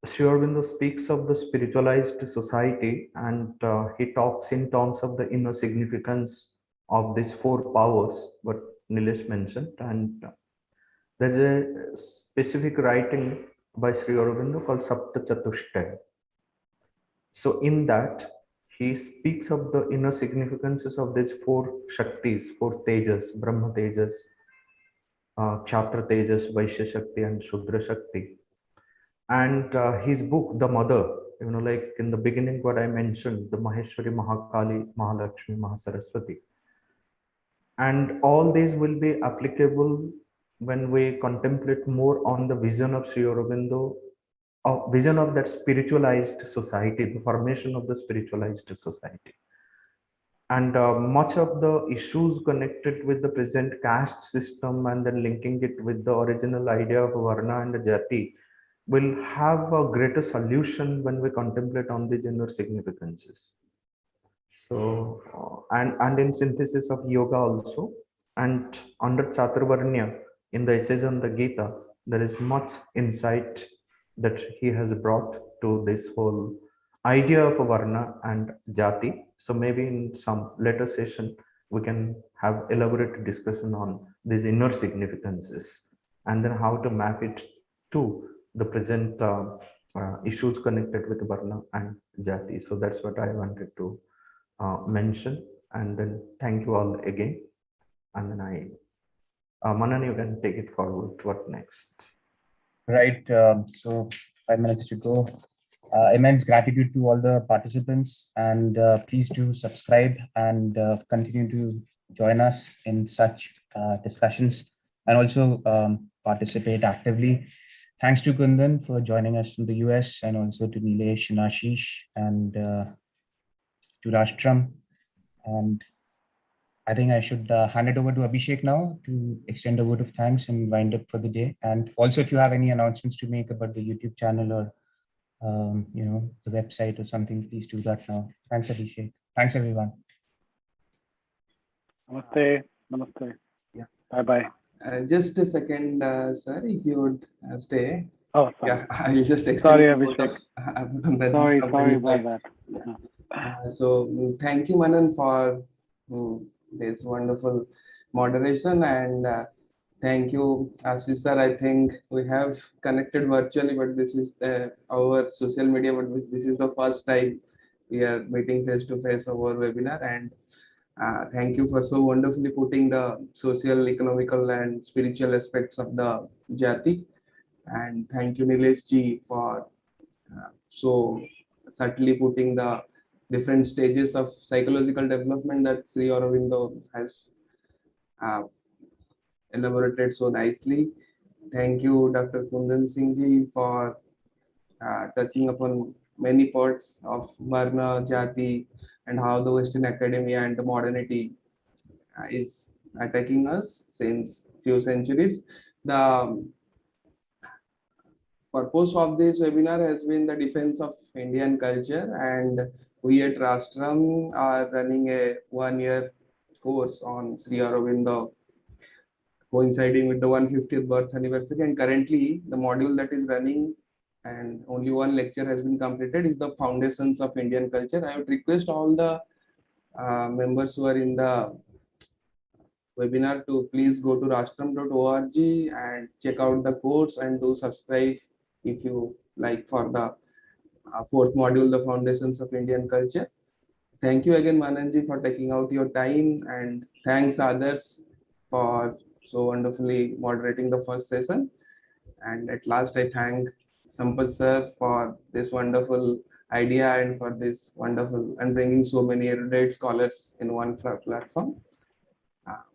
Sri Aurobindo speaks of the spiritualized society, and he talks in terms of the inner significance of these four powers, what Neelesh mentioned. And there's a specific writing by Sri Aurobindo called Sapta Chatushtaya. So in that, he speaks of the inner significances of these four Shaktis, four Tejas, Brahma Tejas, Kshatra Tejas, Vaishya Shakti, and Shudra Shakti. And his book, The Mother, like in the beginning, what I mentioned, the Maheshwari, Mahakali, Mahalakshmi, Mahasaraswati. And all these will be applicable when we contemplate more on the vision of Sri Aurobindo, a vision of that spiritualized society, the formation of the spiritualized society. And much of the issues connected with the present caste system and then linking it with the original idea of Varna and Jati will have a greater solution when we contemplate on these inner significances. So, and in synthesis of yoga also, and under Chaturvarnya, in the essays on the Gita, there is much insight that he has brought to this whole idea of Varna and Jati. So maybe in some later session, we can have elaborate discussion on these inner significances and then how to map it to the present issues connected with Varna and Jati. So that's what I wanted to mention. And then thank you all again. And then Manan, you can take it forward. What next? Right. So 5 minutes to go. Immense gratitude to all the participants, and please do subscribe and continue to join us in such discussions, and also participate actively. Thanks to Kundan for joining us from the US, and also to Neelesh and Ashish, and to Rashtram. And I think I should hand it over to Abhishek now to extend a word of thanks and wind up for the day. And also, if you have any announcements to make about the YouTube channel or the website or something, please do that now. Thanks, Abhishek. Thanks, everyone. Namaste. Namaste. Yeah. Bye-bye. Just a second, sir, if you would stay. Oh, sorry. Yeah, I'll just extend Sorry, a word Abhishek. of Sorry about that. So thank you, Manan, for this wonderful moderation, and thank you, Ashish sir. I think we have connected virtually, but this is our social media, but this is the first time we are meeting face to face over webinar. And thank you for so wonderfully putting the social, economical, and spiritual aspects of the Jati. And thank you, Neelesh ji, for so subtly putting the different stages of psychological development that Sri Aurobindo has elaborated so nicely. Thank you, Dr. Kundan Singh ji, for touching upon many parts of Varna, Jati, and how the Western academia and the modernity is attacking us since few centuries. The purpose of this webinar has been the defense of Indian culture, and we at Rashtram are running a 1-year course on Sri Aurobindo coinciding with the 150th birth anniversary, and currently the module that is running and only one lecture has been completed is the foundations of Indian culture. I would request all the members who are in the webinar to please go to rashtram.org and check out the course and do subscribe if you like for the fourth module, the foundations of Indian culture. Thank you again, Mananji, for taking out your time, and thanks others for so wonderfully moderating the first session. And at last, I thank Sampath sir for this wonderful idea and for this wonderful and bringing so many erudite scholars in one platform.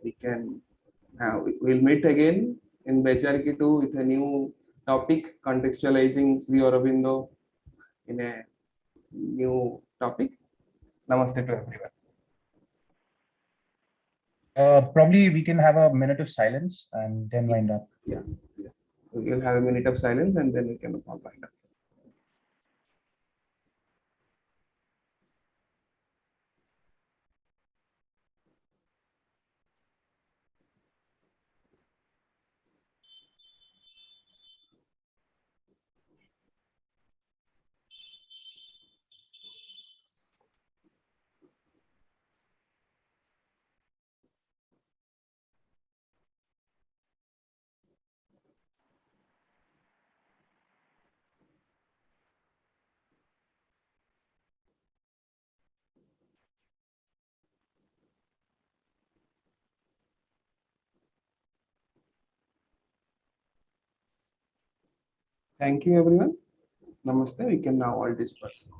We'll meet again in Vaicariki 2 with a new topic, contextualizing Sri Aurobindo in a new topic. Namaste to everyone. Probably we can have a minute of silence and then wind up. Yeah. We'll have a minute of silence and then we can wind up. Thank you, everyone. Namaste. We can now all disperse.